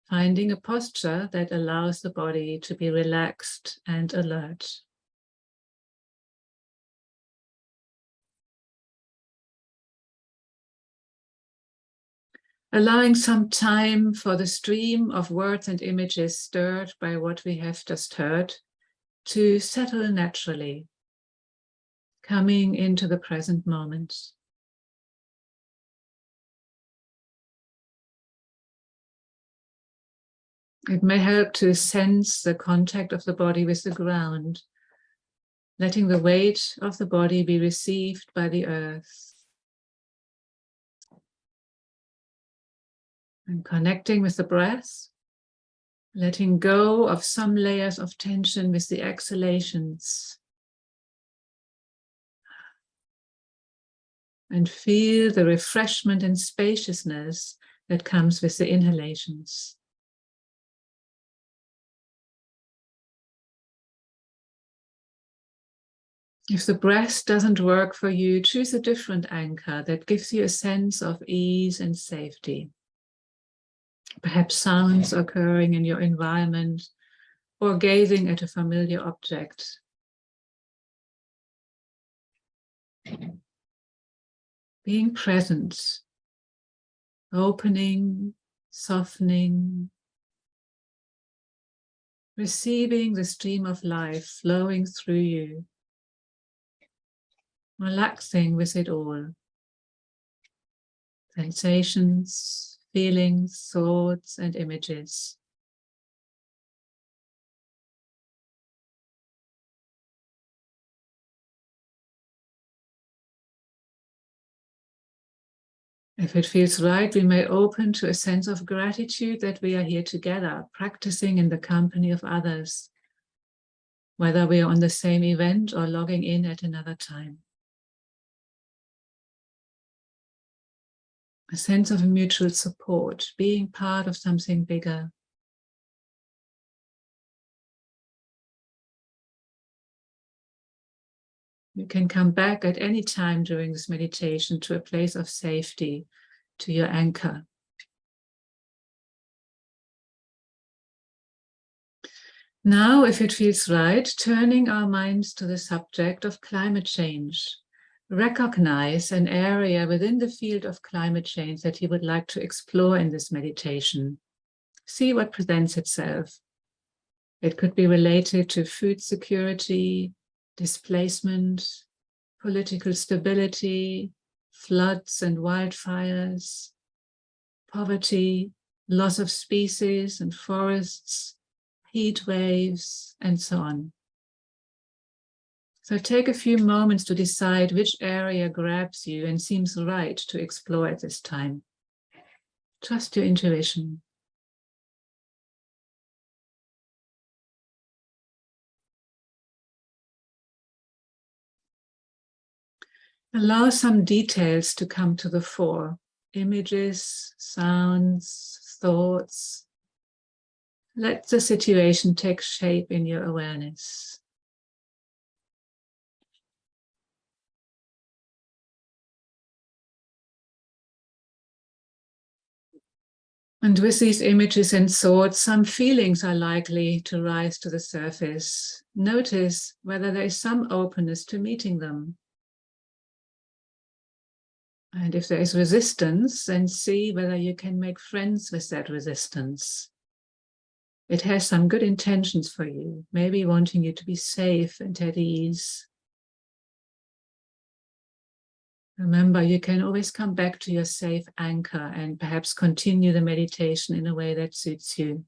finding a posture that allows the body to be relaxed and alert. Allowing some time for the stream of words and images stirred by what we have just heard to settle naturally, coming into the present moment. It may help to sense the contact of the body with the ground, letting the weight of the body be received by the earth. And connecting with the breath, letting go of some layers of tension with the exhalations. And feel the refreshment and spaciousness that comes with the inhalations. If the breath doesn't work for you, choose a different anchor that gives you a sense of ease and safety. Perhaps sounds occurring in your environment or gazing at a familiar object. Being present, opening, softening, receiving the stream of life flowing through you. Relaxing with it all. Sensations, feelings, thoughts, and images. If it feels right, we may open to a sense of gratitude that we are here together, practicing in the company of others, whether we are on the same event or logging in at another time. A sense of mutual support, being part of something bigger. You can come back at any time during this meditation to a place of safety, to your anchor. Now, if it feels right, turning our minds to the subject of climate change. Recognize an area within the field of climate change that you would like to explore in this meditation. See what presents itself. It could be related to food security, displacement, political stability, floods and wildfires, poverty, loss of species and forests, heat waves, and so on. So take a few moments to decide which area grabs you and seems right to explore at this time. Trust your intuition. Allow some details to come to the fore. Images, sounds, thoughts. Let the situation take shape in your awareness. And with these images and thoughts, some feelings are likely to rise to the surface. Notice whether there is some openness to meeting them. And if there is resistance, then see whether you can make friends with that resistance. It has some good intentions for you, maybe wanting you to be safe and at ease. Remember, you can always come back to your safe anchor and perhaps continue the meditation in a way that suits you.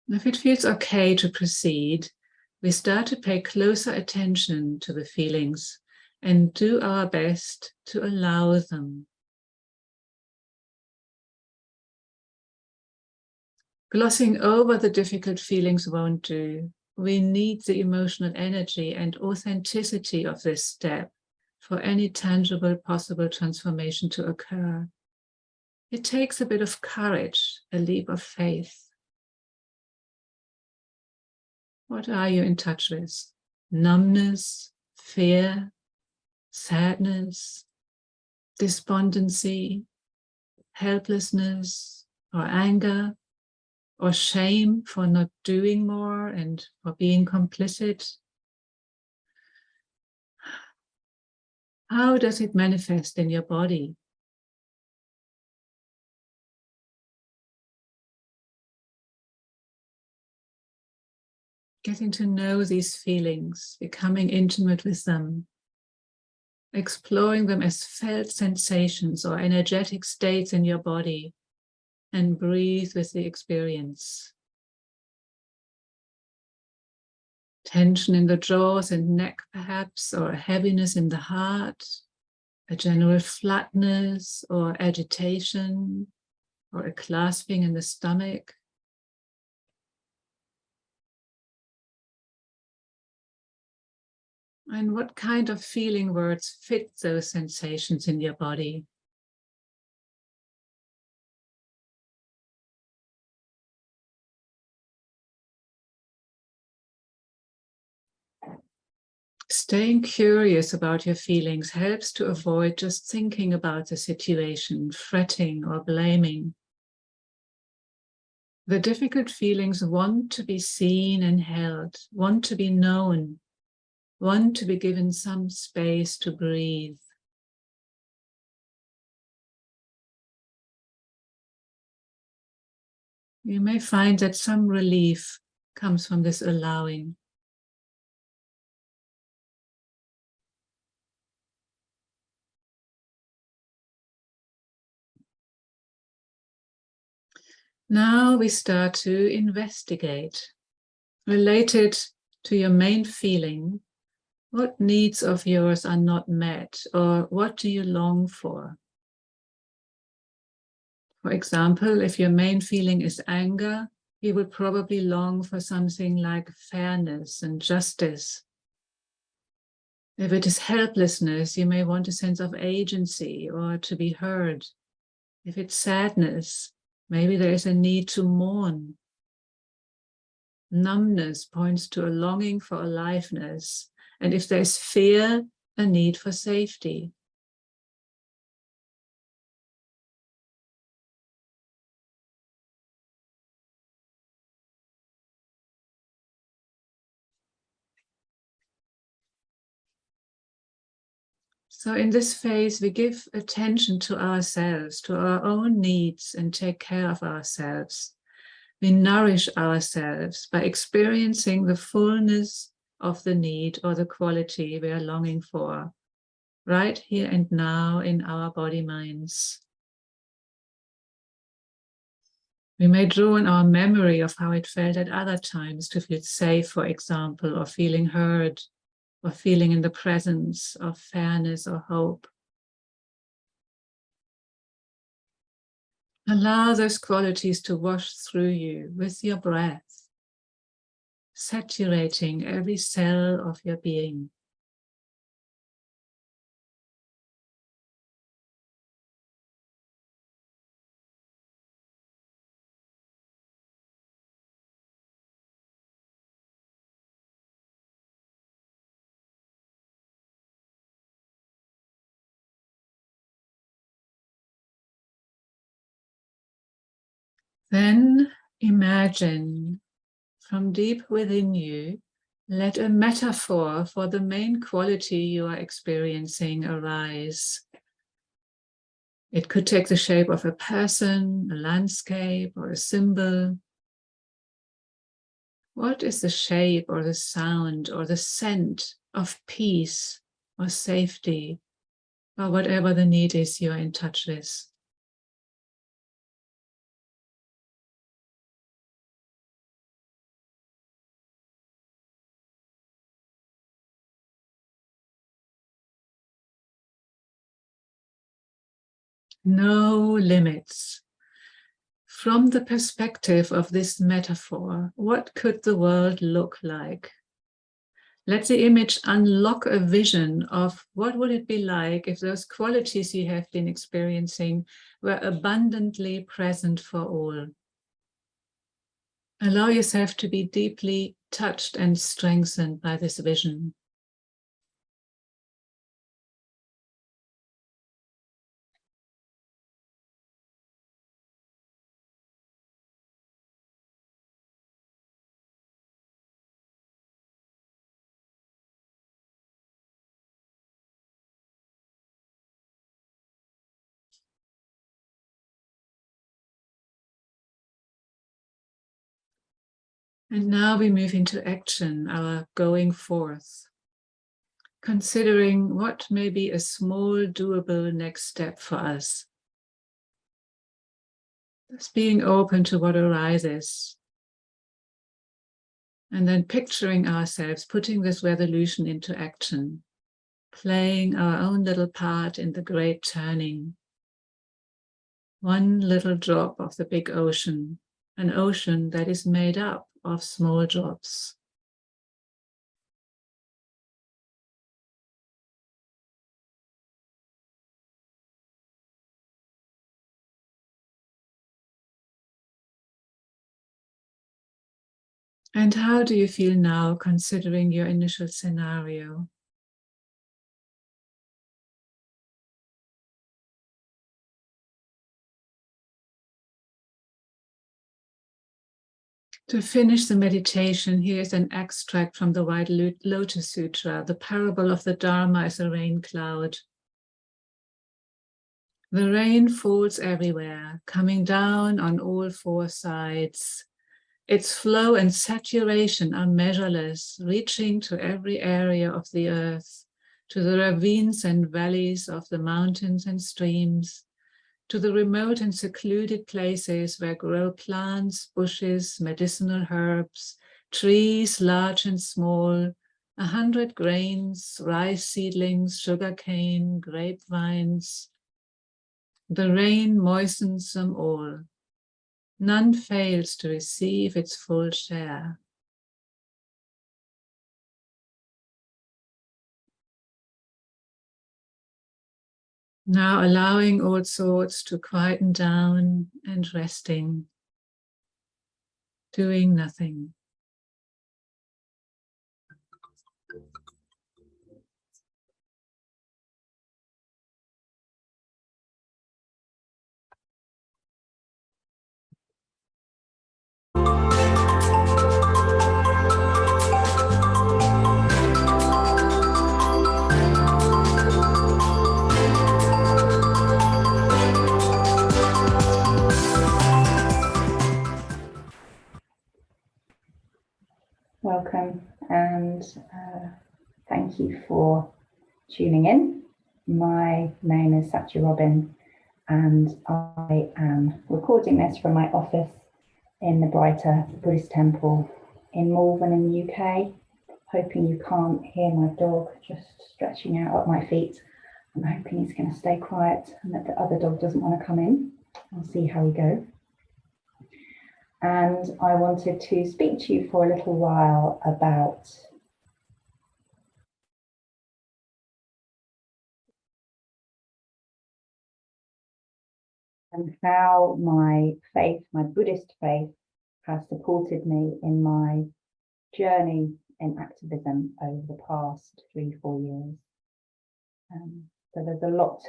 If it feels okay to proceed, we start to pay closer attention to the feelings and do our best to allow them. Glossing over the difficult feelings won't do. We need the emotional energy and authenticity of this step for any tangible possible transformation to occur. It takes a bit of courage, a leap of faith. What are you in touch with? Numbness, fear, sadness, despondency, helplessness, or anger, or shame for not doing more and for being complicit? How does it manifest in your body? Getting to know these feelings, becoming intimate with them, exploring them as felt sensations or energetic states in your body, and breathe with the experience. Tension in the jaws and neck perhaps, or a heaviness in the heart, a general flatness or agitation, or a clasping in the stomach. And what kind of feeling words fit those sensations in your body? Staying curious about your feelings helps to avoid just thinking about the situation, fretting or blaming. The difficult feelings want to be seen and held, want to be known, want to be given some space to breathe. You may find that some relief comes from this allowing. Now we start to investigate, related to your main feeling. What needs of yours are not met, or what do you long for? For example, if your main feeling is anger, you would probably long for something like fairness and justice. If it is helplessness, you may want a sense of agency or to be heard. If it's sadness, maybe there is a need to mourn. Numbness points to a longing for aliveness, and if there's fear, a need for safety. So in this phase, we give attention to ourselves, to our own needs, and take care of ourselves. We nourish ourselves by experiencing the fullness of the need or the quality we are longing for, right here and now in our body minds. We may draw on our memory of how it felt at other times to feel safe, for example, or feeling heard, or feeling in the presence of fairness or hope. Allow those qualities to wash through you with your breath, saturating every cell of your being. Then imagine from deep within you, let a metaphor for the main quality you are experiencing arise. It could take the shape of a person, a landscape, or a symbol. What is the shape or the sound or the scent of peace or safety, or whatever the need is you're in touch with? No limits. From the perspective of this metaphor, what could the world look like? Let the image unlock a vision of what would it be like if those qualities you have been experiencing were abundantly present for all. Allow yourself to be deeply touched and strengthened by this vision. And now we move into action, our going forth, considering what may be a small, doable next step for us. Just being open to what arises. And then picturing ourselves putting this resolution into action, playing our own little part in the great turning. One little drop of the big ocean, an ocean that is made up of small drops. And how do you feel now, considering your initial scenario? To finish the meditation, here's an extract from the White Lotus Sutra, the parable of the Dharma as a rain cloud. The rain falls everywhere, coming down on all four sides. Its flow and saturation are measureless, reaching to every area of the earth, to the ravines and valleys of the mountains and streams, to the remote and secluded places where grow plants, bushes, medicinal herbs, trees large and small, 100 grains, rice seedlings, sugarcane, grapevines. The rain moistens them all. None fails to receive its full share. Now allowing all thoughts to quieten down and resting, doing nothing. Welcome and thank you for tuning in. My name is Satya Robin and I am recording this from my office in the Brighter Buddhist temple in Malvern in the UK. Hoping you can't hear my dog just stretching out at my feet. I'm hoping he's going to stay quiet and that the other dog doesn't want to come in. I'll see how we go. And I wanted to speak to you for a little while about and how my faith, my Buddhist faith, has supported me in my journey in activism over the past 3-4 years. So there's a lot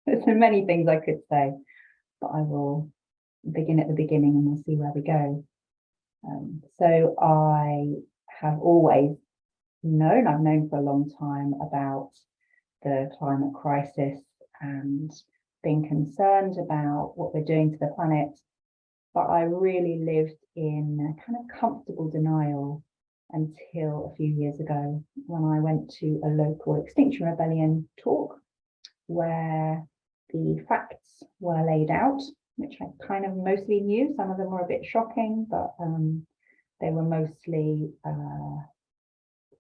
there's so many things I could say, but I will begin at the beginning and we'll see where we go. So I have always known, I've known for a long time about the climate crisis and being concerned about what we're doing to the planet, but I really lived in a kind of comfortable denial until a few years ago when I went to a local Extinction Rebellion talk where the facts were laid out, which I kind of mostly knew. Some of them were a bit shocking, but they were mostly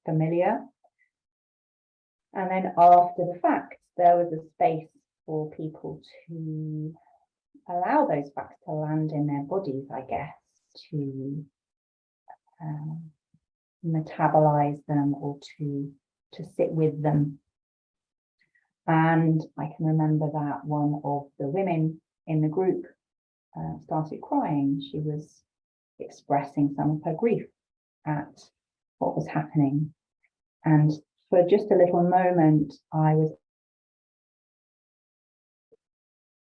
familiar. And then after the fact, there was a space for people to allow those facts to land in their bodies, I guess, to metabolize them or to sit with them. And I can remember that one of the women in the group started crying. She was expressing some of her grief at what was happening. And for just a little moment, I was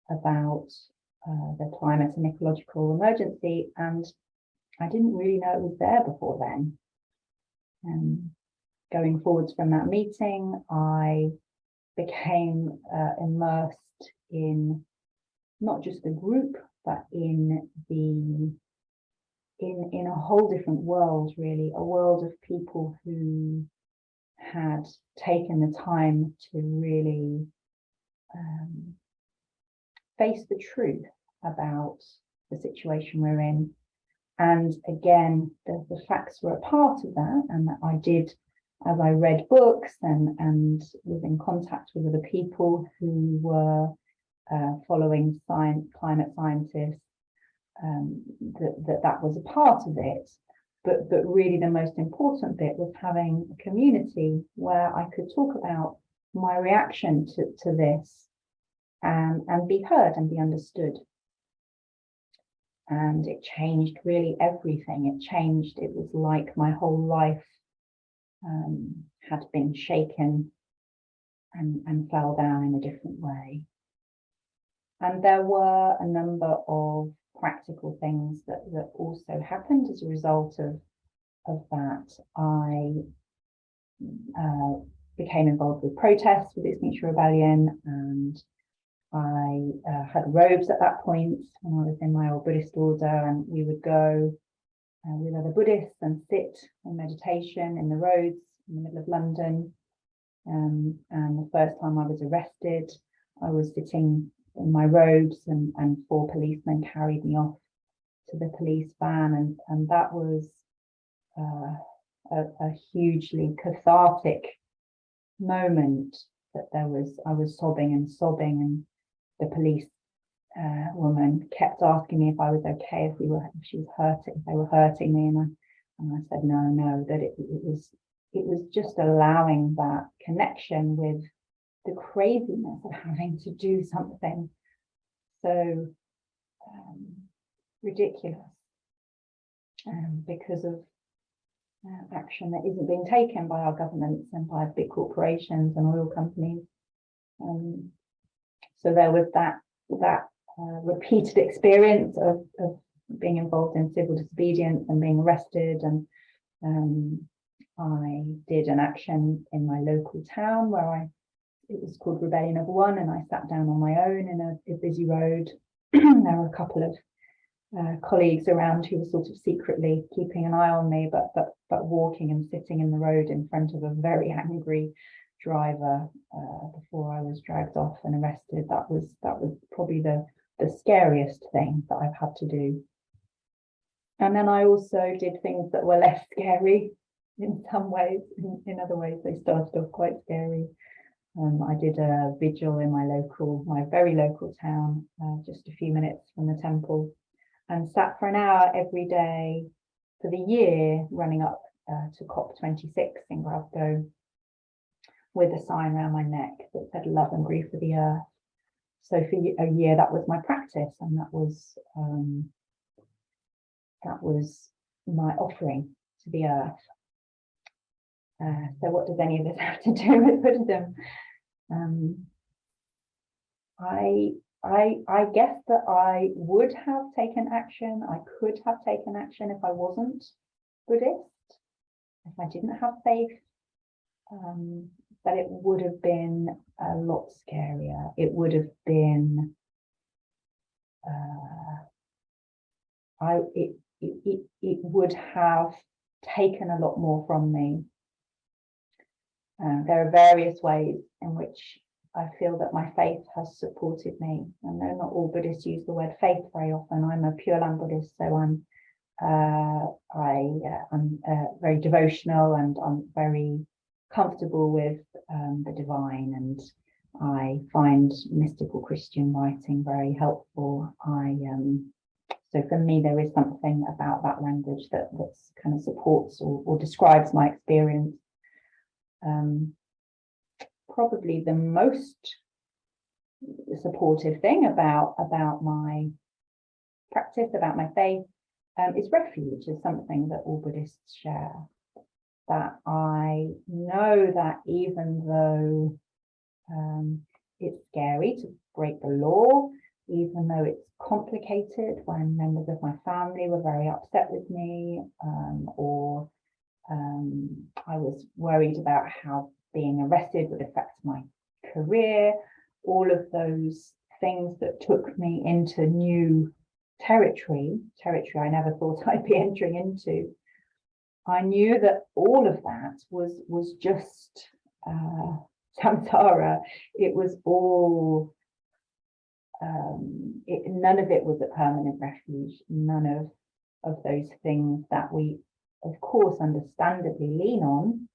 about the climate and ecological emergency, and I didn't really know it was there before then. Going forwards from that meeting, I became immersed in not just the group, but in a whole different world, really, a world of people who had taken the time to really face the truth about the situation we're in. And again, the facts were a part of that, and that I did, as I read books and was in contact with other people who were following climate scientists, that was a part of it. But really the most important bit was having a community where I could talk about my reaction to this and be heard and be understood. And it changed really everything. It was like my whole life had been shaken and fell down in a different way. And there were a number of practical things that also happened as a result of that. I became involved with protests with the Extinction Rebellion, and I had robes at that point when I was in my old Buddhist order, and we would go with other Buddhists and sit in meditation in the roads in the middle of London. And the first time I was arrested, I was sitting in my robes and 4 policemen carried me off to the police van, and that was a hugely cathartic moment. That I was sobbing, and the police woman kept asking me if I was okay, if they were hurting me, and I said no, that it was just allowing that connection with the craziness of having to do something so ridiculous because of action that isn't being taken by our governments and by big corporations and oil companies. So there was that repeated experience of being involved in civil disobedience and being arrested, and I did an action in my local town where it was called Rebellion of One, and I sat down on my own in a busy road. There were a couple of colleagues around who were sort of secretly keeping an eye on me, but walking and sitting in the road in front of a very angry driver before I was dragged off and arrested. That was probably the scariest thing that I've had to do. And then I also did things that were less scary in some ways. In other ways, they started off quite scary. I did a vigil in my very local town, just a few minutes from the temple, and sat for an hour every day for the year running up to COP26 in Glasgow, with a sign around my neck that said "Love and Grief for the Earth." So for a year, that was my practice, and that was my offering to the earth. So what does any of this have to do with Buddhism? I guess that I would have taken action. I could have taken action if I wasn't Buddhist, if I didn't have faith. But it would have been a lot scarier. It would have been it would have taken a lot more from me. There are various ways in which I feel that my faith has supported me. I know not all Buddhists use the word faith very often. I'm a Pure Land Buddhist, so I'm very devotional, and I'm very comfortable with the divine, and I find mystical Christian writing very helpful. So for me, there is something about that language that kind of supports or describes my experience. Probably the most supportive thing about my practice, about my faith, is refuge, is something that all Buddhists share. That I know that even though it's scary to break the law, even though it's complicated when members of my family were very upset with me, or I was worried about how being arrested would affect my career, all of those things that took me into new territory I never thought I'd be entering into. I knew that all of that was just samsara. It was all, none of it was a permanent refuge. None of those things that we, of course, understandably lean on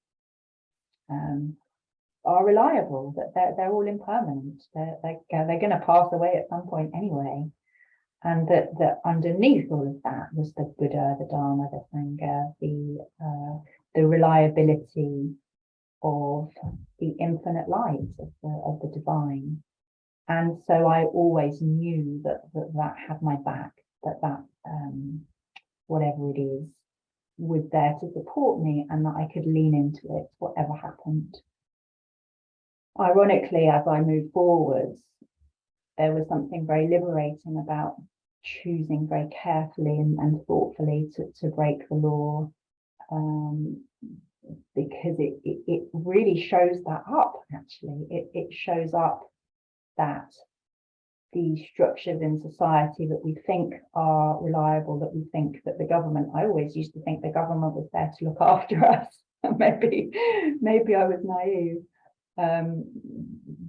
are reliable. That they're all impermanent. They're going to pass away at some point anyway. And that underneath all of that was the Buddha, the Dharma, the Sangha, the reliability of the infinite light of the divine. And so I always knew that had my back, that whatever it is was there to support me, and that I could lean into it, whatever happened. Ironically, as I moved forwards, there was something very liberating about choosing very carefully and thoughtfully to break the law, because it really shows that up, actually. It shows up that the structures in society that we think are reliable, that we think that the government, I always used to think the government was there to look after us. Maybe I was naive.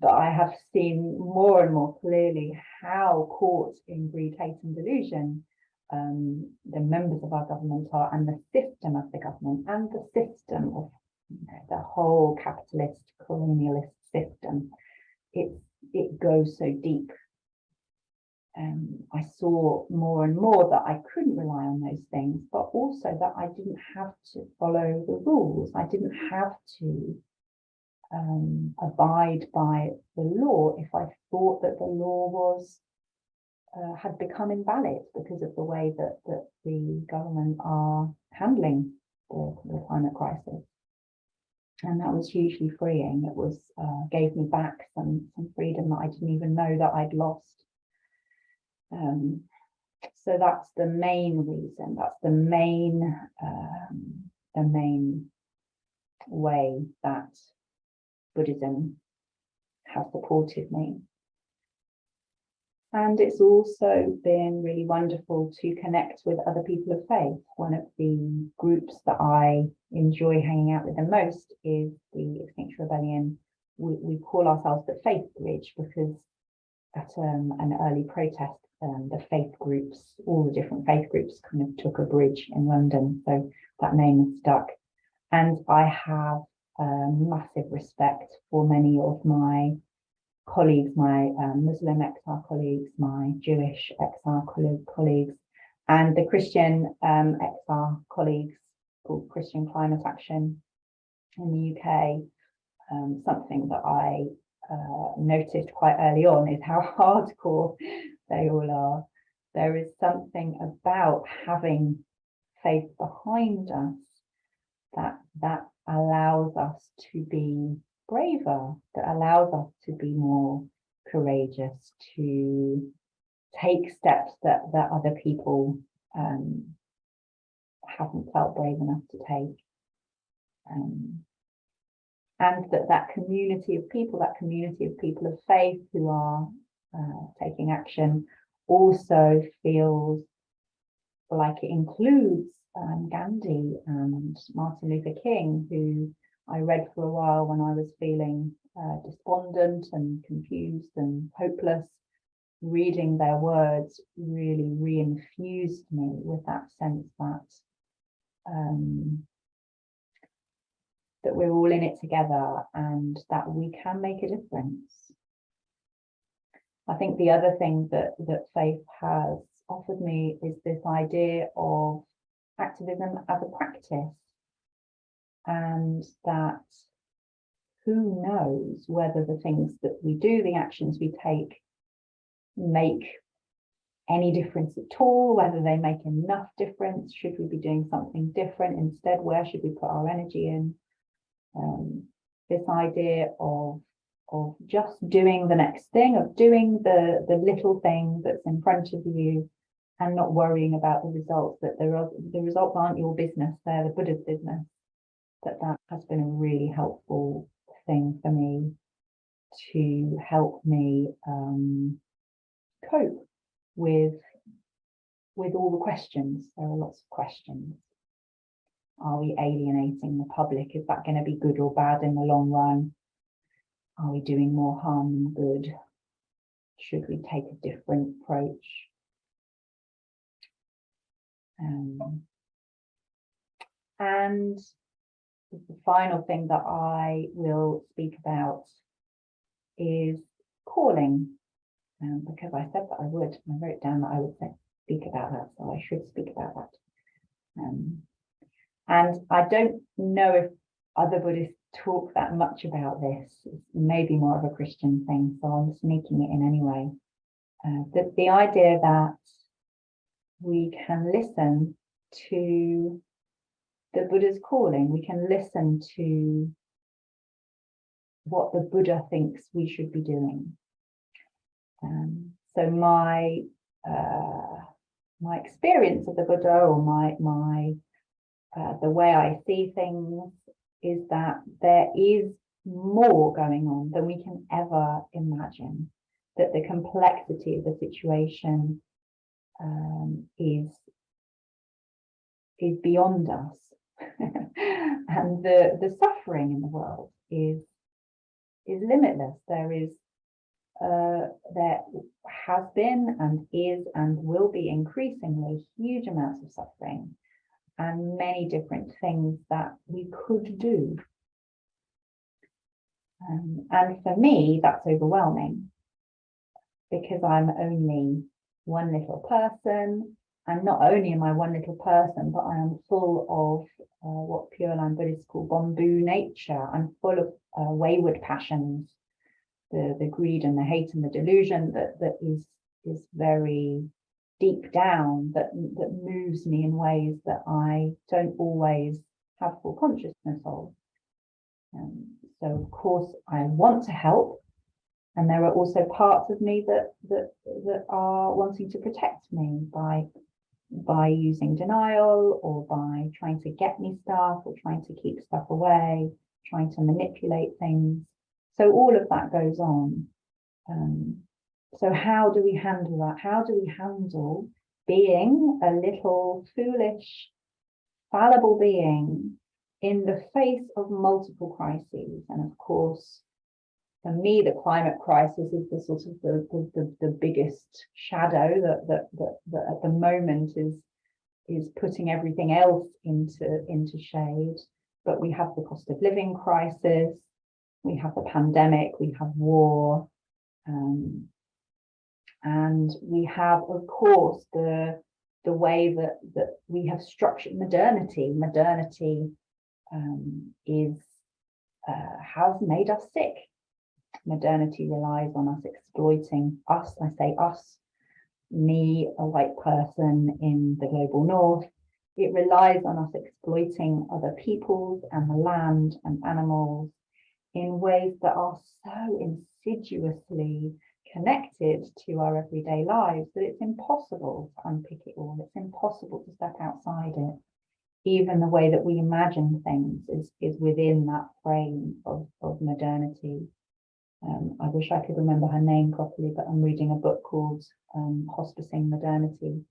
But I have seen more and more clearly how caught in greed, hate and delusion the members of our government are, and the system of the government, and the system of the whole capitalist colonialist system. It goes so deep. I saw more and more that I couldn't rely on those things, but also that I didn't have to follow the rules. I didn't have to abide by the law if I thought that the law had become invalid because of the way that the government are handling the climate crisis. And that was hugely freeing. It was gave me back some freedom that I didn't even know that I'd lost. So that's the main reason. That's the main way that Buddhism has supported me. And it's also been really wonderful to connect with other people of faith. One of the groups that I enjoy hanging out with the most is the Extinction Rebellion. We call ourselves the Faith Bridge because an early protest, the faith groups, all the different faith groups kind of took a bridge in London. So that name has stuck. And I have massive respect for many of my colleagues, my Muslim exile colleagues, my Jewish exile colleagues, and the Christian exile colleagues called Christian Climate Action in the UK. Something that I noticed quite early on is how hardcore they all are. There is something about having faith behind us that allows us to be braver, that allows us to be more courageous, to take steps that other people haven't felt brave enough to take. And that community of people of faith who are taking action also feels like it includes Gandhi and Martin Luther King, who I read for a while when I was feeling despondent and confused and hopeless. Reading their words really re-infused me with that sense that we're all in it together and that we can make a difference. I think the other thing that faith has offered me is this idea of activism as a practice, and that who knows whether the things that we do, the actions we take, make any difference at all, whether they make enough difference. Should we be doing something different instead? Where should we put our energy in? This idea of just doing the next thing, of doing the little thing that's in front of you and not worrying about the results, that the results aren't your business, they're the Buddha's business. That has been a really helpful thing for me to help me cope with all the questions. There are lots of questions. Are we alienating the public? Is that going to be good or bad in the long run? Are we doing more harm than good? Should we take a different approach? And the final thing that I will speak about is calling, because I said that I would. I wrote down that I would speak about that, so I should speak about that. And I don't know if other Buddhists talk that much about this. It's maybe more of a Christian thing, so I'm sneaking it in anyway. The idea that we can listen to the Buddha's calling, we can listen to what the Buddha thinks we should be doing. So my experience of the Buddha, or the way I see things, is that there is more going on than we can ever imagine, that the complexity of the situation is beyond us. And the suffering in the world is limitless. There has been and is and will be increasingly huge amounts of suffering, and many different things that we could do. And for me, that's overwhelming, because I'm only one little person. And not only am I one little person, but I am full of what Pure Land Buddhists call bamboo nature. I'm full of wayward passions, the greed and the hate and the delusion that is very deep down, that moves me in ways that I don't always have full consciousness of. So of course I want to help, and there are also parts of me that are wanting to protect me by using denial, or by trying to get me stuff, or trying to keep stuff away, trying to manipulate things. So all of that goes on. So how do we handle that? How do we handle being a little foolish, fallible being in the face of multiple crises? And of course, for me, the climate crisis is the sort of the biggest shadow that at the moment is putting everything else into shade. But we have the cost of living crisis, we have the pandemic, we have war, and we have, of course, the way that we have structured modernity. Modernity has made us sick. Modernity relies on us exploiting us. I say us, me, a white person in the global north. It relies on us exploiting other peoples and the land and animals in ways that are so insidiously connected to our everyday lives that it's impossible to unpick it all. It's impossible to step outside it. Even the way that we imagine things is within that frame of modernity. I wish I could remember her name properly, but I'm reading a book called Hospicing Modernity,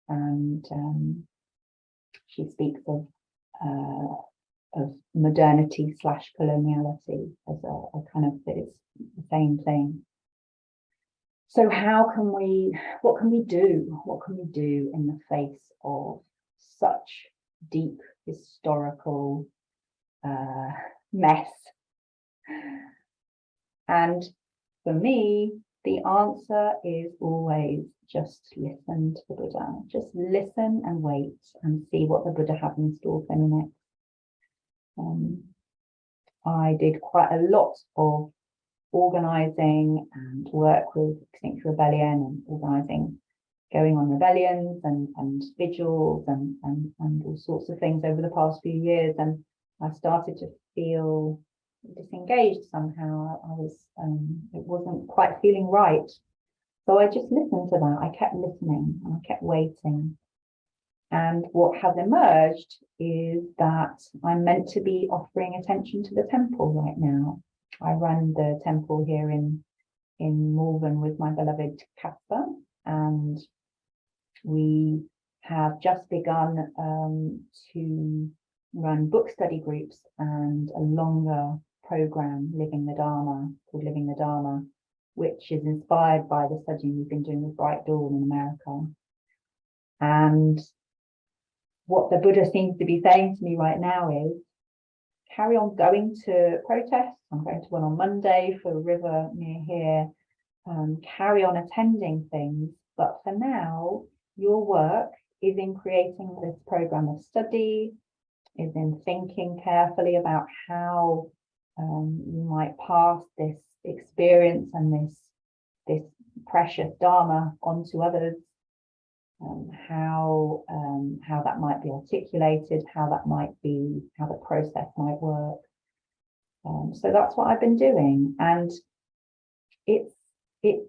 and she speaks of modernity / coloniality as a kind of, it's the same thing. So what can we do? What can we do in the face of such deep historical mess? And for me, the answer is always just listen to the Buddha. Just listen and wait and see what the Buddha has in store for me next. I did quite a lot of organising and work with Extinction Rebellion and organising, going on rebellions and vigils and all sorts of things over the past few years. And I started to feel disengaged somehow. I was, it wasn't quite feeling right. So I just listened to that. I kept listening and I kept waiting. And what has emerged is that I'm meant to be offering attention to the temple right now. I run the temple here in Malvern with my beloved Casper, and we have just begun to run book study groups and a longer program, Living the Dharma, called Living the Dharma, which is inspired by the studying we've been doing with Bright Dawn in America. And what the Buddha seems to be saying to me right now is, carry on going to protests. I'm going to one on Monday for a river near here. Carry on attending things, but for now, your work is in creating this program of study, is in thinking carefully about how you might pass this experience and this precious Dharma onto others, how that might be articulated, how the process might work. So that's what I've been doing, and it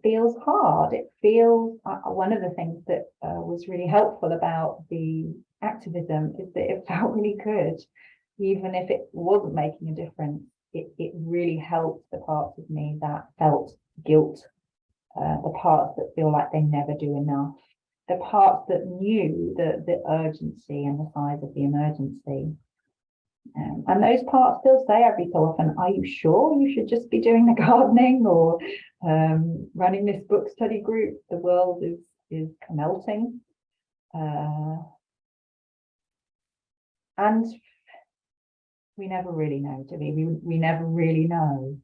feels hard. It feels, one of the things that was really helpful about the activism is that it felt really good, even if it wasn't making a difference. It really helped the parts of me that felt guilt, the parts that feel like they never do enough, the parts that knew the urgency and the size of the emergency. And those parts still say every so often, are you sure you should just be doing the gardening or running this book study group? The world is melting. And we never really know, do we? We never really know.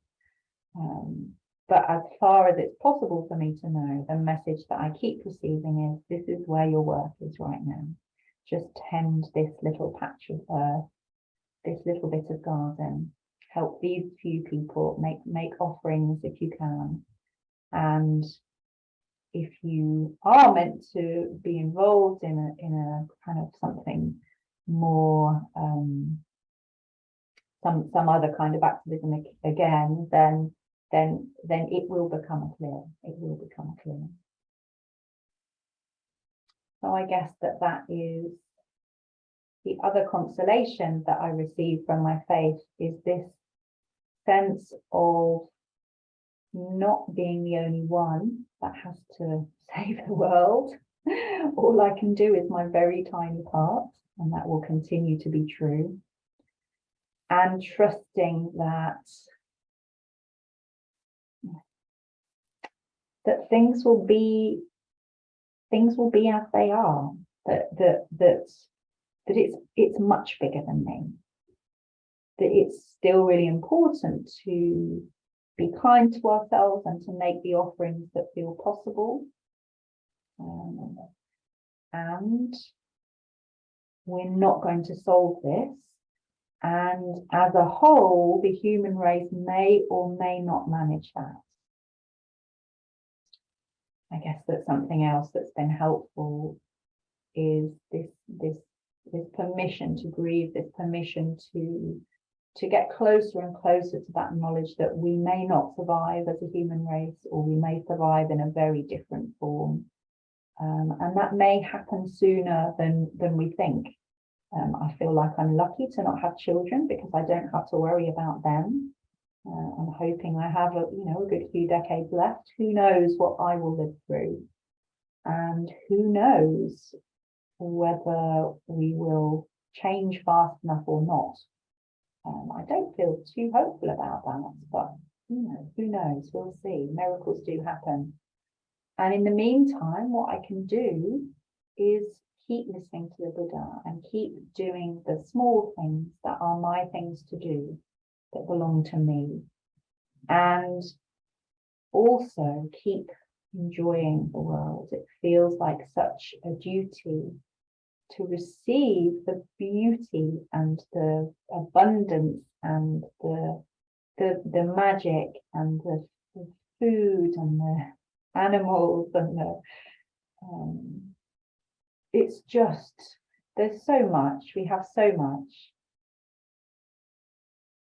But as far as it's possible for me to know, the message that I keep receiving is, this is where your work is right now. Just tend this little patch of earth, this little bit of garden. Help these few people, make offerings if you can. And if you are meant to be involved in a kind of something more, some other kind of activism again, then it will become clear. It will become clear. So I guess that is the other consolation that I receive from my faith, is this sense of not being the only one that has to save the world. All I can do is my very tiny part, and that will continue to be true. And trusting that that things will be as they are, that it's much bigger than me, that it's still really important to be kind to ourselves and to make the offerings that feel possible. And we're not going to solve this. And as a whole, the human race may or may not manage that. I guess that something else that's been helpful is this permission to grieve, this permission to get closer and closer to that knowledge that we may not survive as a human race, or we may survive in a very different form. And that may happen sooner than we think. I feel like I'm lucky to not have children because I don't have to worry about them. I'm hoping I have a good few decades left. Who knows what I will live through, and who knows whether we will change fast enough or not. I don't feel too hopeful about that, but who knows? We'll see. Miracles do happen. And in the meantime, what I can do is keep listening to the Buddha and keep doing the small things that are my things to do, that belong to me, and also keep enjoying the world. It feels like such a duty to receive the beauty and the abundance and the magic and the food and the animals and it's just, there's so much, we have so much.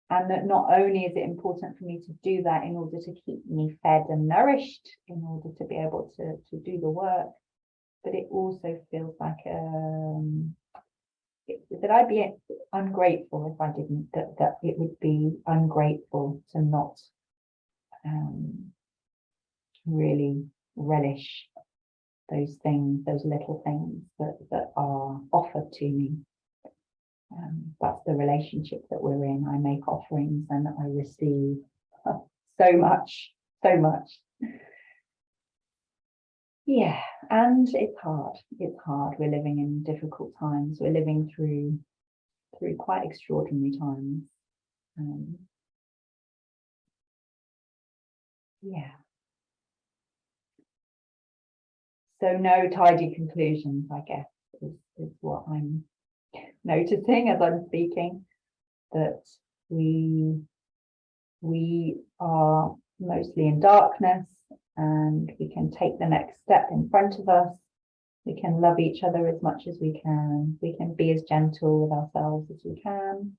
And that not only is it important for me to do that in order to keep me fed and nourished, in order to be able to do the work, but it also feels like that I'd be ungrateful if I didn't, that it would be ungrateful to not really relish those things, those little things that are offered to me. That's the relationship that we're in. I make offerings and I receive so much. Yeah, and it's hard. We're living in difficult times. We're living through quite extraordinary times. Yeah. So no tidy conclusions, I guess, is what I'm noticing as I'm speaking, that we are mostly in darkness, and we can take the next step in front of us. We can love each other as much as we can. We can be as gentle with ourselves as we can.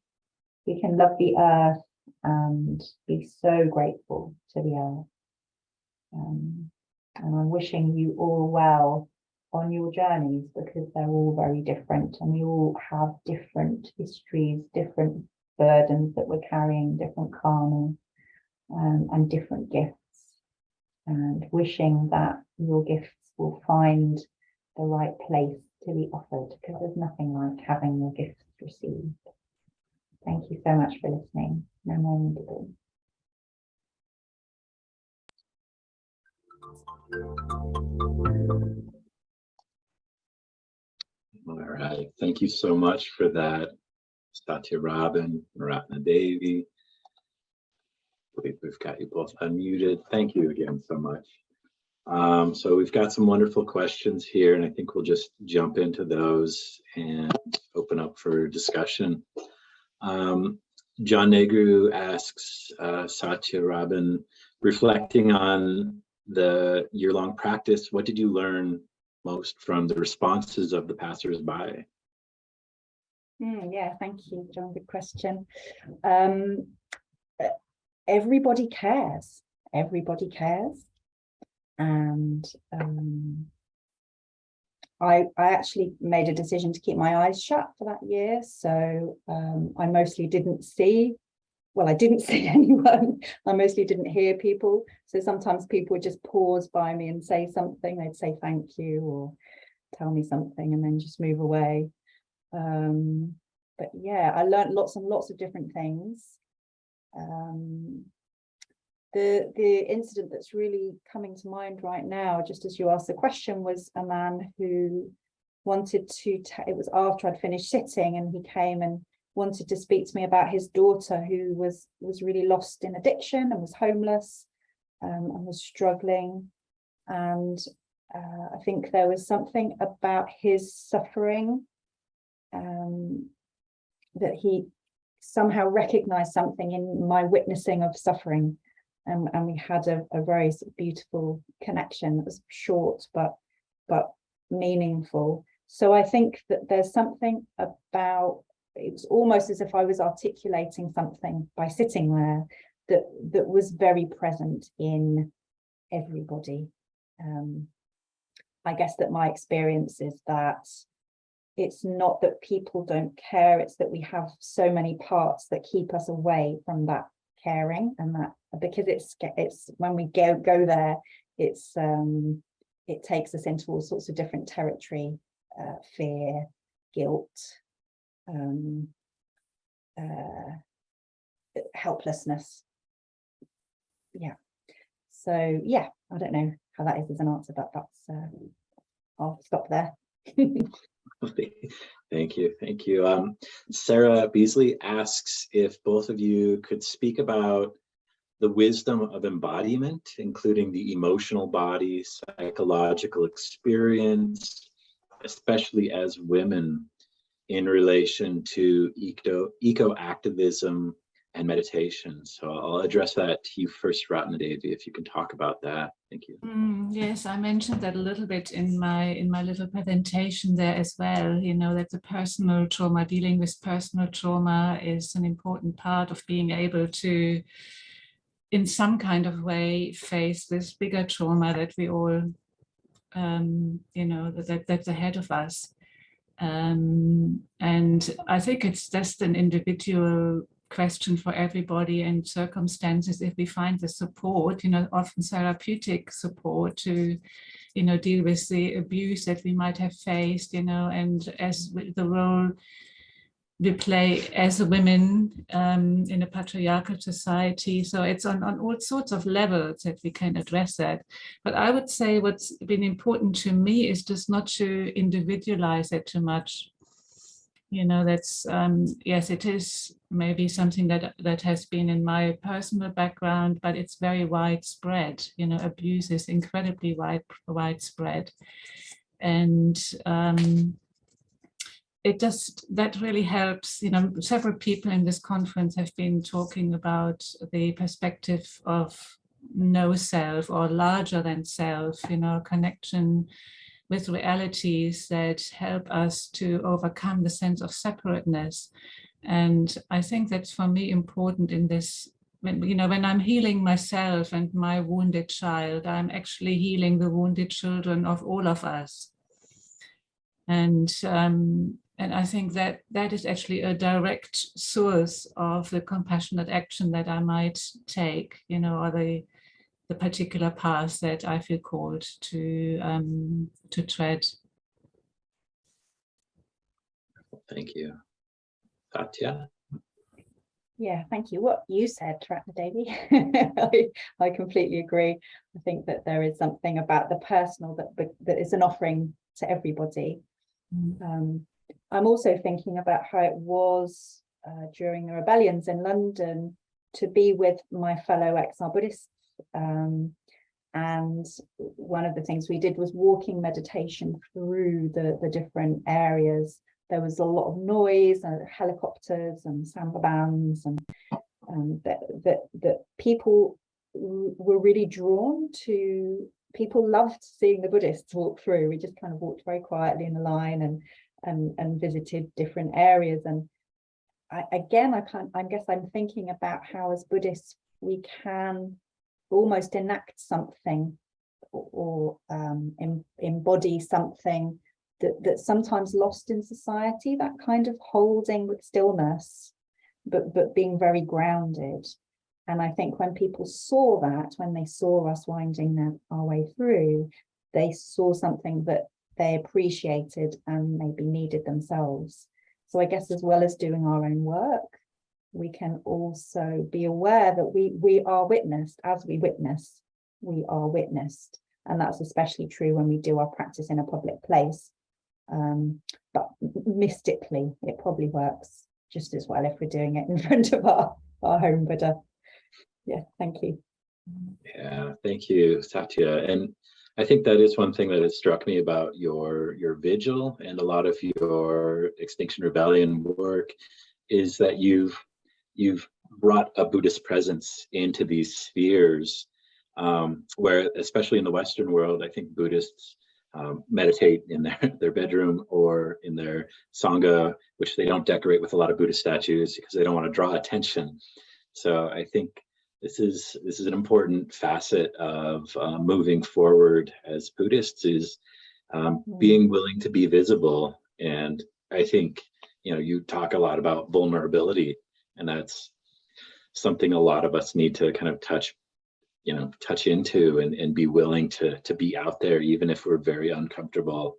We can love the earth and be so grateful to the earth. And I'm wishing you all well on your journeys, because they're all very different and we all have different histories, different burdens that we're carrying, different karma, and different gifts. And wishing that your gifts will find the right place to be offered, because there's nothing like having your gifts received. Thank you so much for listening. Namo Buddhist. All right, thank you so much for that, Satya Robin, Ratna, Devi. I believe we've got you both unmuted. Thank you again so much. So we've got some wonderful questions here, and I think we'll just jump into those and open up for discussion. John Negru asks Satya Robin, reflecting on the year-long practice, what did you learn most from the responses of the passers-by? Yeah, thank you, John. Good question. Everybody cares. Everybody cares. And I actually made a decision to keep my eyes shut for that year. So I mostly didn't see, I didn't see anyone. I mostly didn't hear people. So sometimes people would just pause by me and say something. They'd say thank you or tell me something and then just move away. But yeah, I learned lots and lots of different things. the incident that's really coming to mind right now, just as you asked the question, was a man who wanted to, it was after I'd finished sitting, and he came and wanted to speak to me about his daughter who was really lost in addiction and was homeless, and was struggling. And I think there was something about his suffering, that he somehow recognized something in my witnessing of suffering. And we had a very beautiful connection that was short but meaningful. So I think that there's something about, it was almost as if I was articulating something by sitting there that was very present in everybody. I guess that my experience is that it's not that people don't care, it's that we have so many parts that keep us away from that caring, and that because it's when we go there, it's it takes us into all sorts of different territory, fear, guilt, helplessness. Yeah. So yeah, I don't know how that is as an answer, but that's I'll stop there. Thank you. Sarah Beasley asks if both of you could speak about the wisdom of embodiment, including the emotional body, psychological experience, especially as women, in relation to eco-activism and meditation. So I'll address that to you first, Ratna, Devi, if you can talk about that. Thank you. Yes, I mentioned that a little bit in my little presentation there as well. You know, that the personal trauma, dealing with personal trauma, is an important part of being able to, in some kind of way, face this bigger trauma that we all, you know, that's ahead of us. And I think it's just an individual question for everybody and circumstances. If we find the support, you know, often therapeutic support to, you know, deal with the abuse that we might have faced, you know, and as the role we play as a women in a patriarchal society. So it's on all sorts of levels that we can address that. But I would say what's been important to me is just not to individualize it too much. You know, that's, yes, it is maybe something that has been in my personal background, but it's very widespread. You know, abuse is incredibly widespread. And it just, that really helps. You know, several people in this conference have been talking about the perspective of no self or larger than self, you know, connection with realities that help us to overcome the sense of separateness. And I think that's for me important in this, you know, when I'm healing myself and my wounded child, I'm actually healing the wounded children of all of us. And I think that that is actually a direct source of the compassionate action that I might take, you know, or the particular path that I feel called to tread. Thank you. Satya? Yeah, thank you. What you said, Ratna, Devi, I completely agree. I think that there is something about the personal that is an offering to everybody. I'm also thinking about how it was during the rebellions in London to be with my fellow exile Buddhists. And one of the things we did was walking meditation through the different areas. There was a lot of noise and helicopters and samba bands, and that people were really drawn to. People loved seeing the Buddhists walk through. We just kind of walked very quietly in a line and visited different areas. And I guess I'm thinking about how as Buddhists we can almost enact something or embody something that's sometimes lost in society, that kind of holding with stillness, but being very grounded. And I think when people saw that, when they saw us winding our way through, they saw something that they appreciated and maybe needed themselves. So I guess as well as doing our own work, we can also be aware that we are witnessed. As we witness, we are witnessed. And that's especially true when we do our practice in a public place. But mystically, it probably works just as well if we're doing it in front of our home Buddha. Yeah, thank you. Yeah, thank you, Satya. And I think that is one thing that has struck me about your vigil and a lot of your Extinction Rebellion work, is that you've brought a Buddhist presence into these spheres, where, especially in the Western world, I think Buddhists meditate in their bedroom or in their sangha, which they don't decorate with a lot of Buddhist statues because they don't want to draw attention. So I think this is an important facet of moving forward as Buddhists, is being willing to be visible. And I think, you talk a lot about vulnerability, and that's something a lot of us need to kind of touch into and be willing to be out there, even if we're very uncomfortable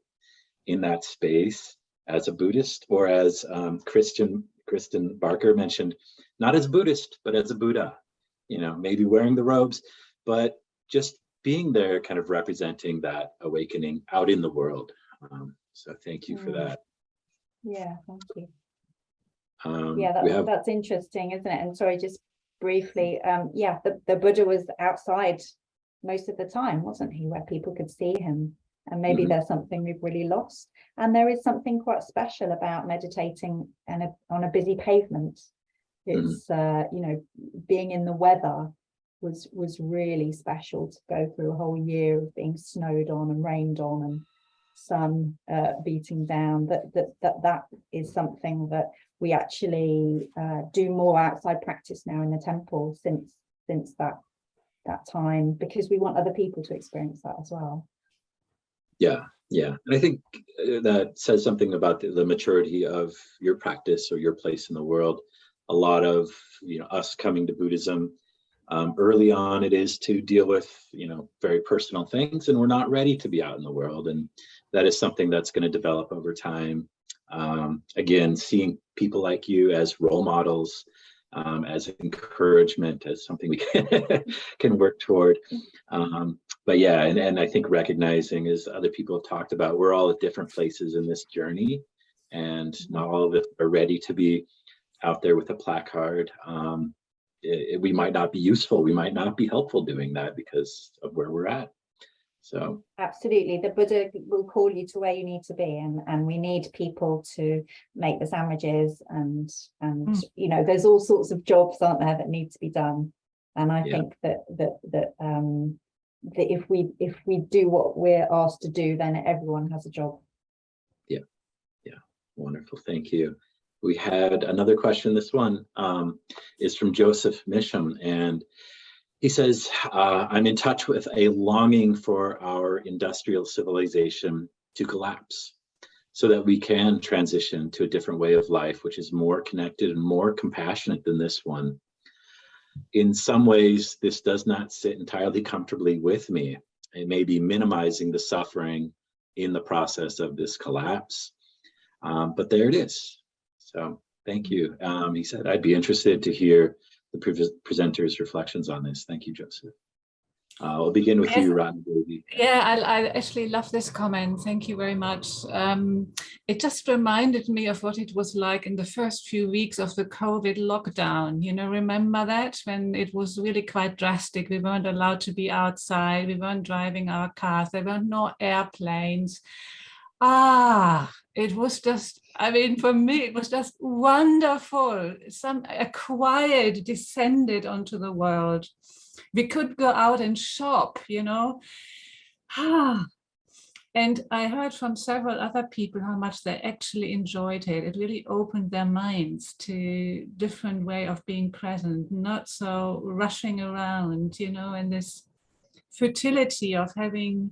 in that space as a Buddhist, or as Kristen Barker mentioned, not as Buddhist, but as a Buddha, maybe wearing the robes, but just being there, kind of representing that awakening out in the world. So thank you for that. Yeah, thank you. Yeah, that's interesting, isn't it? And sorry, just briefly, the Buddha was outside most of the time, wasn't he, where people could see him? And maybe there's something we've really lost. And there is something quite special about meditating on a busy pavement. It's being in the weather was really special, to go through a whole year of being snowed on and rained on and sun beating down. That is something that we actually do more outside practice now in the temple since that time, because we want other people to experience that as well. Yeah. And I think that says something about the maturity of your practice or your place in the world. A lot of us coming to Buddhism early on, it is to deal with very personal things, and we're not ready to be out in the world, and that is something that's going to develop over time. Again, seeing people like you as role models, as encouragement, as something we can work toward. But yeah, and I think recognizing, as other people have talked about, we're all at different places in this journey, and not all of us are ready to be out there with a placard. We might not be useful, we might not be helpful doing that because of where we're at. So absolutely, the Buddha will call you to where you need to be, and we need people to make the sandwiches, and there's all sorts of jobs, aren't there, that need to be done. And I think that if we do what we're asked to do, then everyone has a job. Yeah, wonderful, thank you. We had another question. This one is from Joseph Misham, and he says, I'm in touch with a longing for our industrial civilization to collapse so that we can transition to a different way of life, which is more connected and more compassionate than this one. In some ways, this does not sit entirely comfortably with me. It may be minimizing the suffering in the process of this collapse, but there it is. So thank you. He said, I'd be interested to hear the presenter's reflections on this. Thank you, Joseph. I'll begin with you, Ratna. Yeah, I actually love this comment. Thank you very much. It just reminded me of what it was like in the first few weeks of the COVID lockdown. Remember that, when it was really quite drastic? We weren't allowed to be outside. We weren't driving our cars. There were no airplanes. It was just, for me, it was just wonderful. A quiet descended onto the world. We could go out and shop, And I heard from several other people how much they actually enjoyed it. It really opened their minds to different way of being present, not so rushing around, and this fertility of having,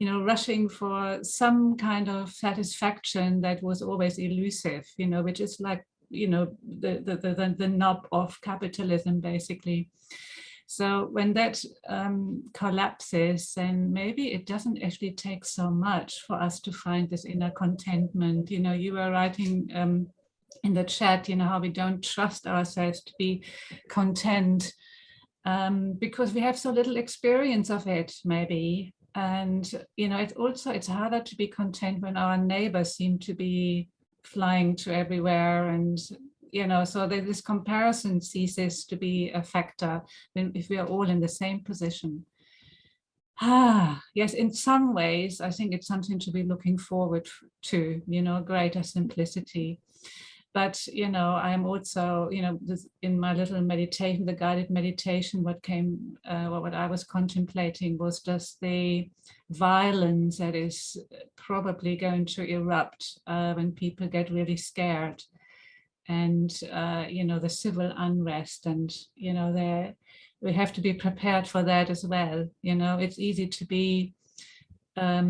rushing for some kind of satisfaction that was always elusive, which is like, the knob of capitalism, basically. So when that collapses, then maybe it doesn't actually take so much for us to find this inner contentment. You were writing in the chat, how we don't trust ourselves to be content because we have so little experience of it, maybe. And, it's harder to be content when our neighbors seem to be flying to everywhere. And, so this comparison ceases to be a factor if we are all in the same position. Yes, in some ways, I think it's something to be looking forward to, greater simplicity. But, I'm also, in my little meditation, the guided meditation, what I was contemplating was just the violence that is probably going to erupt when people get really scared. And, the civil unrest and, we have to be prepared for that as well. It's easy to be, a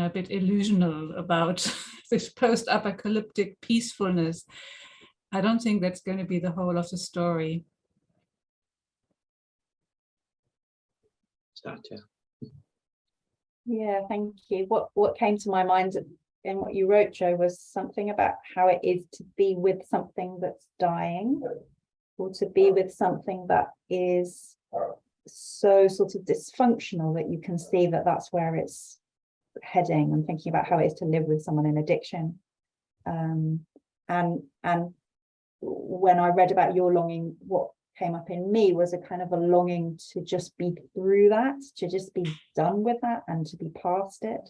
bit illusional about this post-apocalyptic peacefulness. I don't think that's going to be the whole of the story. Satya. Yeah, thank you. What came to my mind in what you wrote, Joe, was something about how it is to be with something that's dying, or to be with something that is so sort of dysfunctional that you can see that that's where it's heading. I'm thinking about how it is to live with someone in addiction. And when I read about your longing, what came up in me was a kind of a longing to just be through that, to just be done with that and to be past it.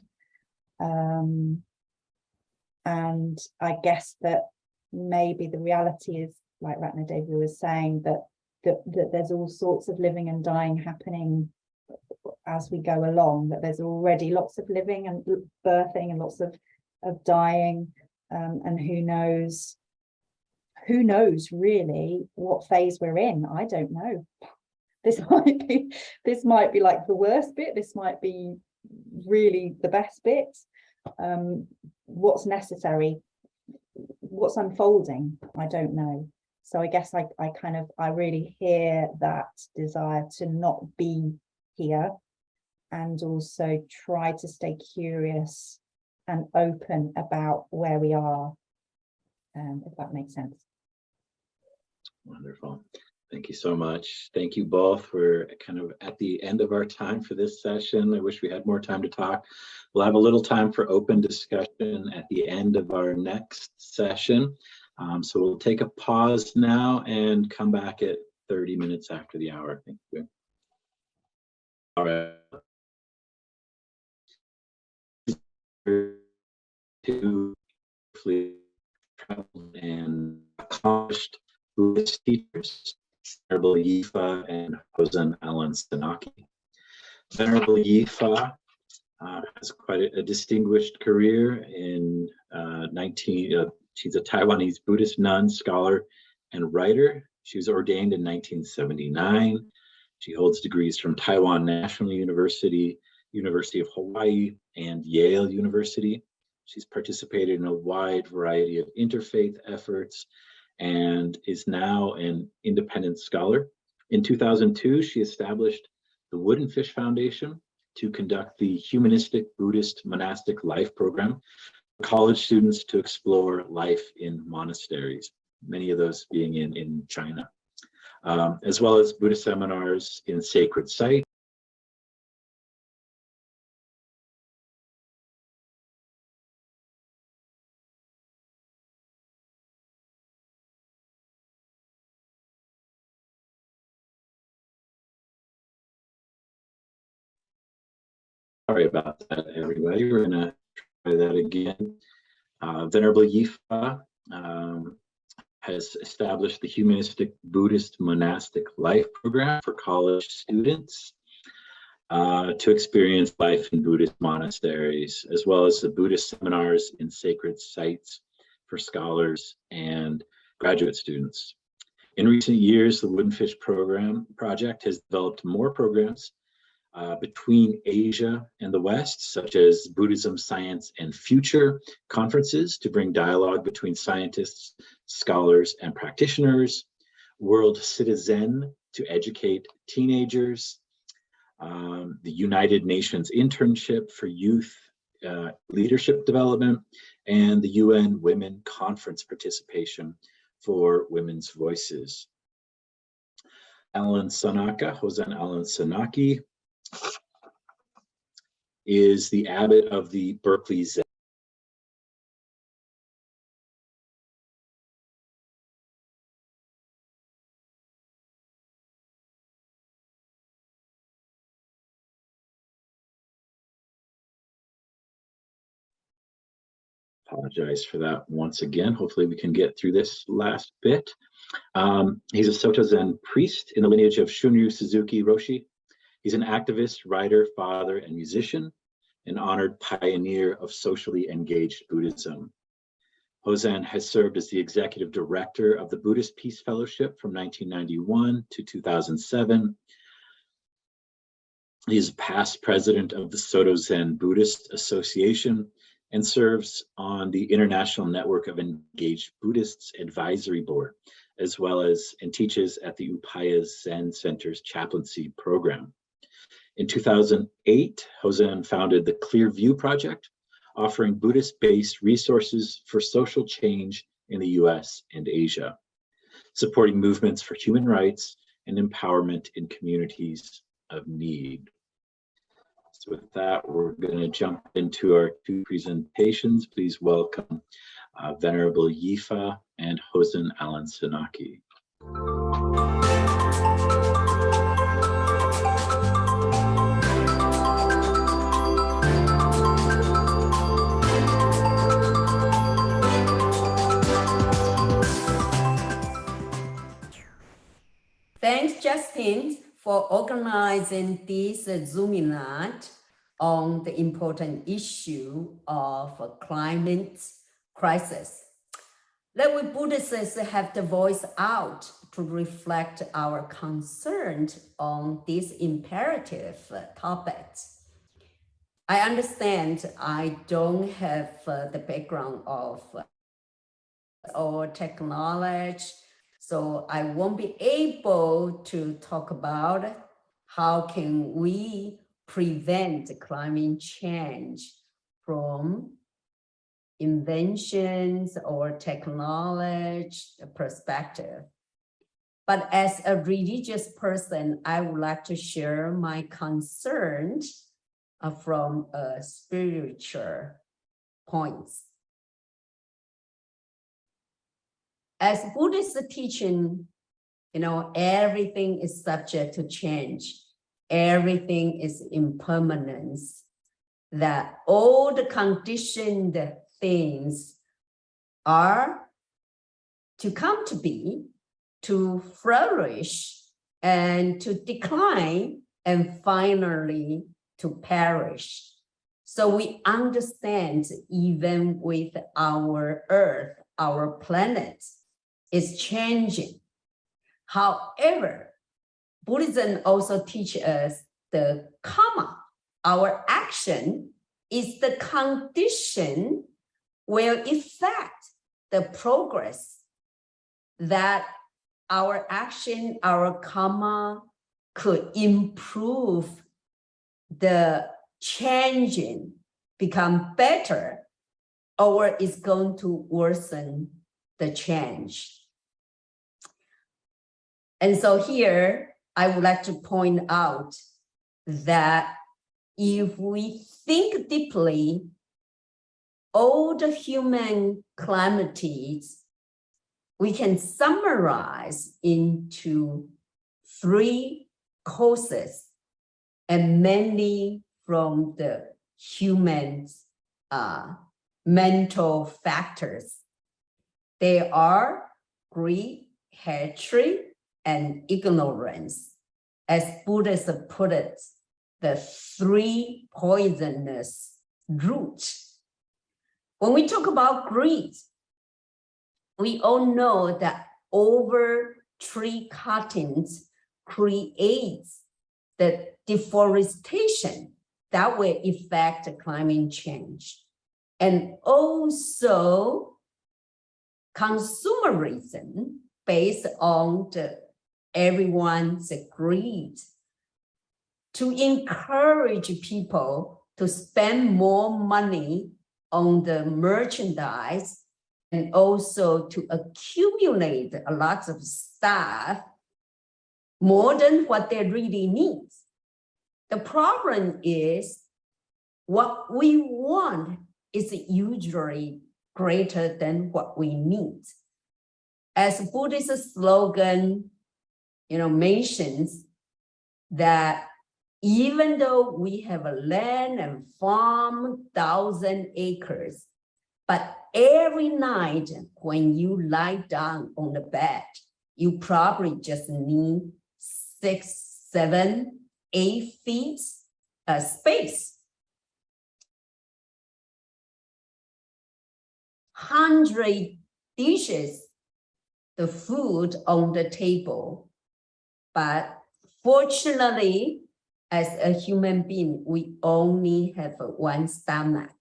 And I guess that maybe the reality is, like Ratna Devi was saying, that there's all sorts of living and dying happening as we go along, that there's already lots of living and birthing and lots of dying, and who knows really what phase we're in. I don't know. This might be like the worst bit, this might be really the best bit. What's necessary, what's unfolding, I don't know. So I guess I really hear that desire to not be here, and also try to stay curious and open about where we are, if that makes sense. Wonderful. Thank you so much. Thank you both. We're kind of at the end of our time for this session. I wish we had more time to talk. We'll have a little time for open discussion at the end of our next session. So we'll take a pause now and come back at 30 minutes after the hour. Thank you. All right. Two traveled and accomplished Buddhist teachers, Venerable Yifa and Hosen Alan Sanaki. Venerable Yifa has quite a distinguished career in she's a Taiwanese Buddhist nun, scholar, and writer. She was ordained in 1979. She holds degrees from Taiwan National University, University of Hawaii, and Yale University. She's participated in a wide variety of interfaith efforts and is now an independent scholar. In 2002, she established the Woodenfish Foundation to conduct the Humanistic Buddhist Monastic Life Program for college students to explore life in monasteries, many of those being in China, as well as Buddhist seminars in sacred sites. Sorry about that, everybody. We're going to try that again. Venerable Yifa has established the Humanistic Buddhist Monastic Life Program for college students to experience life in Buddhist monasteries, as well as the Buddhist seminars in sacred sites for scholars and graduate students. In recent years, the Woodenfish project has developed more programs between Asia and the West, such as Buddhism, Science, and Future conferences to bring dialogue between scientists, scholars, and practitioners, World Citizen to educate teenagers, the United Nations Internship for Youth leadership development, and the UN Women Conference participation for women's voices. Alan Sanaka, Hosen Alan Sanaki, is the abbot of the Berkeley Zen. Apologize for that once again. Hopefully we can get through this last bit. He's a Soto Zen priest in the lineage of Shunryu Suzuki Roshi. He's an activist, writer, father, and musician, an honored pioneer of socially engaged Buddhism. Hosen has served as the executive director of the Buddhist Peace Fellowship from 1991 to 2007. He's past president of the Soto Zen Buddhist Association and serves on the International Network of Engaged Buddhists Advisory Board, as well as and teaches at the Upaya Zen Center's chaplaincy program. In 2008, Hosen founded the Clear View Project, offering Buddhist-based resources for social change in the US and Asia, supporting movements for human rights and empowerment in communities of need. So with that, we're going to jump into our two presentations. Please welcome Venerable Yifa and Hosen Alan Sanaki. Thanks, Justin, for organizing this Zoom night on the important issue of climate crisis. That we Buddhists have to voice out to reflect our concern on these imperative topics. I understand I don't have the background of or technology, so I won't be able to talk about how can we prevent climate change from inventions or technology perspective. But as a religious person, I would like to share my concerns from a spiritual points. As Buddhist teaching, everything is subject to change. Everything is impermanence. That all the conditioned things are to come to be, to flourish, and to decline, and finally to perish. So we understand even with our earth, our planet is changing. However, Buddhism also teaches us the karma. Our action is the condition will affect the progress that our action, our karma could improve the changing, become better, or is going to worsen the change. And so here, I would like to point out that if we think deeply, all the human calamities, we can summarize into 3 causes, and mainly from the human mental factors. They are greed, hatred, and ignorance. As Buddhists put it, the 3 poisonous roots. When we talk about greed, we all know that over tree cuttings creates the deforestation that will affect climate change. And also consumerism based on everyone's greed to encourage people to spend more money on the merchandise and also to accumulate a lot of stuff more than what they really need. The problem is what we want is usually greater than what we need. As Buddhist slogan, mentions that even though we have a land and farm 1,000 acres, but every night when you lie down on the bed, you probably just need 6, 7, 8 feet space. 100 dishes, the food on the table, but fortunately, as a human being, we only have one stomach.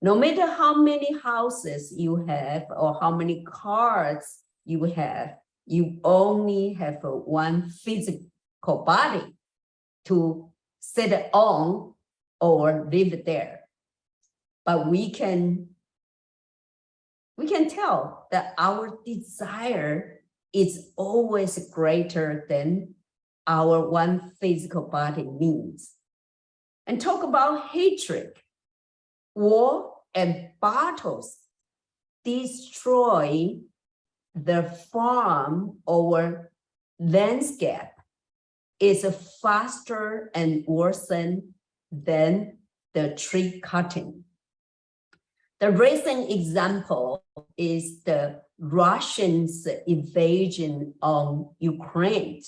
No matter how many houses you have or how many cars you have, you only have one physical body to sit on or live there. But we can tell that our desire is always greater than our one physical body needs. And talk about hatred, war and battles destroy the farm or landscape is faster and worse than the tree cutting. The recent example is the Russians' invasion on Ukraine.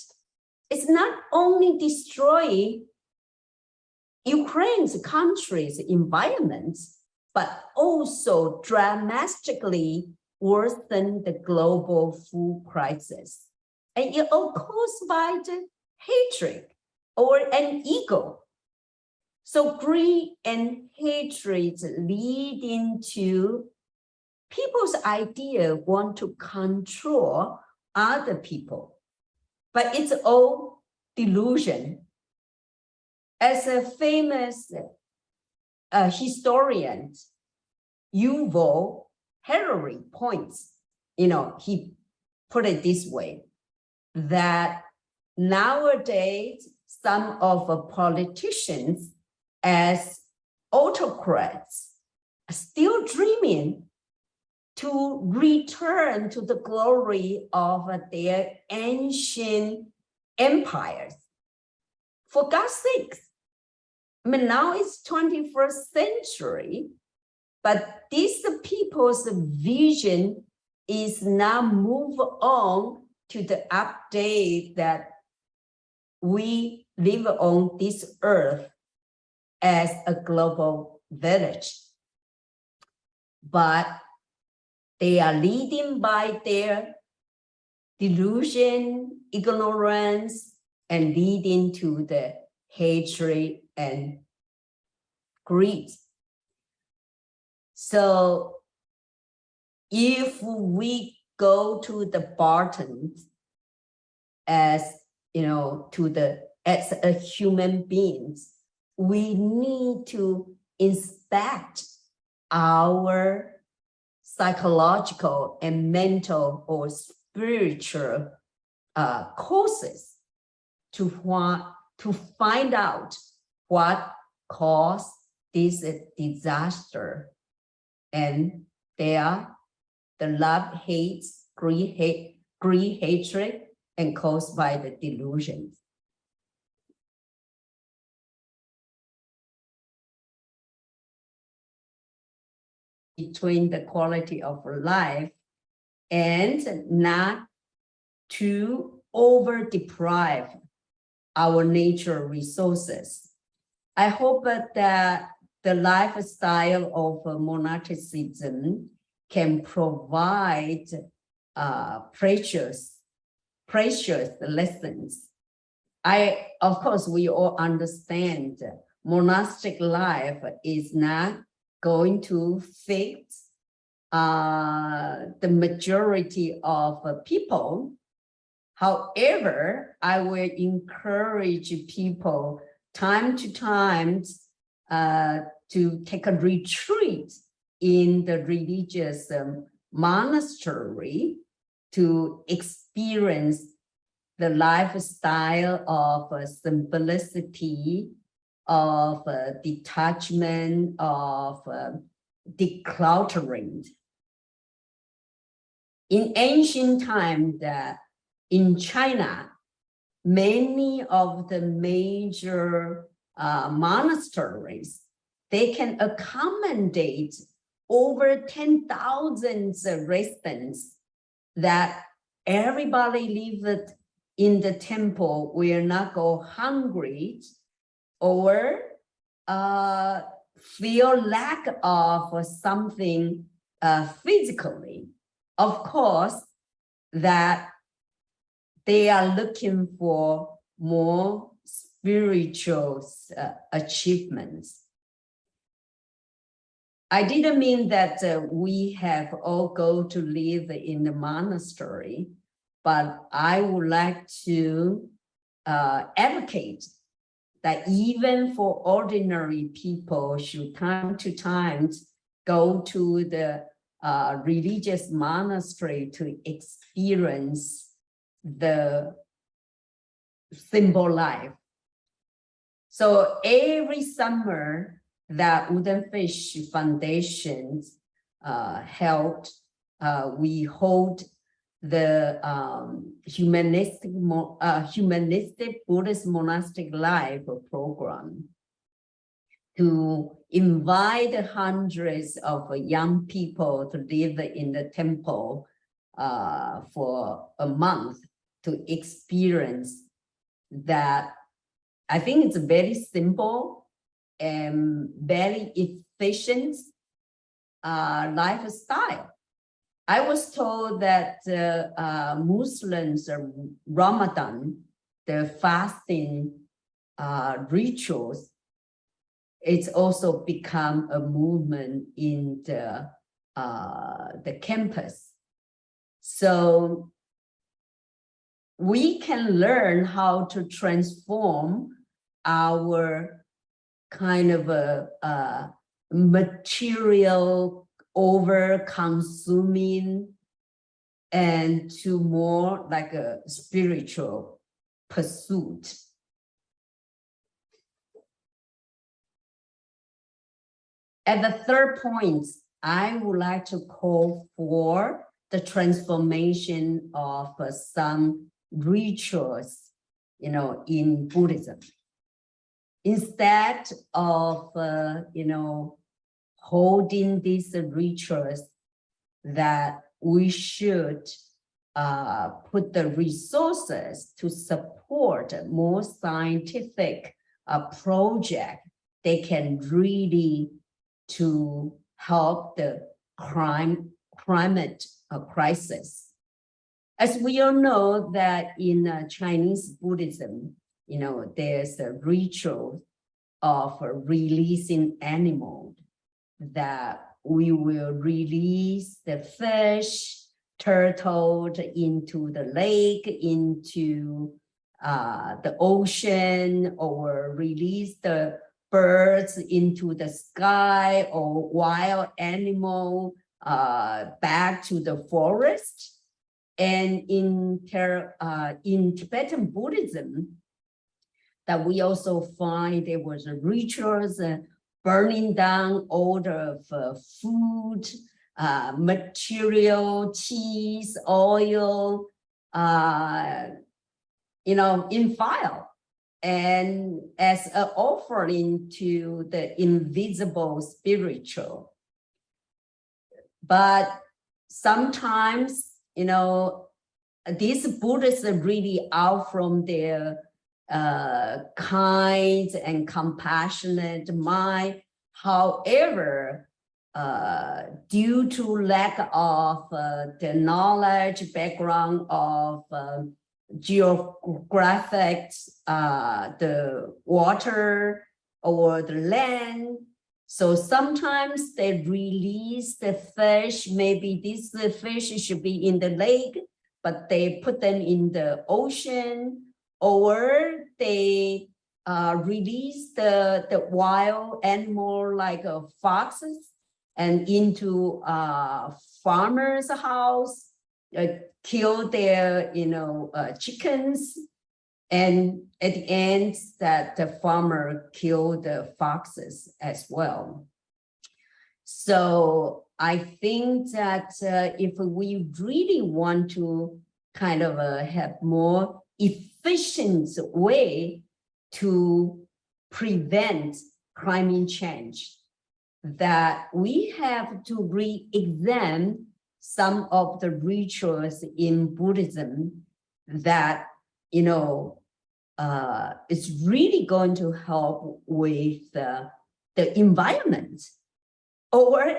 It's not only destroying Ukraine's country's environment, but also dramatically worsen the global food crisis. And it all caused by the hatred or an ego. So greed and hatred leading to people's idea want to control other people. But it's all delusion. As a famous historian, Yuval Harari points, he put it this way, that nowadays some of the politicians as autocrats are still dreaming to return to the glory of their ancient empires. For God's sake, now it's 21st century, but these people's vision is now move on to the update that we live on this earth as a global village. But they are leading by their delusion, ignorance, and leading to the hatred and greed. So if we go to the bottom as as a human beings, we need to inspect our psychological and mental or spiritual causes to find out what caused this disaster. And they are the love, hate, greed, hatred, and caused by the delusions. Between the quality of life and not to over deprive our nature resources. I hope that the lifestyle of monasticism can provide precious lessons. Of course, we all understand monastic life is not going to fix the majority of people. However, I will encourage people time to time to take a retreat in the religious monastery to experience the lifestyle of simplicity, of detachment, of decluttering. In ancient times, in China, many of the major monasteries, they can accommodate over 10,000 residents, that everybody lived in the temple will not go hungry or feel lack of something physically. Of course, that they are looking for more spiritual achievements. I didn't mean that we have all go to live in the monastery, but I would like to advocate that even for ordinary people should time to time go to the religious monastery to experience the simple life. So every summer, that Woodenfish Foundation held, we hold the humanistic Buddhist monastic life program to invite hundreds of young people to live in the temple for a month to experience that. I think it's very simple and very efficient lifestyle. I was told that Muslims, Ramadan, the fasting rituals, it's also become a movement in the campus. So we can learn how to transform our kind of a material over-consuming and to more like a spiritual pursuit. At the third point, I would like to call for the transformation of some rituals, in Buddhism. Instead of, holding these rituals, that we should put the resources to support more scientific project. They can really to help the climate crisis. As we all know that in Chinese Buddhism, there's a ritual of releasing animals, that we will release the fish, turtle into the lake, into the ocean, or release the birds into the sky, or wild animal back to the forest. And in Tibetan Buddhism, that we also find there was rituals burning down all the food, material, cheese, oil, in fire, and as an offering to the invisible spiritual. But sometimes, these Buddhists are really out from their kind and compassionate mind. However, due to lack of the knowledge, background of geographic, the water or the land, so sometimes they release the fish. Maybe this fish should be in the lake, but they put them in the ocean, or they release the wild animal like foxes and into farmer's house, kill their chickens, and at the end that the farmer killed the foxes as well. So I think that if we really want to kind of have more efficient way to prevent climate change, that we have to re-examine some of the rituals in Buddhism that, is really going to help with the environment, or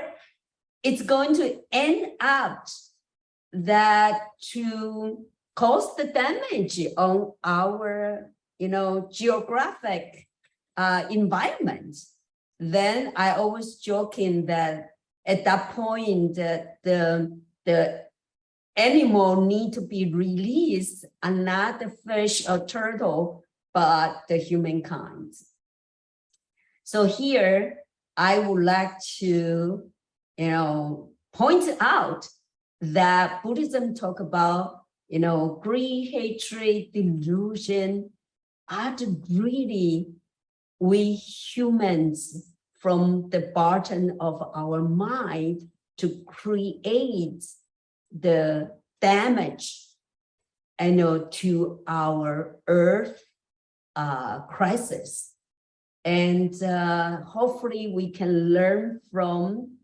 it's going to end up that to cause the damage on our, geographic environment. Then I always joking that at that point, the animal need to be released, and not the fish or turtle, but the humankind. So here, I would like to, point out that Buddhism talk about, greed, hatred, delusion, are really we humans from the bottom of our mind to create the damage, to our earth crisis. And hopefully we can learn from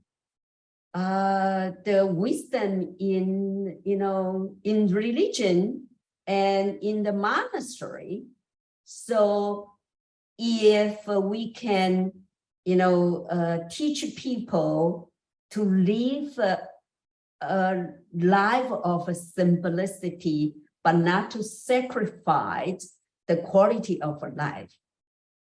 the wisdom in, in religion and in the monastery. So if we can, teach people to live a life of simplicity, but not to sacrifice the quality of life,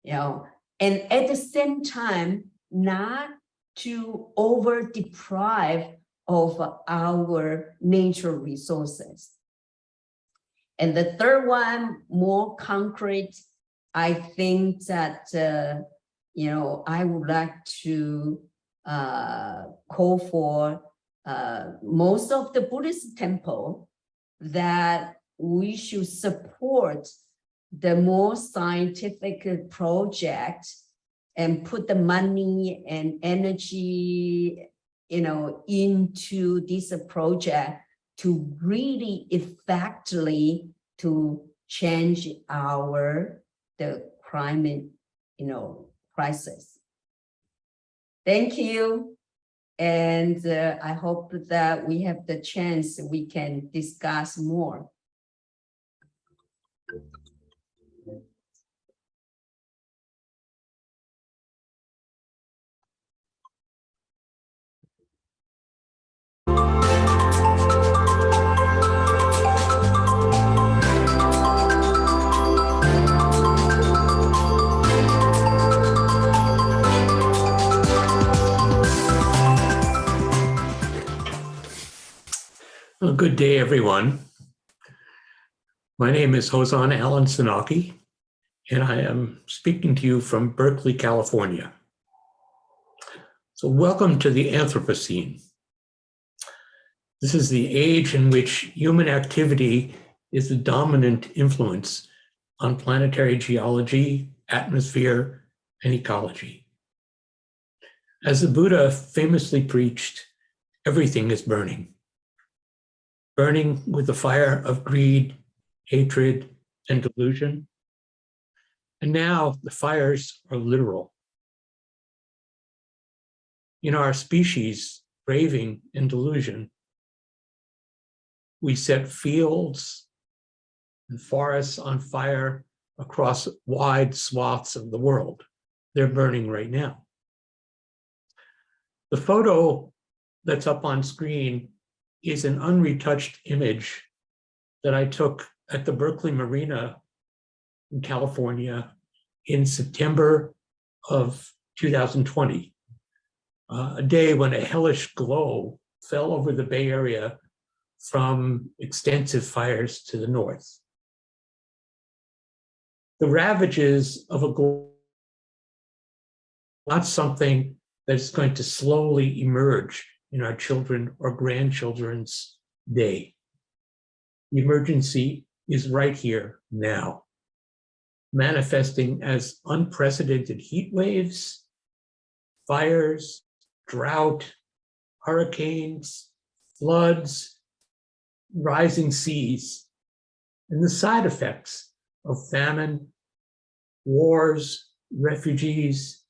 and at the same time, not to over deprive of our natural resources. And the third one, more concrete, I think that, I would like to call for most of the Buddhist temple that we should support the more scientific project and put the money and energy, into this project to really effectively to change the climate, crisis. Thank you. And I hope that we have the chance we can discuss more. Well, good day, everyone. My name is Hosan Alan Sanaki, and I am speaking to you from Berkeley, California. So welcome to the Anthropocene. This is the age in which human activity is the dominant influence on planetary geology, atmosphere, and ecology. As the Buddha famously preached, everything is burning. Burning with the fire of greed, hatred, and delusion. And now the fires are literal. In our species, craving and delusion, we set fields and forests on fire across wide swaths of the world. They're burning right now. The photo that's up on screen is an unretouched image that I took at the Berkeley Marina in California in September of 2020, a day when a hellish glow fell over the Bay Area from extensive fires to the north. the ravages of a global, not something that's going to slowly emerge in our children or grandchildren's day. The emergency is right here now, manifesting as unprecedented heat waves, fires, drought, hurricanes, floods, rising seas, and the side effects of famine, wars, refugees,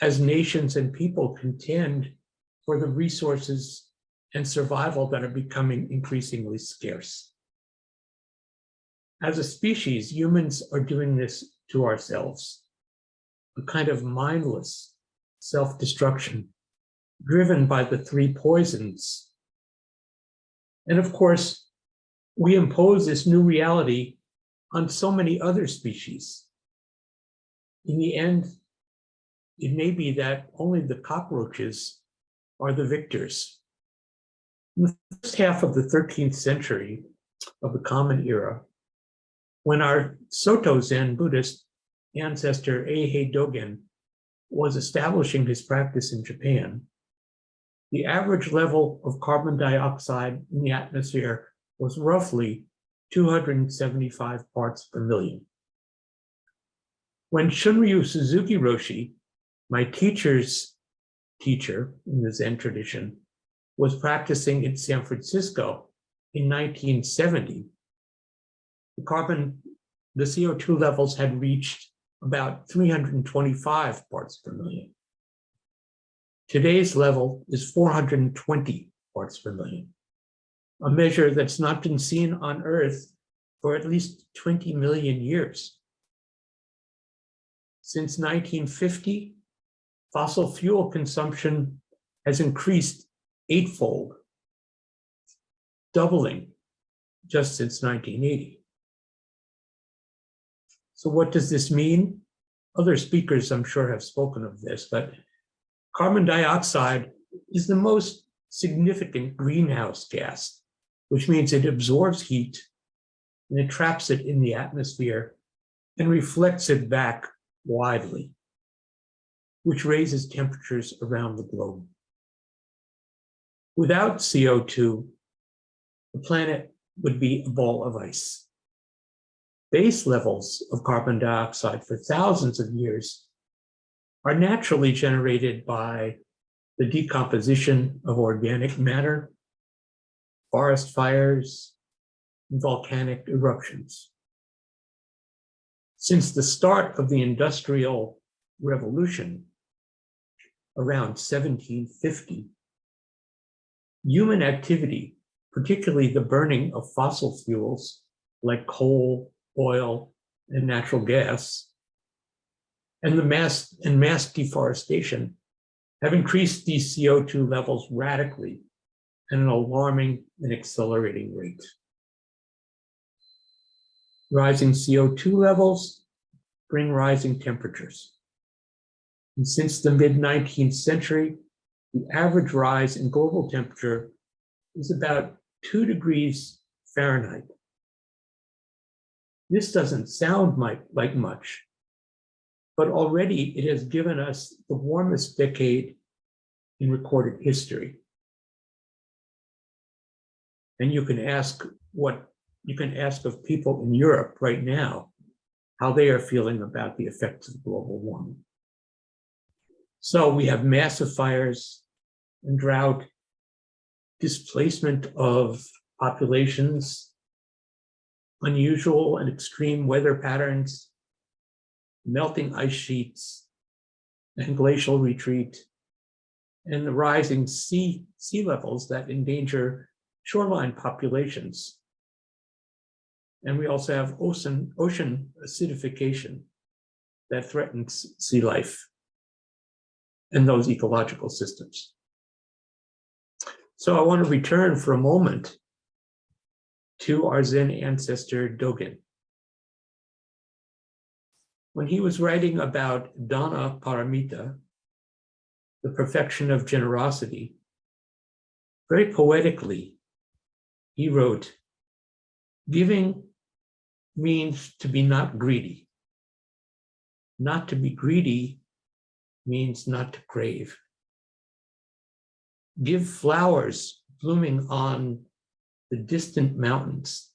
as nations and people contend for the resources and survival that are becoming increasingly scarce. As a species, humans are doing this to ourselves, a kind of mindless self-destruction driven by the three poisons. And of course, we impose this new reality on so many other species. In the end, it may be that only the cockroaches are the victors. In the first half of the 13th century of the Common Era, when our Soto Zen Buddhist ancestor Eihei Dogen was establishing his practice in Japan, the average level of carbon dioxide in the atmosphere was roughly 275 parts per million. When Shunryu Suzuki Roshi, my teacher's teacher in the Zen tradition, was practicing in San Francisco in 1970, the CO2 levels had reached about 325 parts per million. Today's level is 420 parts per million, a measure that's not been seen on Earth for at least 20 million years. Since 1950, fossil fuel consumption has increased eightfold, doubling just since 1980. So what does this mean? Other speakers, I'm sure, have spoken of this, but carbon dioxide is the most significant greenhouse gas, which means it absorbs heat and it traps it in the atmosphere and reflects it back widely, which raises temperatures around the globe. Without CO2, the planet would be a ball of ice. Base levels of carbon dioxide for thousands of years are naturally generated by the decomposition of organic matter, forest fires, and volcanic eruptions. Since the start of the Industrial Revolution around 1750, human activity, particularly the burning of fossil fuels like coal, oil, and natural gas, and mass deforestation have increased these CO2 levels radically at an alarming and accelerating rate. Rising CO2 levels bring rising temperatures. And since the mid-19th century, the average rise in global temperature is about 2 degrees Fahrenheit. This doesn't sound like much, but already it has given us the warmest decade in recorded history. And you can ask of people in Europe right now how they are feeling about the effects of global warming. So we have massive fires and drought, displacement of populations, unusual and extreme weather patterns, melting ice sheets, and glacial retreat, and the rising sea levels that endanger shoreline populations. And we also have ocean acidification that threatens sea life and those ecological systems. So I want to return for a moment to our Zen ancestor Dogen. When he was writing about Dana Paramita, the perfection of generosity, very poetically, he wrote, "Giving means to be not greedy. Not to be greedy means not to crave. Give flowers blooming on the distant mountains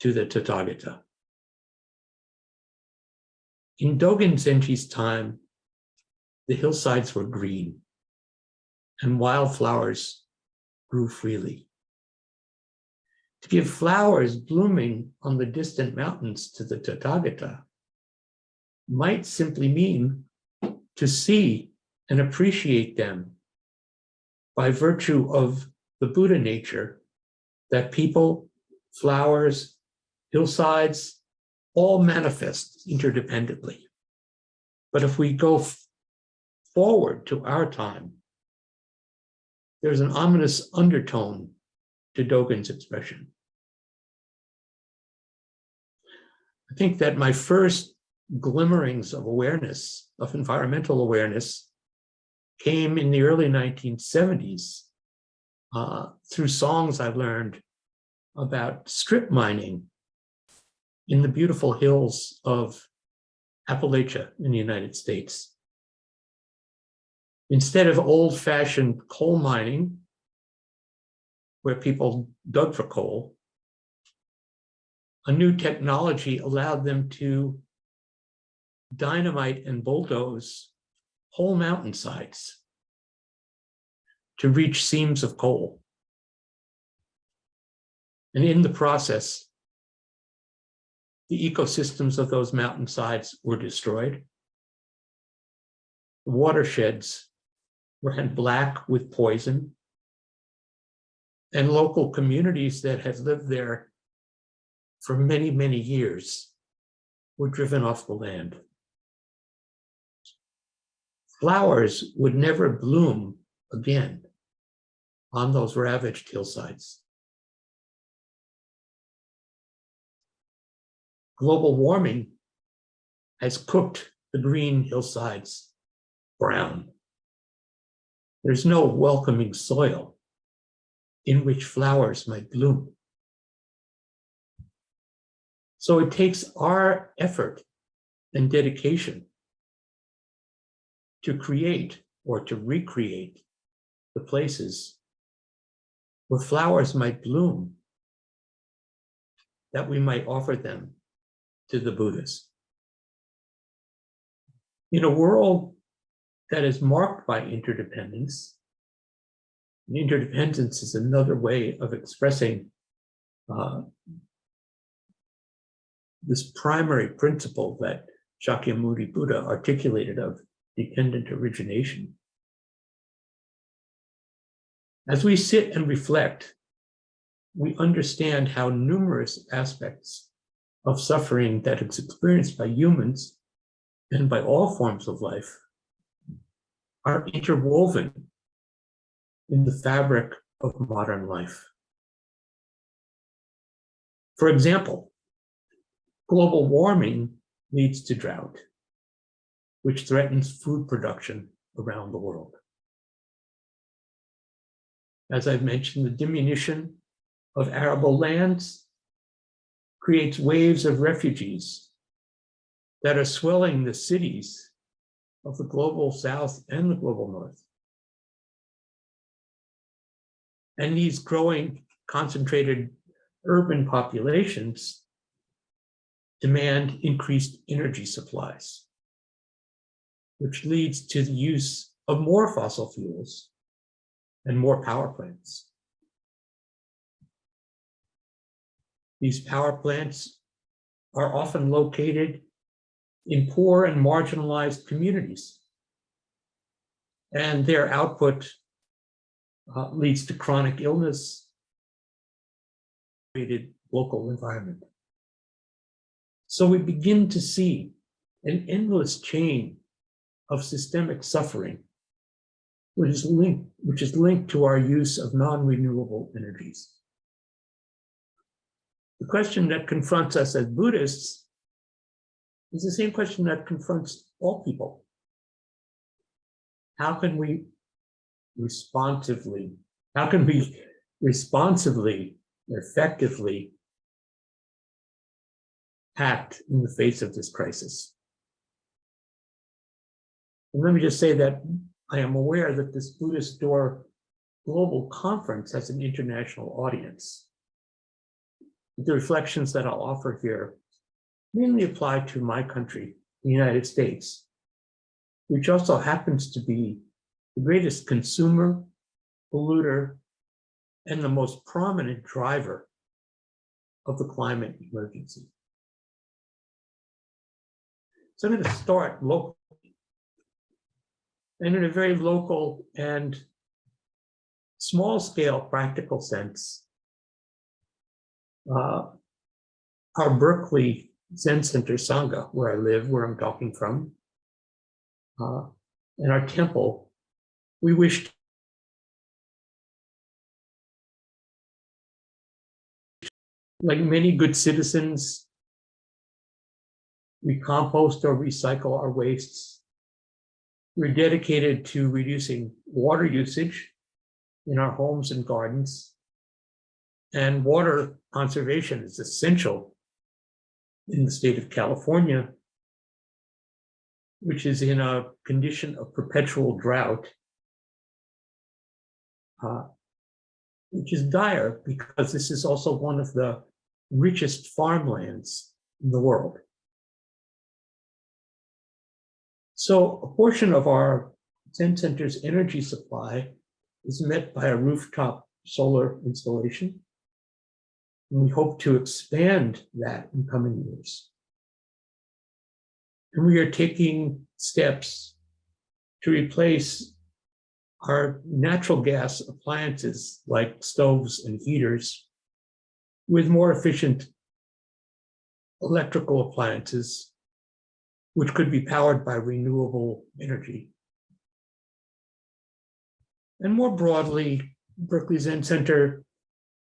to the Tathagata. In Dogen Zenji's time, the hillsides were green and wildflowers grew freely. To give flowers blooming on the distant mountains to the Tathagata might simply mean to see and appreciate them by virtue of the Buddha nature that people, flowers, hillsides, all manifest interdependently. But if we go forward to our time, there's an ominous undertone to Dogen's expression. I think that my first glimmerings of awareness, of environmental awareness, came in the early 1970s through songs I learned about strip mining in the beautiful hills of Appalachia in the United States. Instead of old-fashioned coal mining, where people dug for coal, a new technology allowed them to dynamite and bulldoze whole mountainsides to reach seams of coal. And in the process, the ecosystems of those mountainsides were destroyed. The watersheds ran black with poison, and local communities that had lived there for many, many years were driven off the land. Flowers would never bloom again on those ravaged hillsides. Global warming has cooked the green hillsides brown. There's no welcoming soil in which flowers might bloom. So it takes our effort and dedication to create or to recreate the places where flowers might bloom, that we might offer them to the Buddhas. In a world that is marked by interdependence, and interdependence is another way of expressing this primary principle that Shakyamuni Buddha articulated of dependent origination. As we sit and reflect, we understand how numerous aspects of suffering that is experienced by humans and by all forms of life are interwoven in the fabric of modern life. For example, global warming leads to drought, which threatens food production around the world. As I've mentioned, the diminution of arable lands creates waves of refugees that are swelling the cities of the global south and the global north. And these growing concentrated urban populations demand increased energy supplies, which leads to the use of more fossil fuels and more power plants. These power plants are often located in poor and marginalized communities, and their output leads to chronic illness, local environment. So we begin to see an endless chain of systemic suffering, which is linked to our use of non-renewable energies. The question that confronts us as Buddhists is the same question that confronts all people. How can we responsively, effectively act in the face of this crisis. And let me just say that I am aware that this Buddhistdoor Global Conference has an international audience. The reflections that I'll offer here mainly apply to my country, the United States, which also happens to be the greatest consumer, polluter, and the most prominent driver of the climate emergency. So I'm going to start locally, and in a very local and small-scale practical sense. Our Berkeley Zen Center Sangha, where I live, where I'm talking from, and our temple, we wish like many good citizens, we compost or recycle our wastes. We're dedicated to reducing water usage in our homes and gardens. And water conservation is essential in the state of California, which is in a condition of perpetual drought, which is dire because this is also one of the richest farmlands in the world. So a portion of our Zen Center's energy supply is met by a rooftop solar installation. And we hope to expand that in coming years. And we are taking steps to replace our natural gas appliances like stoves and heaters with more efficient electrical appliances, which could be powered by renewable energy. And more broadly, Berkeley Zen Center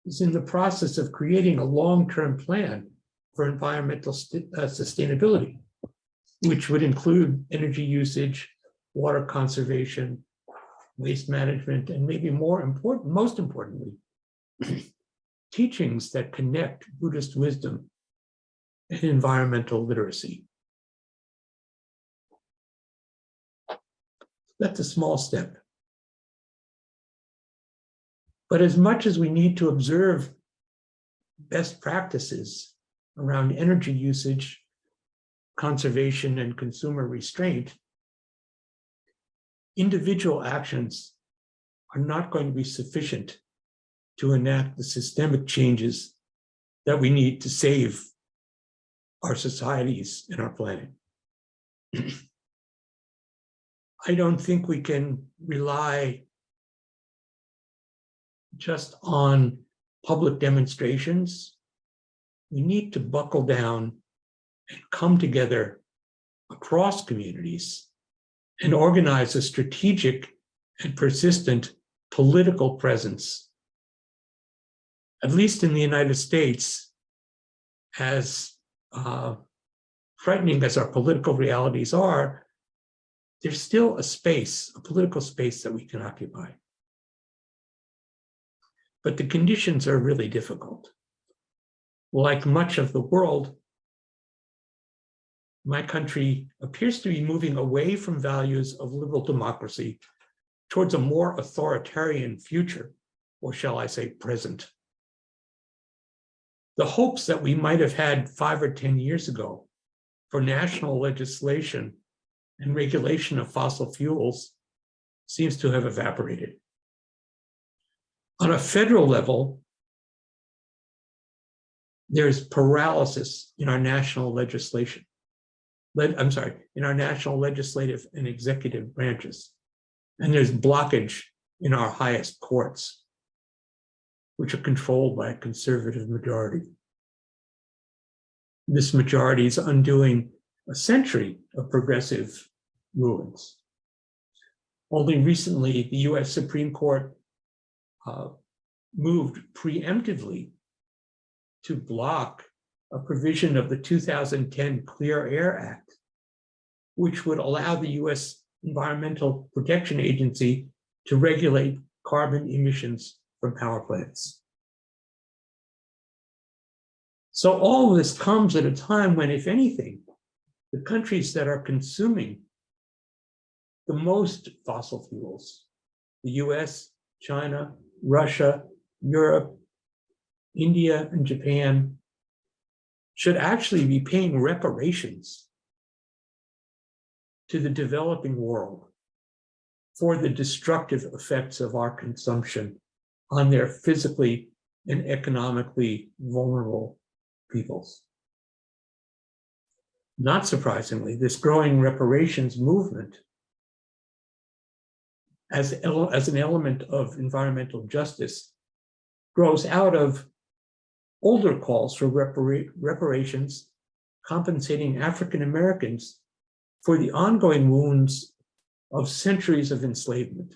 is in the process of creating a long-term plan for environmental sustainability, which would include energy usage, water conservation, waste management, and maybe most importantly, teachings that connect Buddhist wisdom and environmental literacy. That's a small step. But as much as we need to observe best practices around energy usage, conservation, and consumer restraint, individual actions are not going to be sufficient to enact the systemic changes that we need to save our societies and our planet. I don't think we can rely just on public demonstrations. We need to buckle down and come together across communities and organize a strategic and persistent political presence. At least in the United States, as frightening as our political realities are, there's still a space, a political space that we can occupy. But the conditions are really difficult. Like much of the world, my country appears to be moving away from values of liberal democracy towards a more authoritarian future, or shall I say present. The hopes that we might have had 5 or 10 years ago for national legislation and regulation of fossil fuels seems to have evaporated. On a federal level, there's paralysis in our national legislation. In our national legislative and executive branches. And there's blockage in our highest courts, which are controlled by a conservative majority. This majority is undoing a century of progressive rulings. Only recently, the US Supreme Court moved preemptively to block a provision of the 2010 Clear Air Act, which would allow the US Environmental Protection Agency to regulate carbon emissions from power plants. So all of this comes at a time when, if anything, the countries that are consuming the most fossil fuels, the US, China, Russia, Europe, India, and Japan, should actually be paying reparations to the developing world for the destructive effects of our consumption on their physically and economically vulnerable peoples. Not surprisingly, this growing reparations movement as an element of environmental justice grows out of older calls for reparations compensating African Americans for the ongoing wounds of centuries of enslavement.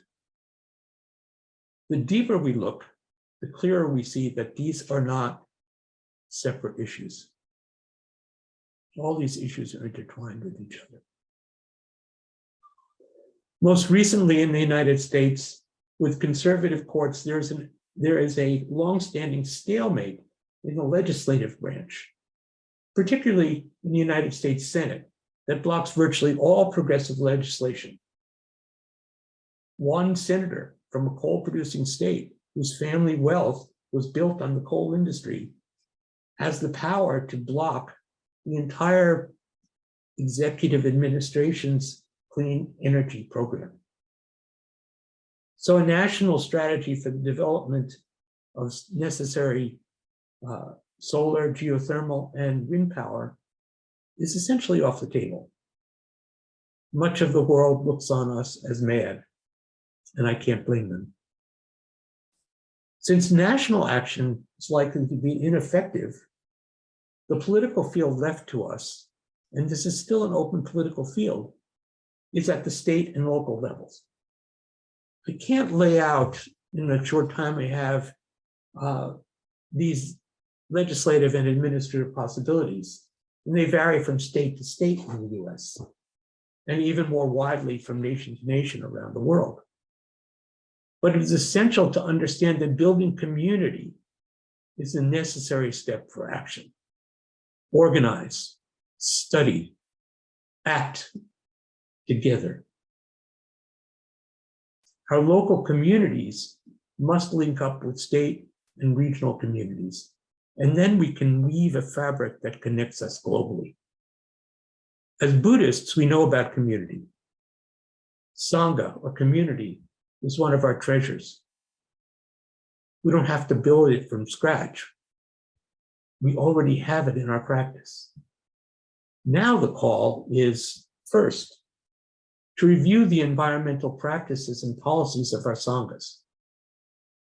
The deeper we look, the clearer we see that these are not separate issues. All these issues are intertwined with each other. Most recently in the United States, with conservative courts, there is a longstanding stalemate in the legislative branch, particularly in the United States Senate, that blocks virtually all progressive legislation. One senator from a coal-producing state whose family wealth was built on the coal industry has the power to block the entire executive administration's clean energy program. So a national strategy for the development of necessary solar, geothermal, and wind power is essentially off the table. Much of the world looks on us as mad, and I can't blame them. Since national action is likely to be ineffective, the political field left to us, and this is still an open political field, is at the state and local levels. I can't lay out in the short time I have these legislative and administrative possibilities, and they vary from state to state in the US, and even more widely from nation to nation around the world. But it is essential to understand that building community is a necessary step for action. Organize, study, act together. Our local communities must link up with state and regional communities, and then we can weave a fabric that connects us globally. As Buddhists, we know about community. Sangha, or community, is one of our treasures. We don't have to build it from scratch. We already have it in our practice. Now the call is, first, to review the environmental practices and policies of our sanghas.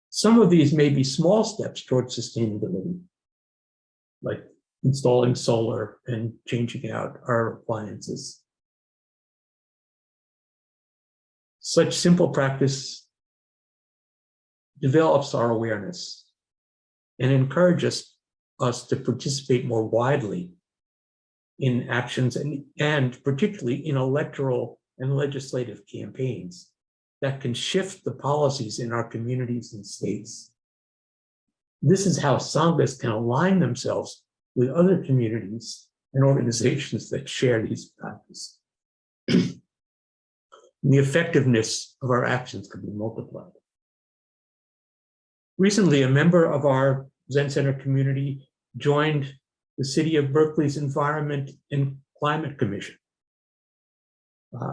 Some of these may be small steps towards sustainability, like installing solar and changing out our appliances. Such simple practice develops our awareness and encourages us to participate more widely in actions and particularly in electoral and legislative campaigns that can shift the policies in our communities and states. This is how sanghas can align themselves with other communities and organizations that share these practices. The effectiveness of our actions can be multiplied. Recently, a member of our Zen Center community joined the City of Berkeley's Environment and Climate Commission,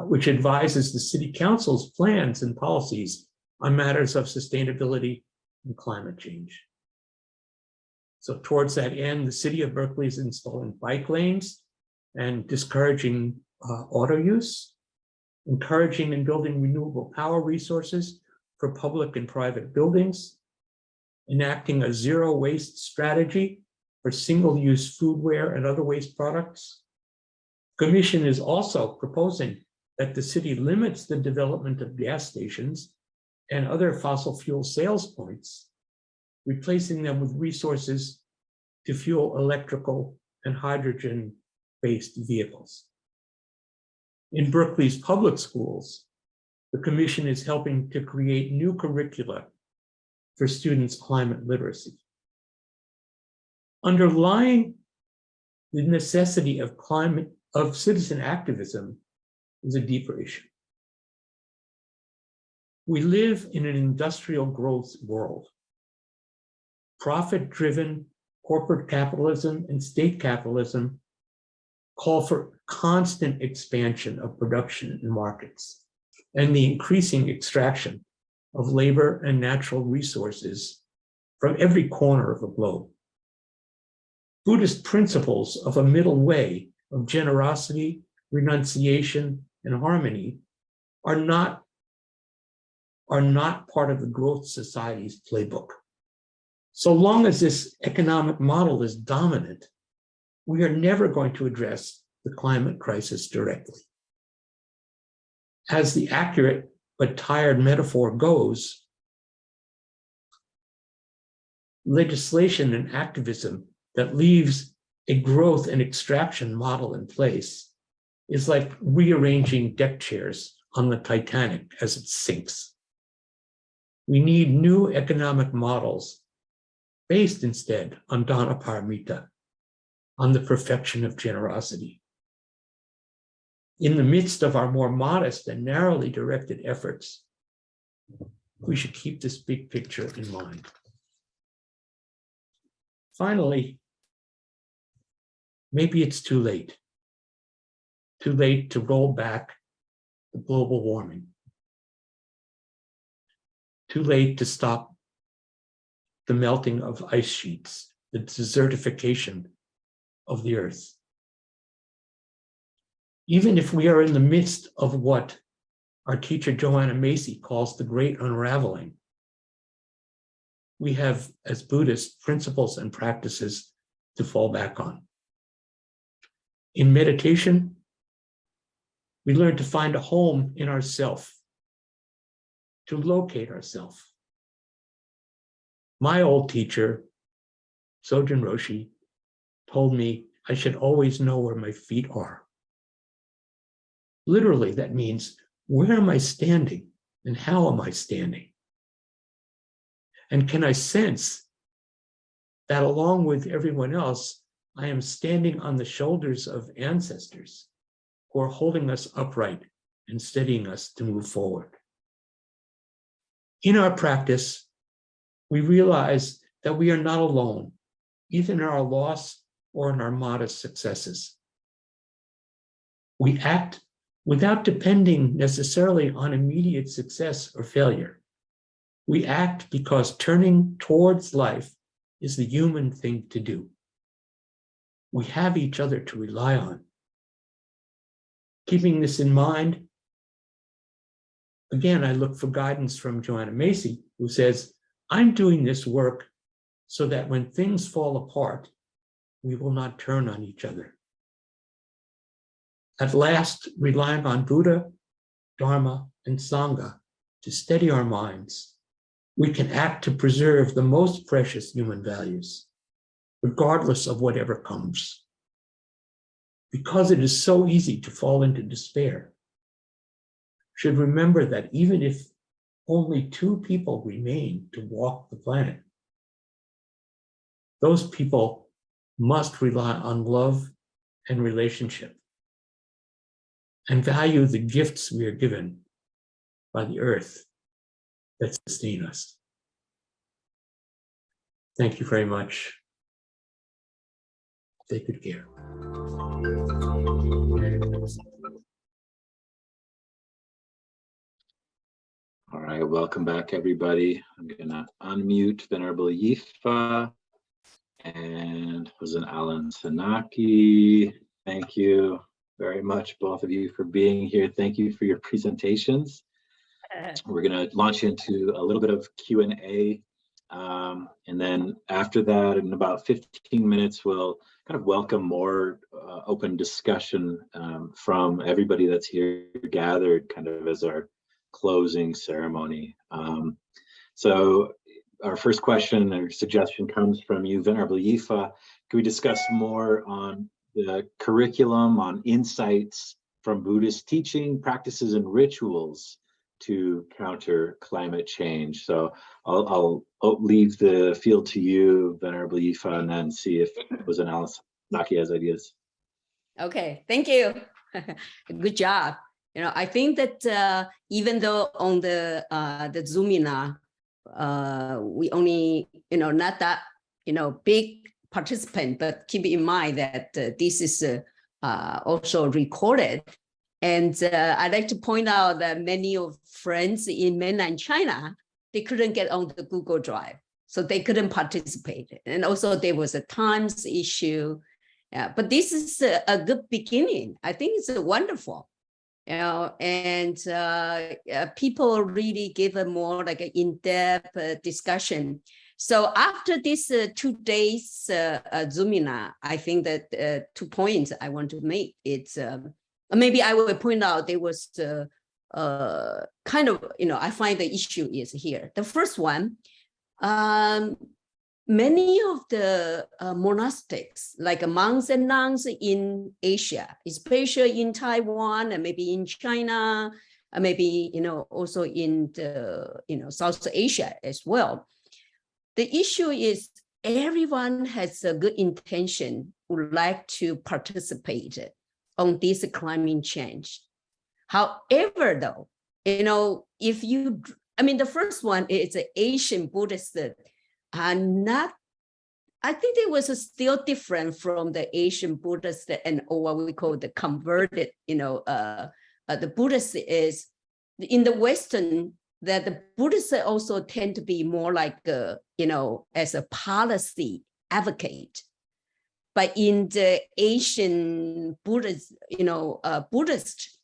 which advises the City Council's plans and policies on matters of sustainability and climate change. So towards that end, the City of Berkeley is installing bike lanes and discouraging auto use, encouraging and building renewable power resources for public and private buildings, enacting a zero waste strategy for single-use foodware and other waste products. Commission is also proposing that the city limits the development of gas stations and other fossil fuel sales points, replacing them with resources to fuel electrical and hydrogen-based vehicles. In Berkeley's public schools, the Commission is helping to create new curricula for students' climate literacy. Underlying the necessity of citizen activism is a deeper issue. We live in an industrial growth world. Profit-driven corporate capitalism and state capitalism call for constant expansion of production and markets and the increasing extraction of labor and natural resources from every corner of the globe. Buddhist principles of a middle way of generosity, renunciation, and harmony are not part of the growth society's playbook. So long as this economic model is dominant, we are never going to address the climate crisis directly. As the accurate but tired metaphor goes, legislation and activism that leaves a growth and extraction model in place is like rearranging deck chairs on the Titanic as it sinks. We need new economic models based instead on Dana Paramita, on the perfection of generosity. In the midst of our more modest and narrowly directed efforts, we should keep this big picture in mind. Finally, maybe it's too late to roll back the global warming, too late to stop the melting of ice sheets, the desertification of the earth. Even if we are in the midst of what our teacher Joanna Macy calls the great unraveling, we have, as Buddhists, principles and practices to fall back on. In meditation, we learn to find a home in ourself, to locate ourself. My old teacher, Sojin Roshi, told me I should always know where my feet are. Literally, that means, where am I standing and how am I standing? And can I sense that along with everyone else, I am standing on the shoulders of ancestors who are holding us upright and steadying us to move forward? In our practice, we realize that we are not alone, either in our loss or in our modest successes. We act without depending necessarily on immediate success or failure. We act because turning towards life is the human thing to do. We have each other to rely on. Keeping this in mind, again, I look for guidance from Joanna Macy, who says, I'm doing this work so that when things fall apart, we will not turn on each other. At last, relying on Buddha, Dharma, and Sangha to steady our minds, we can act to preserve the most precious human values, regardless of whatever comes. Because it is so easy to fall into despair, should remember that even if only 2 people remain to walk the planet, those people must rely on love and relationship and value the gifts we are given by the earth that sustain us. Thank you very much. Take good care. All right, welcome back, everybody. I'm gonna unmute Venerable Yifa and Hosen Alan Sanaki. Thank you very much, both of you, for being here. Thank you for your presentations. We're gonna launch into a little bit of Q&A. And then after that, in about 15 minutes, we'll kind of welcome more open discussion from everybody that's here gathered, kind of as our closing ceremony. So our first question or suggestion comes from you, Venerable Yifa. Can we discuss more on the curriculum, on insights from Buddhist teaching, practices, and rituals to counter climate change. So I'll leave the field to you, Venerable Yifa, and then see if Hosan Alansanaki has ideas. Okay, thank you. Good job. I think that even though on the Zoomina, we only, not that, big participant, but keep in mind that this is also recorded. And I'd like to point out that many of friends in mainland China, they couldn't get on the Google Drive, so they couldn't participate. And also there was a times issue. But this is a good beginning. I think it's wonderful. And people really give a more like an in-depth discussion. So after this 2 days Zoomina, I think that 2 points I want to make. It's maybe I will point out there was kind of, I find the issue is here. The first one, many of the monastics, like monks and nuns in Asia, especially in Taiwan and maybe in China, and maybe also in the South Asia as well. The issue is everyone has a good intention, would like to participate on this climate change. However, though, if you, the first one is the Asian Buddhists. I think it was still different from the Asian Buddhists and or what we call the converted, the Buddhists is in the Western, that the Buddhists also tend to be more like, as a policy advocate. But in the Asian Buddhists, Buddhists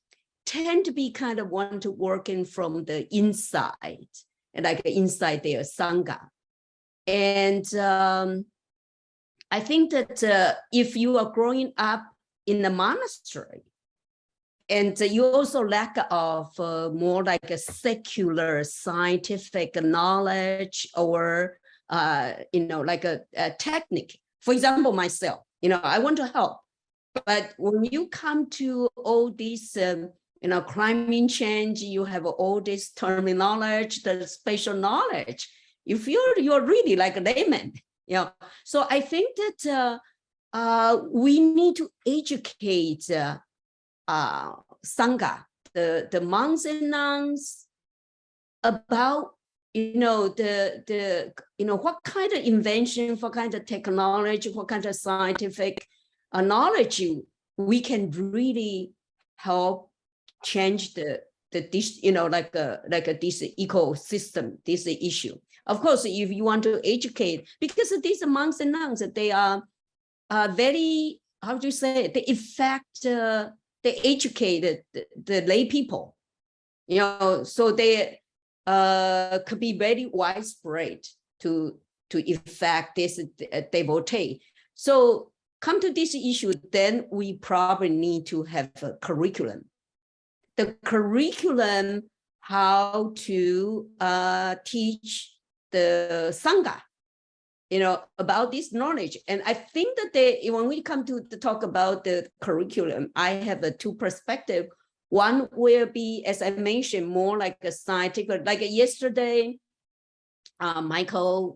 tend to be kind of want to work in from the inside, and like inside their Sangha. And I think that if you are growing up in a monastery, and you also lack of more like a secular scientific knowledge or, like a technique. For example, myself, I want to help. But when you come to all these, climate change, you have all this terminology, the spatial knowledge, you feel you're really like a layman. So I think that we need to educate Sangha, the monks and nuns, about what kind of invention, what kind of technology, what kind of scientific knowledge we can really help change this ecosystem, this issue. Of course, if you want to educate, because these monks and nuns, they are very, how do you say it? They educated the lay people, so they could be very widespread to affect this devotee. So come to this issue, then we probably need to have a curriculum. The curriculum, how to teach the Sangha, about this knowledge. And I think that when we come to talk about the curriculum, I have a 2 perspectives. One will be, as I mentioned, more like a scientific, like yesterday, Michael,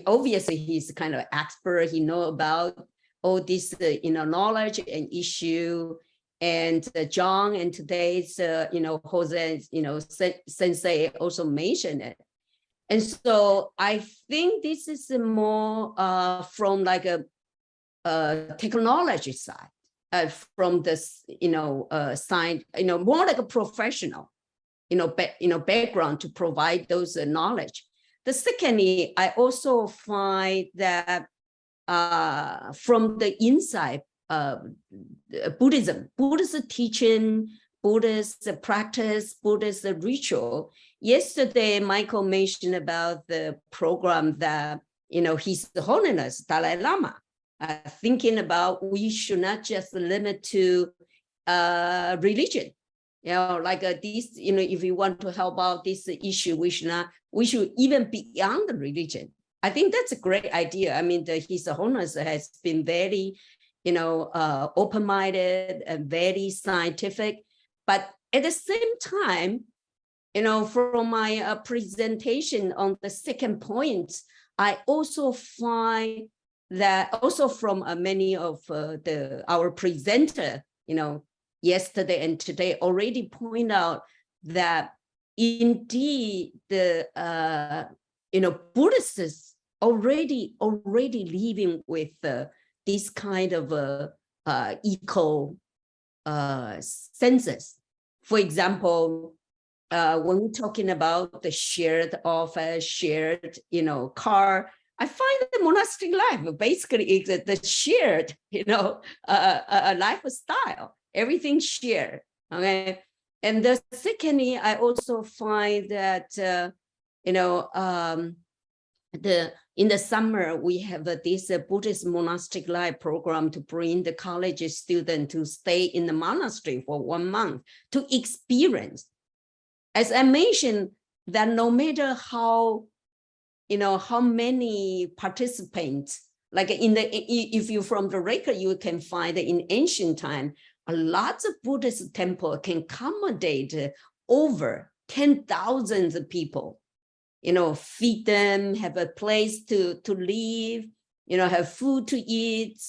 obviously he's kind of expert, he know about all this, knowledge and issue. And John and today's, Jose, Sensei also mentioned it. And so I think this is more from like a technology side, from this, science, more like a professional, background to provide those knowledge. The secondly, I also find that from the inside, Buddhist teaching, Buddhist practice, Buddhist ritual. Yesterday, Michael mentioned about the program that, His Holiness Dalai Lama, thinking about we should not just limit to religion. Like this, if we want to help out this issue, we should even beyond the religion. I think that's a great idea. I mean, His Holiness has been very, open-minded and very scientific. But at the same time, from my presentation on the second point, I also find that also from many of our presenter, yesterday and today already point out that indeed the Buddhists already living with this kind of eco senses. For example, when we're talking about the shared office, shared car, I find the monastic life basically is the shared lifestyle. Everything shared. Okay. And the secondly, I also find that in the summer, we have this Buddhist monastic life program to bring the college student to stay in the monastery for 1 month to experience. As I mentioned, that no matter how many participants, like if you're from the record, you can find that in ancient time, a lot of Buddhist temple can accommodate over 10,000 people. Feed them, have a place to live, have food to eat.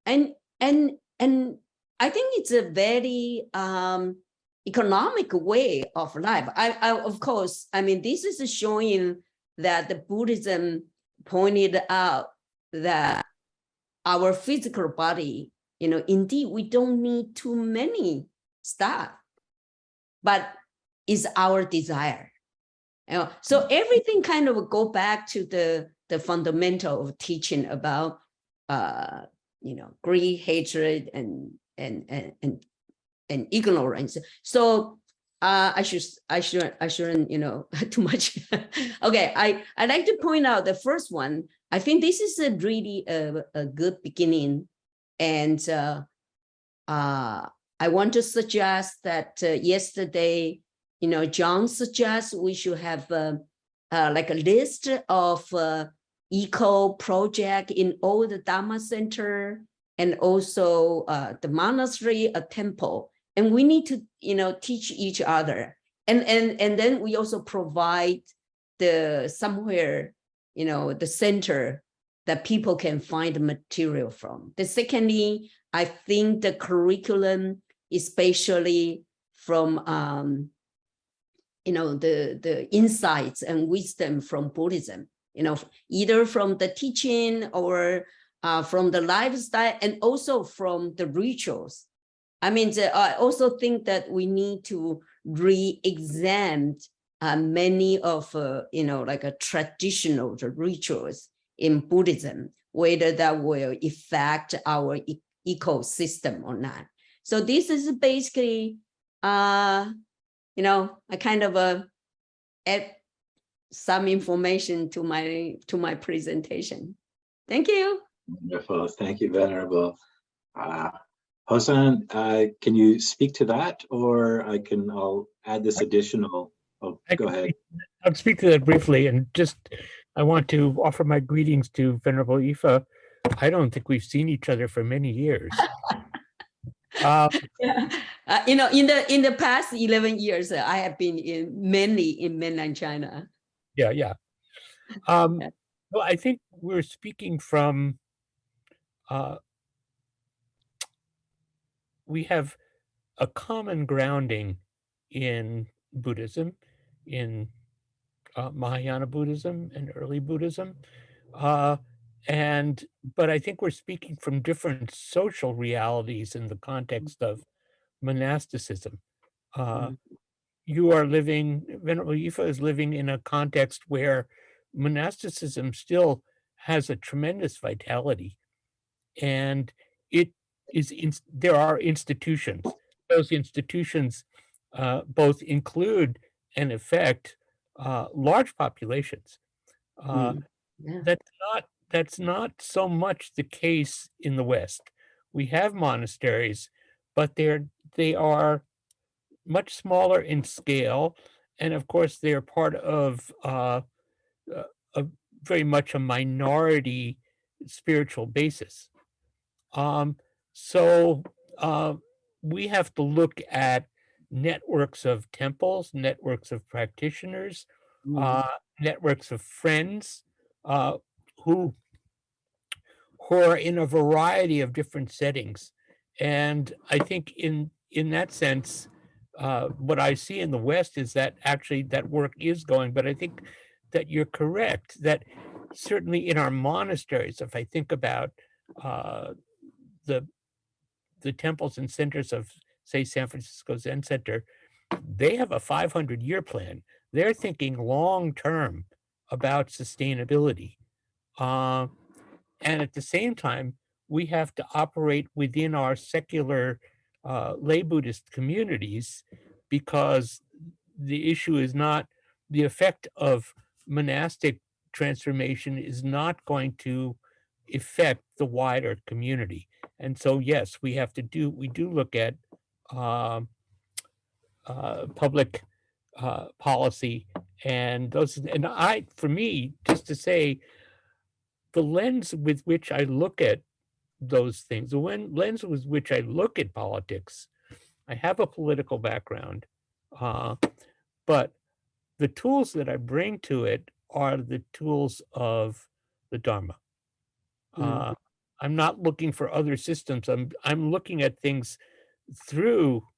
And I think it's a very economic way of life. Of course, this is showing that the Buddhism pointed out that our physical body, indeed, we don't need too many stuff, but it's our desire. So everything kind of go back to the fundamental of teaching about greed, hatred, and ignorance. So I shouldn't too much. Okay, I like to point out the first one. I think this is a really a good beginning, and I want to suggest that yesterday, John suggests we should have like a list of eco project in all the Dharma center and also the monastery, a temple, and we need to teach each other, and then we also provide the somewhere the center that people can find the material from. The secondly, I think the curriculum, especially from the insights and wisdom from Buddhism, either from the teaching or from the lifestyle and also from the rituals. I also think that we need to re-examine many of, like a traditional rituals in Buddhism, whether that will affect our ecosystem or not. So this is basically, I kind of add some information to my presentation. Thank you. Wonderful. Thank you, Venerable. Hosan, can you speak to that, or I'll add this additional. Oh, go ahead. I'll speak to that briefly, and I want to offer my greetings to Venerable Ifa. I don't think we've seen each other for many years. In the past 11 years, I have been mainly in mainland China. Yeah. Well, I think we're speaking from. We have a common grounding in Buddhism, in Mahayana Buddhism and early Buddhism, but I think we're speaking from different social realities in the context of monasticism. You are living, Venerable Ifa is living in a context where monasticism still has a tremendous vitality, and there are institutions. Those institutions both include and affect large populations. That's not so much the case in the West. We have monasteries, but they are much smaller in scale, and of course they are part of a very much a minority spiritual basis. So we have to look at networks of temples, networks of practitioners, networks of friends who are in a variety of different settings. And I think in that sense, what I see in the West is that actually that work is going, but I think that you're correct, that certainly in our monasteries, if I think about the temples and centers of, say, San Francisco Zen Center, they have a 500-year plan. They're thinking long-term about sustainability. And at the same time, we have to operate within our secular lay Buddhist communities, because the issue is not, the effect of monastic transformation is not going to affect the wider community. And so, yes, we do look at public policy and those, and for me, just to say, the lens with which I look at those things, the lens with which I look at politics, I have a political background, but the tools that I bring to it are the tools of the Dharma. I'm not looking for other systems. I'm looking at things through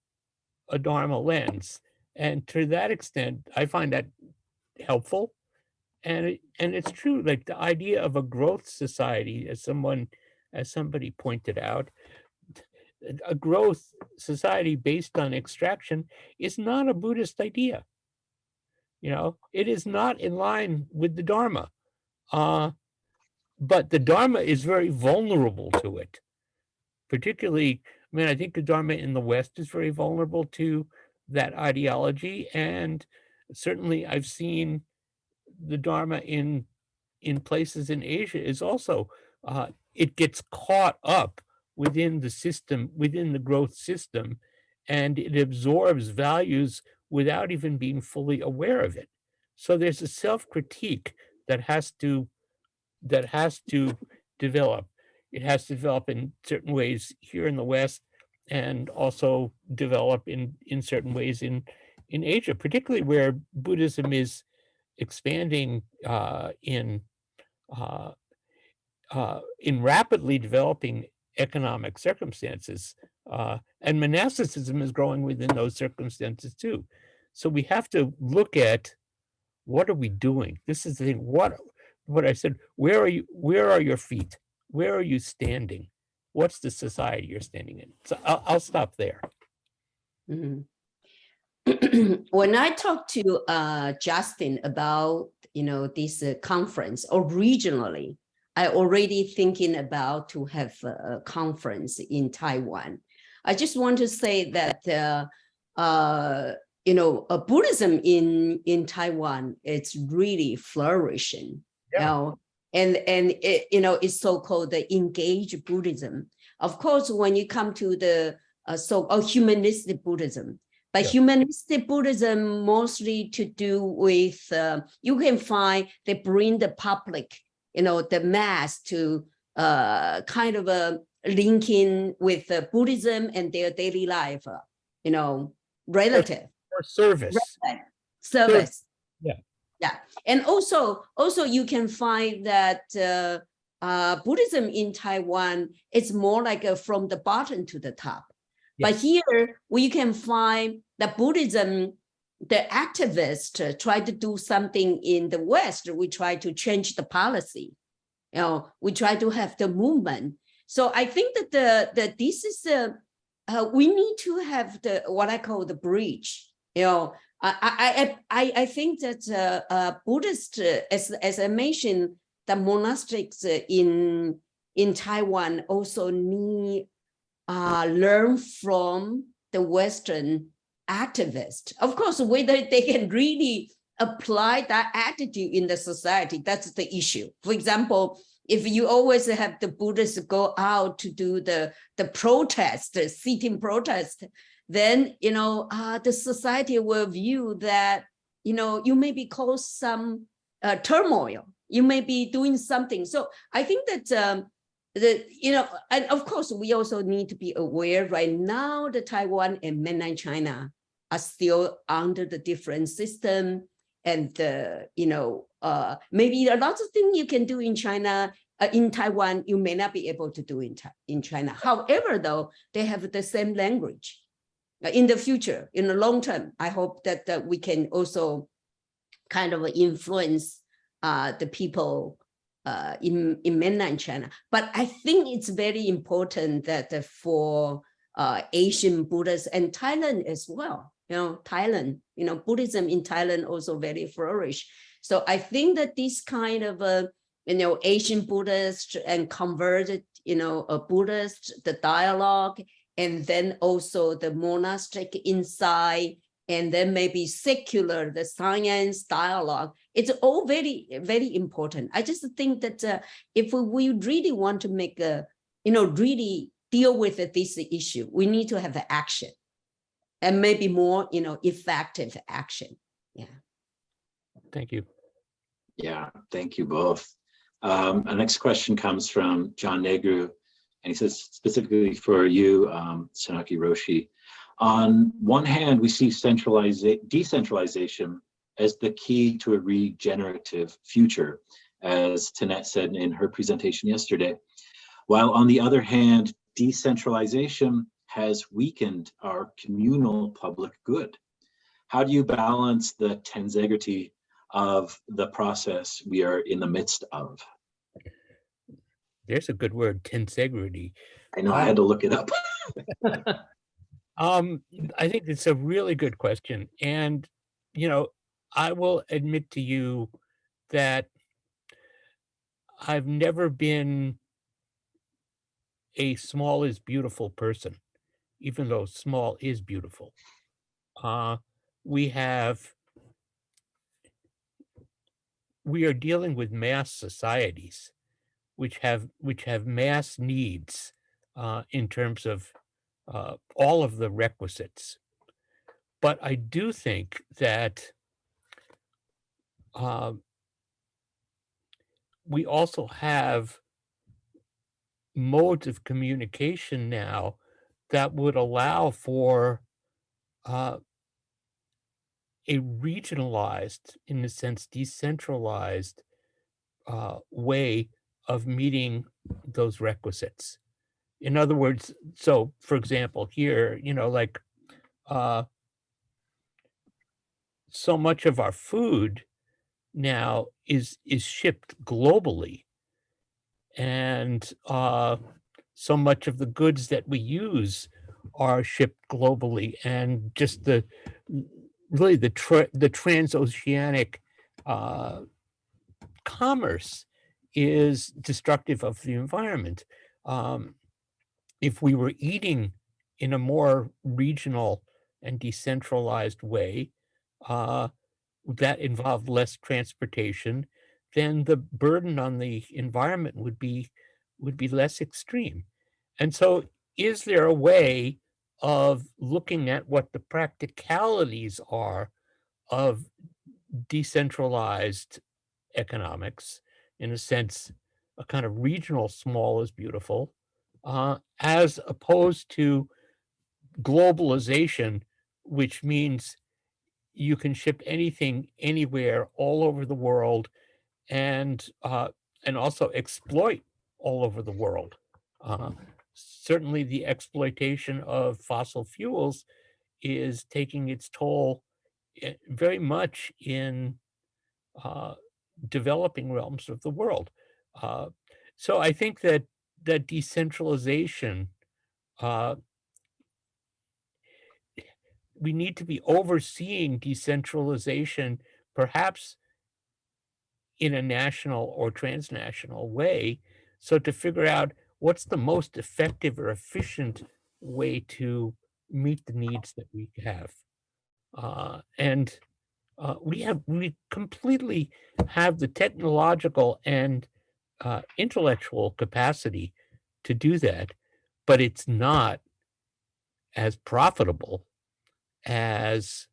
a Dharma lens, and to that extent, I find that helpful. And it's true, like the idea of a growth society, as somebody pointed out, a growth society based on extraction is not a Buddhist idea. You know, it is not in line with the Dharma. But the Dharma is very vulnerable to it. Particularly, I mean, I think the Dharma in the West is very vulnerable to that ideology. And certainly I've seen the Dharma in places in Asia is also, it gets caught up within the system, within the growth system, and it absorbs values without even being fully aware of it. So there's a self-critique that has to develop. It has to develop in certain ways here in the West, and also develop in certain ways in Asia, particularly where Buddhism is expanding in rapidly developing economic circumstances, and monasticism is growing within those circumstances too. So we have to look at, what are we doing? This is the thing. What I said. Where are you? Where are your feet? Where are you standing? What's the society you're standing in? So I'll stop there. When I talked to Justin about this conference originally, I already thinking about to have a conference in Taiwan. I just want to say that Buddhism in Taiwan, it's really flourishing. Yeah. And it, it's so-called the engaged Buddhism. Of course, when you come to the humanistic Buddhism, but humanistic Buddhism mostly to do with, you can find they bring the public, the mass to kind of linking with Buddhism and their daily life, relative. Or service. Service. Yeah. Yeah, and also you can find that Buddhism in Taiwan is more like from the bottom to the top. Yes. But here we can find that Buddhism, the activists try to do something in the West. We try to change the policy. We try to have the movement. So I think that this is we need to have the what I call the bridge. I think that Buddhist, as I mentioned, the monastics in Taiwan also need learn from the Western activists. Of course, whether they can really apply that attitude in the society, that's the issue. For example, if you always have the Buddhists go out to do the protest, the sitting protest, then the society will view that you may be cause some turmoil, you may be doing something. So I think that and of course we also need to be aware right now the Taiwan and mainland China are still under the different system. And, maybe a lot of things you can do in China, in Taiwan, you may not be able to do in China. However, though, they have the same language. In the future, in the long term, I hope that we can also kind of influence the people in mainland China. But I think it's very important that for Asian Buddhists and Thailand as well, Thailand, Buddhism in Thailand also very flourish. So I think that this kind of Asian Buddhist and converted, a Buddhist, the dialogue, and then also the monastic insight, and then maybe secular, the science dialogue. It's all very, very important. I just think that if we really want to make really deal with this issue, we need to have action, and maybe more, effective action. Yeah. Thank you. Yeah, thank you both. Our next question comes from John Negru, and he says specifically for you, Sanaki Roshi. On one hand, we see decentralization as the key to a regenerative future, as Tanette said in her presentation yesterday. While on the other hand, decentralization has weakened our communal public good. How do you balance the tensegrity of the process we are in the midst of? There's a good word, tensegrity. I know, I had to look it up. I think it's a really good question. And, I will admit to you that I've never been a small is beautiful person, even though small is beautiful. We are dealing with mass societies, which have mass needs in terms of all of the requisites. But I do think that we also have modes of communication now that would allow for a regionalized, in a sense, decentralized way of meeting those requisites. In other words, so for example, here, so much of our food now is shipped globally, and so much of the goods that we use are shipped globally, and just the transoceanic commerce is destructive of the environment. If we were eating in a more regional and decentralized way that involved less transportation, then the burden on the environment would be less extreme. And so is there a way of looking at what the practicalities are of decentralized economics, in a sense, a kind of regional small is beautiful, as opposed to globalization, which means you can ship anything anywhere all over the world, and also exploit all over the world. Certainly the exploitation of fossil fuels is taking its toll very much in developing realms of the world. So I think that decentralization, we need to be overseeing decentralization, perhaps in a national or transnational way, so to figure out what's the most effective or efficient way to meet the needs that we have. We completely have the technological and intellectual capacity to do that, but it's not as profitable as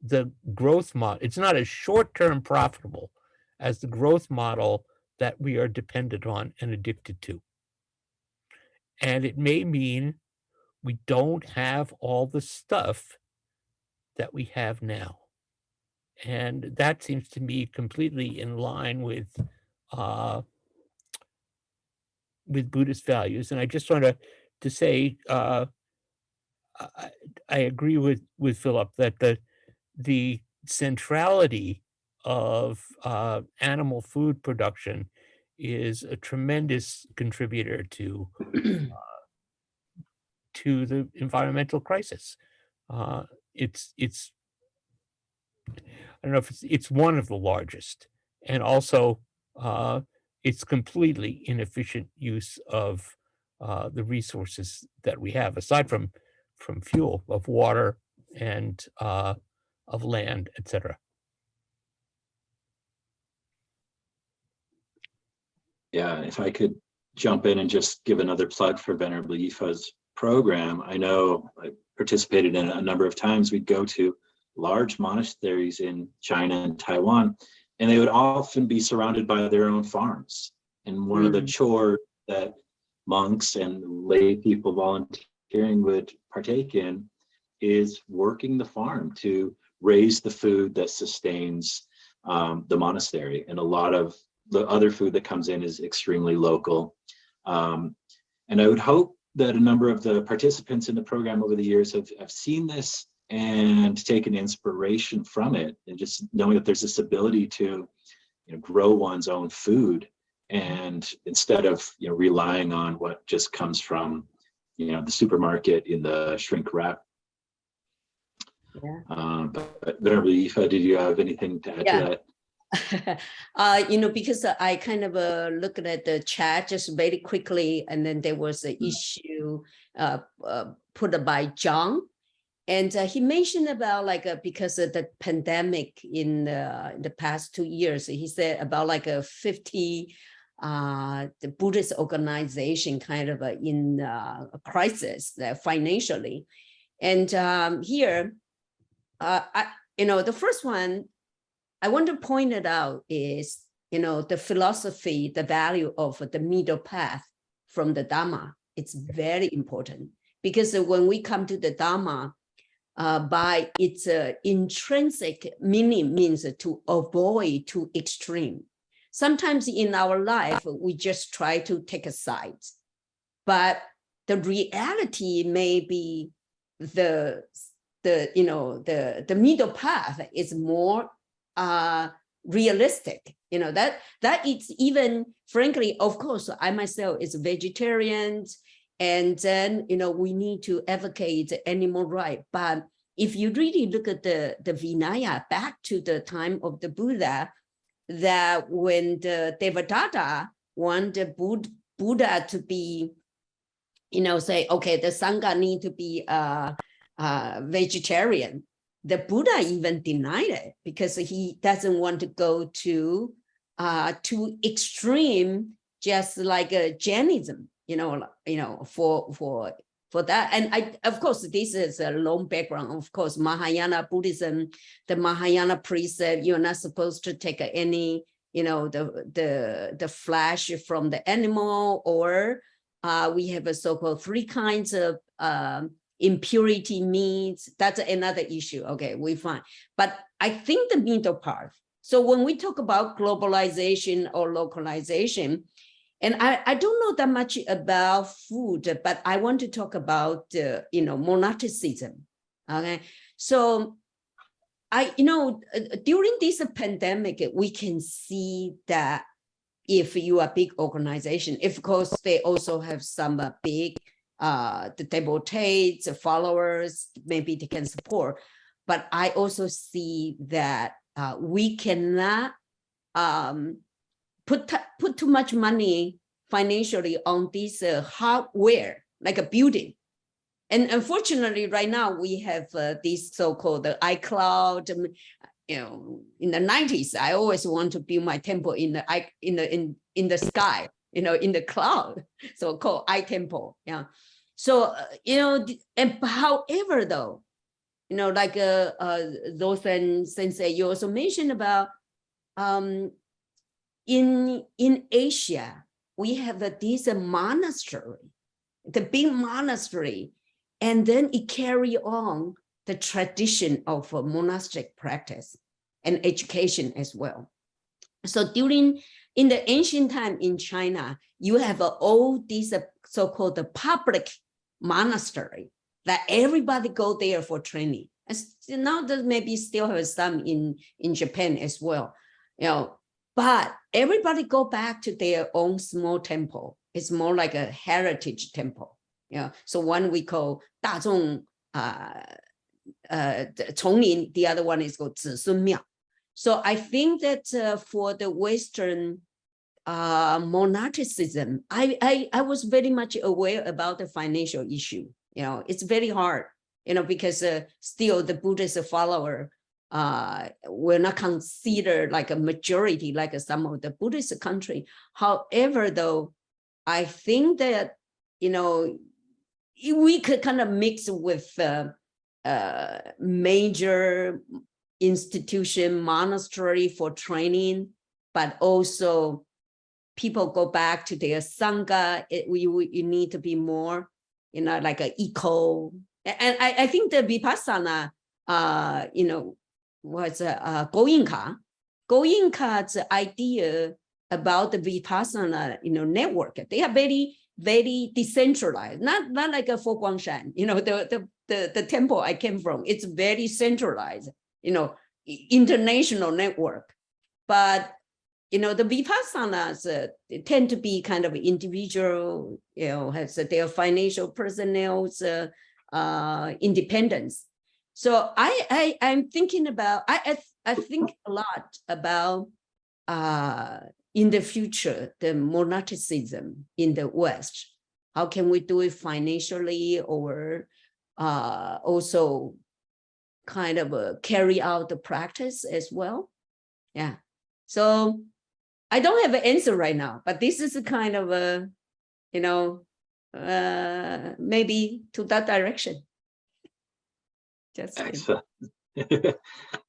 the growth model. It's not as short-term profitable as the growth model that we are dependent on and addicted to. And it may mean we don't have all the stuff that we have now. And that seems to me completely in line with Buddhist values. And I just wanted to say, I agree with Philip that the centrality of animal food production is a tremendous contributor to the environmental crisis. It's I don't know if it's one of the largest, and also it's completely inefficient use of the resources that we have, aside from fuel, of water and of land, etc. Yeah, if I could jump in and just give another plug for Venerable Yifa's program. I know I participated in it a number of times. We'd go to large monasteries in China and Taiwan, and they would often be surrounded by their own farms. And one of the chores that monks and lay people volunteering would partake in is working the farm to raise the food that sustains the monastery. And a lot of the other food that comes in is extremely local. And I would hope that a number of the participants in the program over the years have seen this and taken inspiration from it, and just knowing that there's this ability to grow one's own food, and instead of relying on what just comes from the supermarket in the shrink wrap. Yeah. But Venerable Yifa, did you have anything to add to that? Because I kind of looked at the chat just very quickly, and then there was an issue put by John, and he mentioned about because of the pandemic in the past 2 years, he said about 50 the Buddhist organization kind of in a crisis financially, and here, the first one I want to point it out is, the philosophy, the value of the middle path from the Dharma. It's very important, because when we come to the Dharma, by its intrinsic meaning means to avoid too extreme. Sometimes in our life, we just try to take a side, but the reality may be the middle path is more realistic, that it's even, frankly, of course, I myself is a vegetarian, and then we need to advocate animal rights. But if you really look at the Vinaya back to the time of the Buddha, that when the Devadatta wanted Buddha to be, say, okay, the Sangha need to be vegetarian, the Buddha even denied it, because he doesn't want to go to too extreme, just like Jainism, for that. And of course, this is a long background. Of course, Mahayana Buddhism, the Mahayana precept, you're not supposed to take any, the flesh from the animal, or we have a so-called 3 kinds of impurity means. That's another issue. Okay, we find. But I think the middle part. So when we talk about globalization or localization, and I don't know that much about food, but I want to talk about monasticism. Okay, so during this pandemic, we can see that if you are a big organization, of course, they also have some big the devotees, the followers, maybe they can support. But I also see that we cannot put too much money financially on this hardware, like a building. And unfortunately, right now we have this so-called iCloud. In the 90s, I always want to build my temple in the sky, in the cloud, so-called iTemple. Yeah. So and however, though, like those and Sensei, you also mentioned about in Asia, we have this monastery, the big monastery, and then it carry on the tradition of monastic practice and education as well. So in the ancient time in China, you have all these so-called public monastery that everybody go there for training. And now that maybe still have some in Japan as well, but everybody go back to their own small temple. It's more like a heritage temple. So one we call 大众 丛林, the other one is called 子孙庙. So I think that for the Western monasticism, I was very much aware about the financial issue. It's very hard, because still the Buddhist follower were not considered like a majority, like some of the Buddhist country. However, though, I think that, we could kind of mix with major institution, monastery for training, but also people go back to their sangha. You need to be more, like an eco. And I think the Vipassana, was Goenka's idea about the Vipassana, network. They are very, very decentralized, not like a Fo Guangshan, the temple I came from. It's very centralized, international network. But the Vipassanas tend to be kind of individual, has their financial personnel's independence. So I'm thinking about, I think a lot about in the future, the monasticism in the West. How can we do it financially, or also kind of carry out the practice as well? Yeah. So I don't have an answer right now, but this is a kind of a, maybe to that direction. Just excellent.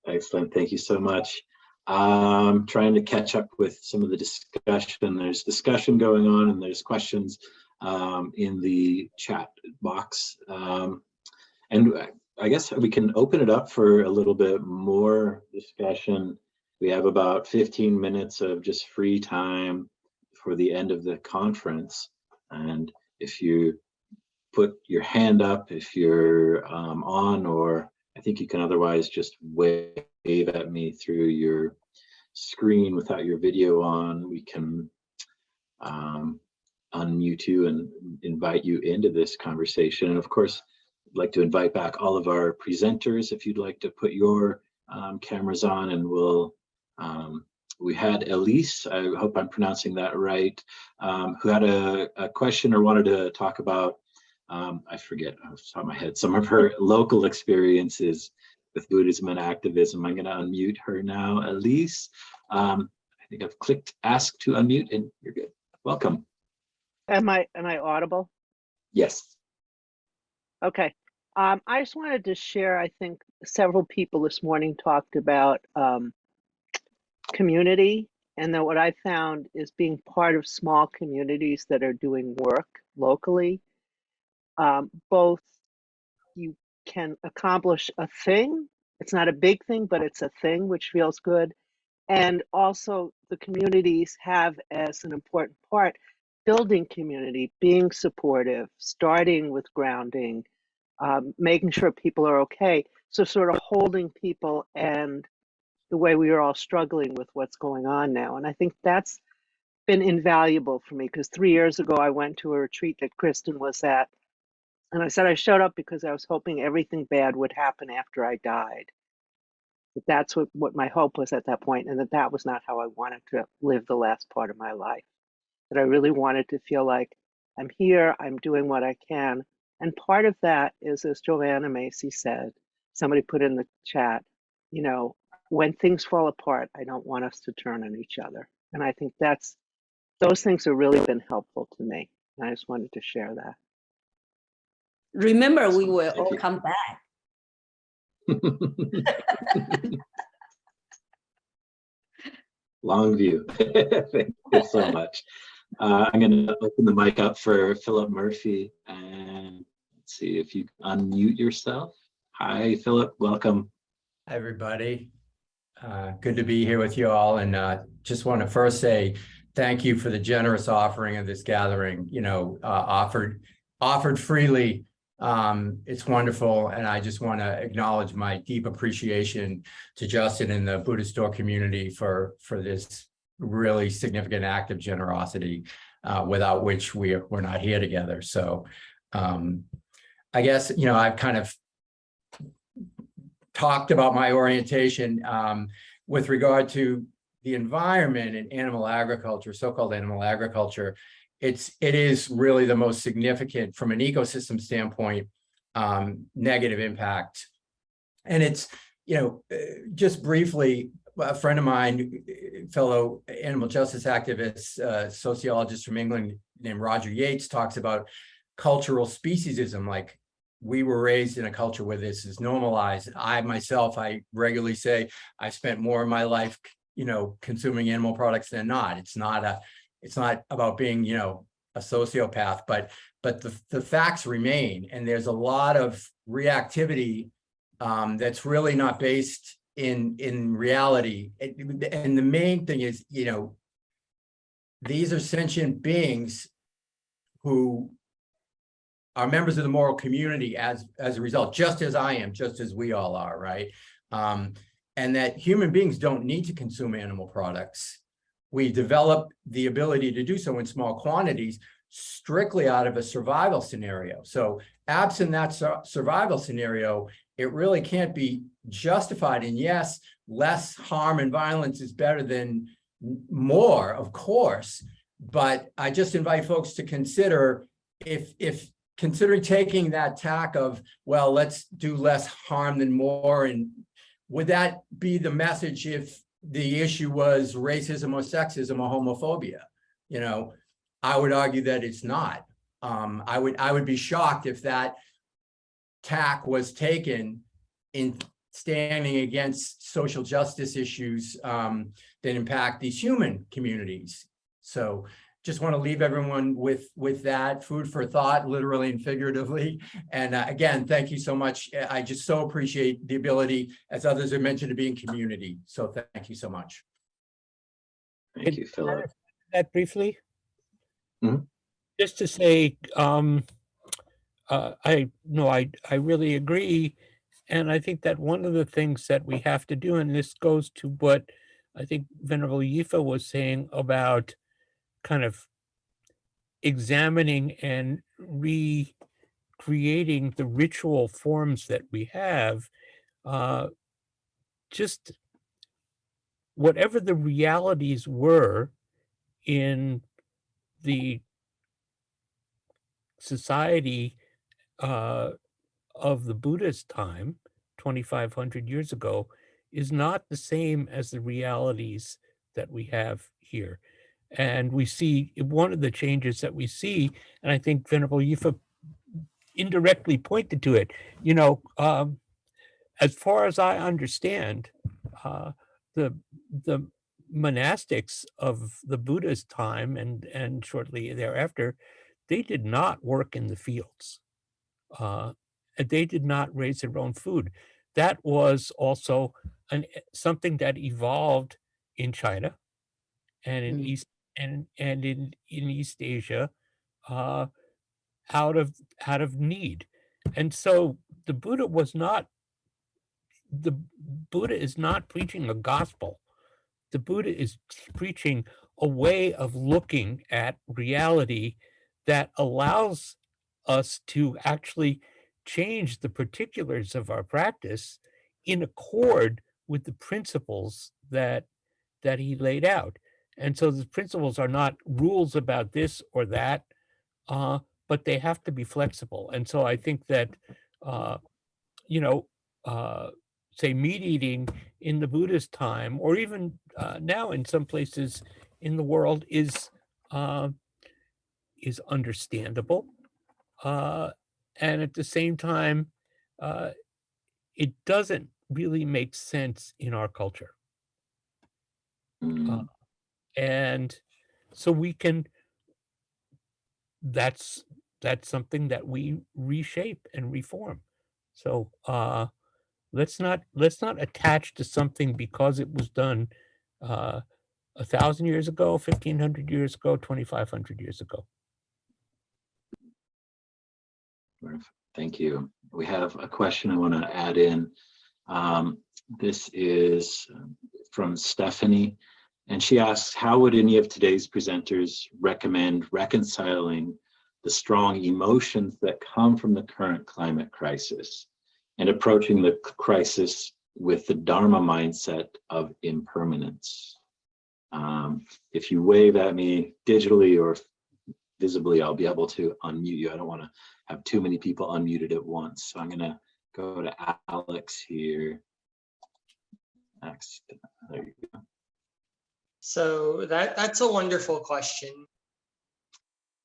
Excellent. Thank you so much. Trying to catch up with some of the discussion. There's discussion going on, and there's questions in the chat box. And I guess we can open it up for a little bit more discussion. We have about 15 minutes of just free time for the end of the conference. And if you put your hand up, if you're on, or I think you can otherwise just wave at me through your screen without your video on, we can unmute you and invite you into this conversation. And of course, I'd like to invite back all of our presenters if you'd like to put your cameras on, and we'll we had Elise, I hope I'm pronouncing that right, who had a question or wanted to talk about, I forget off the top of my head, some of her local experiences with Buddhism and activism. I'm going to unmute her now. Elise, I think I've clicked ask to unmute, and you're good. Welcome. Am I audible? Yes. Okay. I just wanted to share, I think several people this morning talked about community, and that what I found is being part of small communities that are doing work locally. Both you can accomplish a thing, it's not a big thing, but it's a thing which feels good. And also the communities have as an important part, building community, being supportive, starting with grounding, making sure people are okay. So sort of holding people, and the way we are all struggling with what's going on now. And I think that's been invaluable for me, because 3 years ago, I went to a retreat that Kristen was at. And I said I showed up because I was hoping everything bad would happen after I died. But that's what my hope was at that point, and that was not how I wanted to live the last part of my life. That I really wanted to feel like I'm here, I'm doing what I can. And part of that is, as Joanna Macy said, somebody put in the chat, when things fall apart, I don't want us to turn on each other. And I think those things have really been helpful to me. And I just wanted to share that. Remember, we will all come back. Long view. Thank you so much. I'm going to open the mic up for Philip Murphy, and let's see if you unmute yourself. Hi, Philip. Welcome. Hi, everybody. Good to be here with you all. And just want to first say thank you for the generous offering of this gathering, offered freely. It's wonderful. And I just want to acknowledge my deep appreciation to Justin and the Buddhistdoor community for this really significant act of generosity, without which we're not here together. So I guess, I've kind of talked about my orientation with regard to the environment and animal agriculture, so-called animal agriculture. It is really the most significant from an ecosystem standpoint, negative impact. And it's, just briefly, a friend of mine, fellow animal justice activist, sociologist from England named Roger Yates, talks about cultural speciesism, like we were raised in a culture where this is normalized. I regularly say I spent more of my life, consuming animal products than not. It's not about being, a sociopath, but the facts remain. And there's a lot of reactivity that's really not based in reality. And the main thing is, these are sentient beings who are members of the moral community as a result, just as I am, just as we all are, right? And that human beings don't need to consume animal products. We develop the ability to do so in small quantities, strictly out of a survival scenario. So absent that survival scenario, it really can't be justified. And yes, less harm and violence is better than more, of course. But I just invite folks to consider if considering taking that tack of, well, let's do less harm than more. And would that be the message if the issue was racism or sexism or homophobia? I would argue that it's not. I would be shocked if that tack was taken in standing against social justice issues that impact these human communities. So just want to leave everyone with that food for thought, literally and figuratively. And again, thank you so much. I just so appreciate the ability, as others have mentioned, to be in community. So thank you so much. Thank you, Philip. That briefly, Mhm. just to say, I really agree. And I think that one of the things that we have to do, and this goes to what I think Venerable Yifa was saying about kind of examining and recreating the ritual forms that we have, just whatever the realities were in the society of the Buddhist time, 2,500 years ago, is not the same as the realities that we have here. And we see one of the changes that we see, and I think Venerable Yifa indirectly pointed to it, as far as I understand, the monastics of the Buddha's time and shortly thereafter, they did not work in the fields. They did not raise their own food. That was also something that evolved in China and in East and in East Asia, out of need. And so the Buddha is not preaching a gospel. The Buddha is preaching a way of looking at reality that allows us to actually change the particulars of our practice in accord with the principles that he laid out. And so the principles are not rules about this or that, but they have to be flexible. And so I think that, say meat eating in the Buddhist time, or even now in some places in the world, is understandable. And at the same time, it doesn't really make sense in our culture. And so that's something that we reshape and reform. So let's not attach to something because it was done 1,000 years ago, 1,500 years ago, 2,500 years ago. Thank you. We have a question I want to add in. This is from Stephanie, and she asks, how would any of today's presenters recommend reconciling the strong emotions that come from the current climate crisis and approaching the crisis with the Dharma mindset of impermanence? If you wave at me digitally or visibly, I'll be able to unmute you. I don't want to have too many people unmuted at once. So I'm going to go to Alex here. Next. There you go. So that's a wonderful question.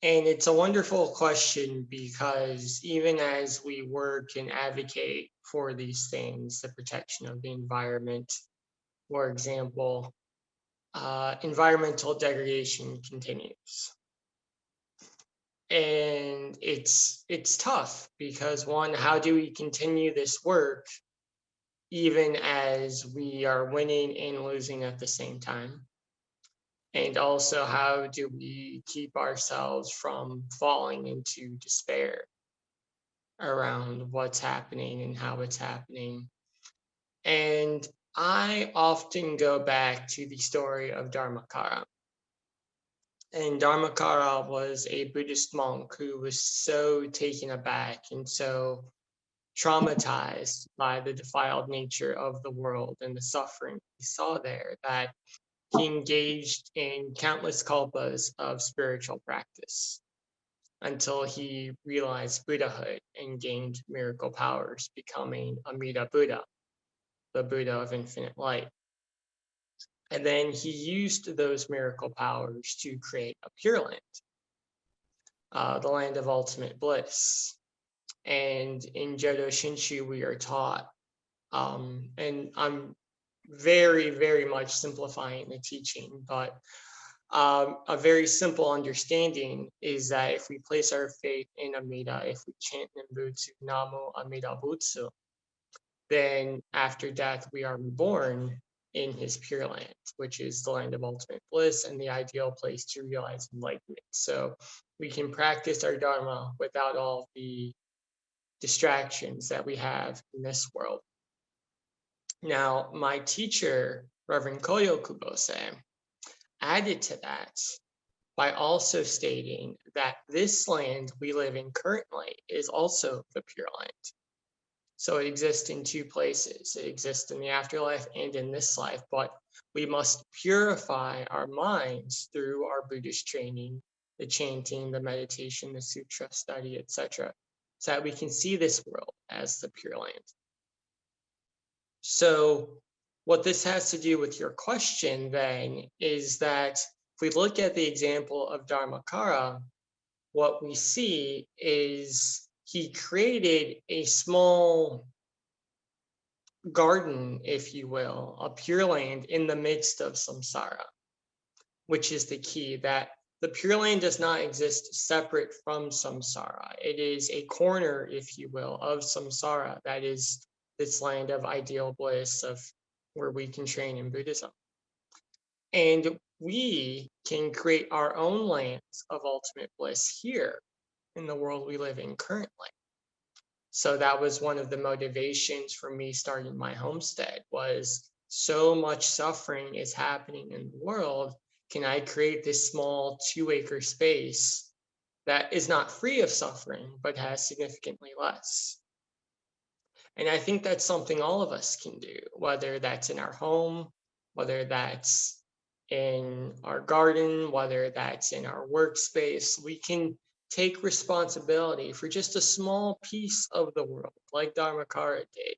And it's a wonderful question because even as we work and advocate for these things, the protection of the environment, for example, environmental degradation continues. And it's tough because one, how do we continue this work even as we are winning and losing at the same time? And also, how do we keep ourselves from falling into despair around what's happening and how it's happening? And I often go back to the story of Dharmakara. And Dharmakara was a Buddhist monk who was so taken aback and so traumatized by the defiled nature of the world and the suffering he saw there that he engaged in countless kalpas of spiritual practice until he realized Buddhahood and gained miracle powers, becoming Amida Buddha, the Buddha of infinite light. And then he used those miracle powers to create a pure land, the land of ultimate bliss. And in Jodo Shinshu, we are taught, and I'm very, very much simplifying the teaching, but a very simple understanding is that if we place our faith in Amida, if we chant Nimbutsu, Namu Amida Butsu, then after death, we are reborn in his pure land, which is the land of ultimate bliss and the ideal place to realize enlightenment. So we can practice our Dharma without all the distractions that we have in this world. Now, my teacher, Reverend Koyo Kubose, added to that by also stating that this land we live in currently is also the pure land. So it exists in two places. It exists in the afterlife and in this life, but we must purify our minds through our Buddhist training, the chanting, the meditation, the sutra study, etc., so that we can see this world as the pure land. So what this has to do with your question then is that if we look at the example of Dharmakara, what we see is he created a small garden, if you will, a pure land in the midst of samsara, which is the key, that the pure land does not exist separate from samsara. It is a corner, if you will, of samsara, that is this land of ideal bliss, of where we can train in Buddhism. And we can create our own lands of ultimate bliss here in the world we live in currently. So that was one of the motivations for me starting my homestead, was so much suffering is happening in the world. Can I create this small 2-acre space that is not free of suffering, but has significantly less? And I think that's something all of us can do, whether that's in our home, whether that's in our garden, whether that's in our workspace. We can take responsibility for just a small piece of the world, like Dharmakara did,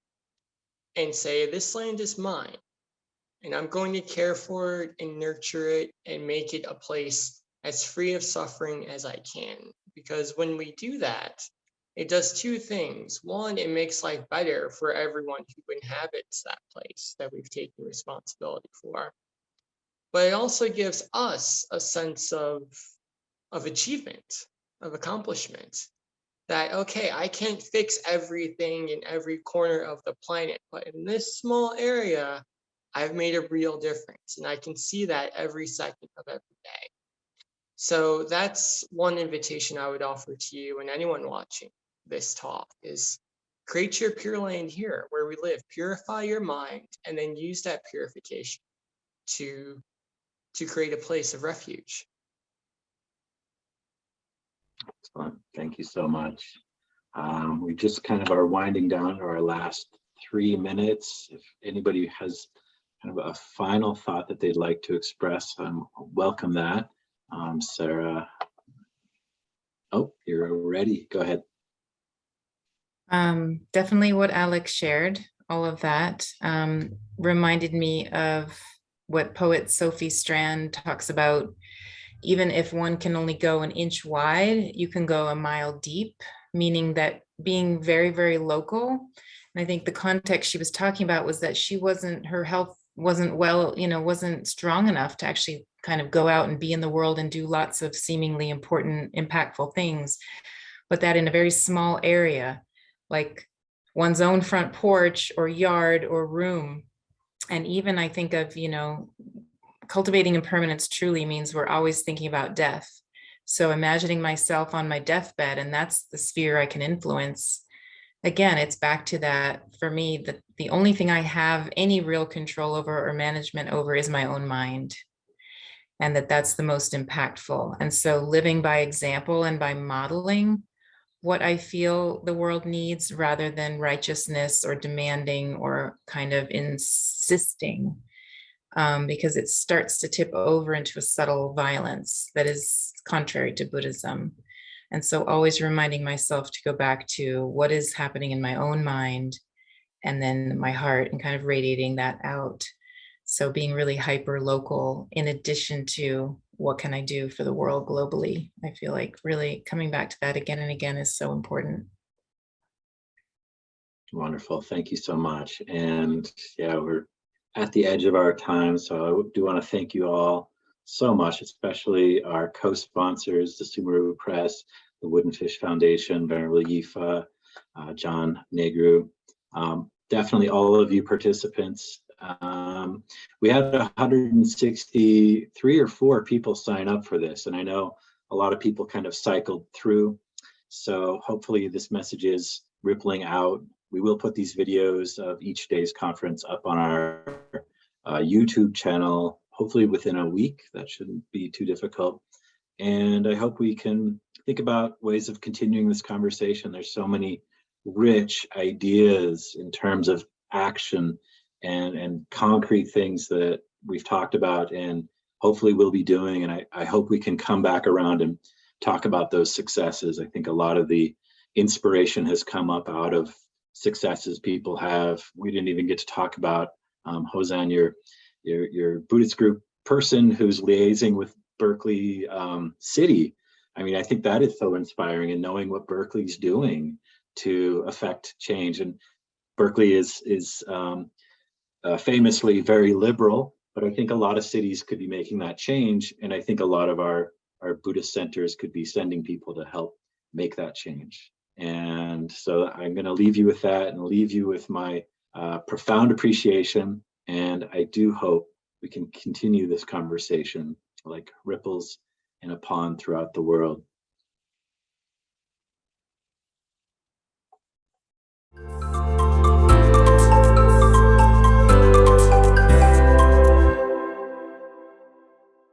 and say, this land is mine, and I'm going to care for it and nurture it and make it a place as free of suffering as I can. Because when we do that, it does two things. One, it makes life better for everyone who inhabits that place that we've taken responsibility for. But it also gives us a sense of achievement, of accomplishment. that, okay, I can't fix everything in every corner of the planet, but in this small area, I've made a real difference. And I can see that every second of every day. So that's one invitation I would offer to you and anyone watching this talk is create your pure land here where we live, purify your mind, and then use that purification to create a place of refuge. Excellent. Thank you so much. We just kind of are winding down to our last 3 minutes. If anybody has kind of a final thought that they'd like to express, welcome that. Sarah. Oh, you're ready. Go ahead. Definitely what Alex shared, all of that reminded me of what poet Sophie Strand talks about. Even if one can only go an inch wide, you can go a mile deep, meaning that being very, very local. And I think the context she was talking about was that her health wasn't well, wasn't strong enough to actually kind of go out and be in the world and do lots of seemingly important, impactful things, but that in a very small area, like one's own front porch or yard or room. And even I think of, cultivating impermanence truly means we're always thinking about death. So imagining myself on my deathbed, and that's the sphere I can influence. Again, it's back to that, for me, that the only thing I have any real control over or management over is my own mind. And that's the most impactful. And so living by example and by modeling what I feel the world needs rather than righteousness or demanding or kind of insisting, because it starts to tip over into a subtle violence that is contrary to Buddhism. And so always reminding myself to go back to what is happening in my own mind and then my heart and kind of radiating that out. So being really hyper local in addition to what can I do for the world globally, I feel like really coming back to that again and again is so important. Wonderful. Thank you so much. And yeah, we're at the edge of our time. So I do want to thank you all so much, especially our co-sponsors, the Sumeru Press, the Woodenfish Foundation, Venerable Yifa, John Negru, definitely all of you participants. We had 163 or 4 people sign up for this, and I know a lot of people kind of cycled through. So hopefully this message is rippling out. We will put these videos of each day's conference up on our YouTube channel, hopefully within a week. That shouldn't be too difficult. And I hope we can think about ways of continuing this conversation. There's so many rich ideas in terms of action and concrete things that we've talked about and hopefully we'll be doing. And I hope we can come back around and talk about those successes. I think a lot of the inspiration has come up out of successes people have. We didn't even get to talk about Hosan, your Buddhist group person who's liaising with Berkeley City. I mean, I think that is so inspiring, and knowing what Berkeley's doing to affect change. And Berkeley is famously very liberal, but I think a lot of cities could be making that change. And I think a lot of our Buddhist centers could be sending people to help make that change. And so I'm going to leave you with that and leave you with my profound appreciation. And I do hope we can continue this conversation like ripples in a pond throughout the world.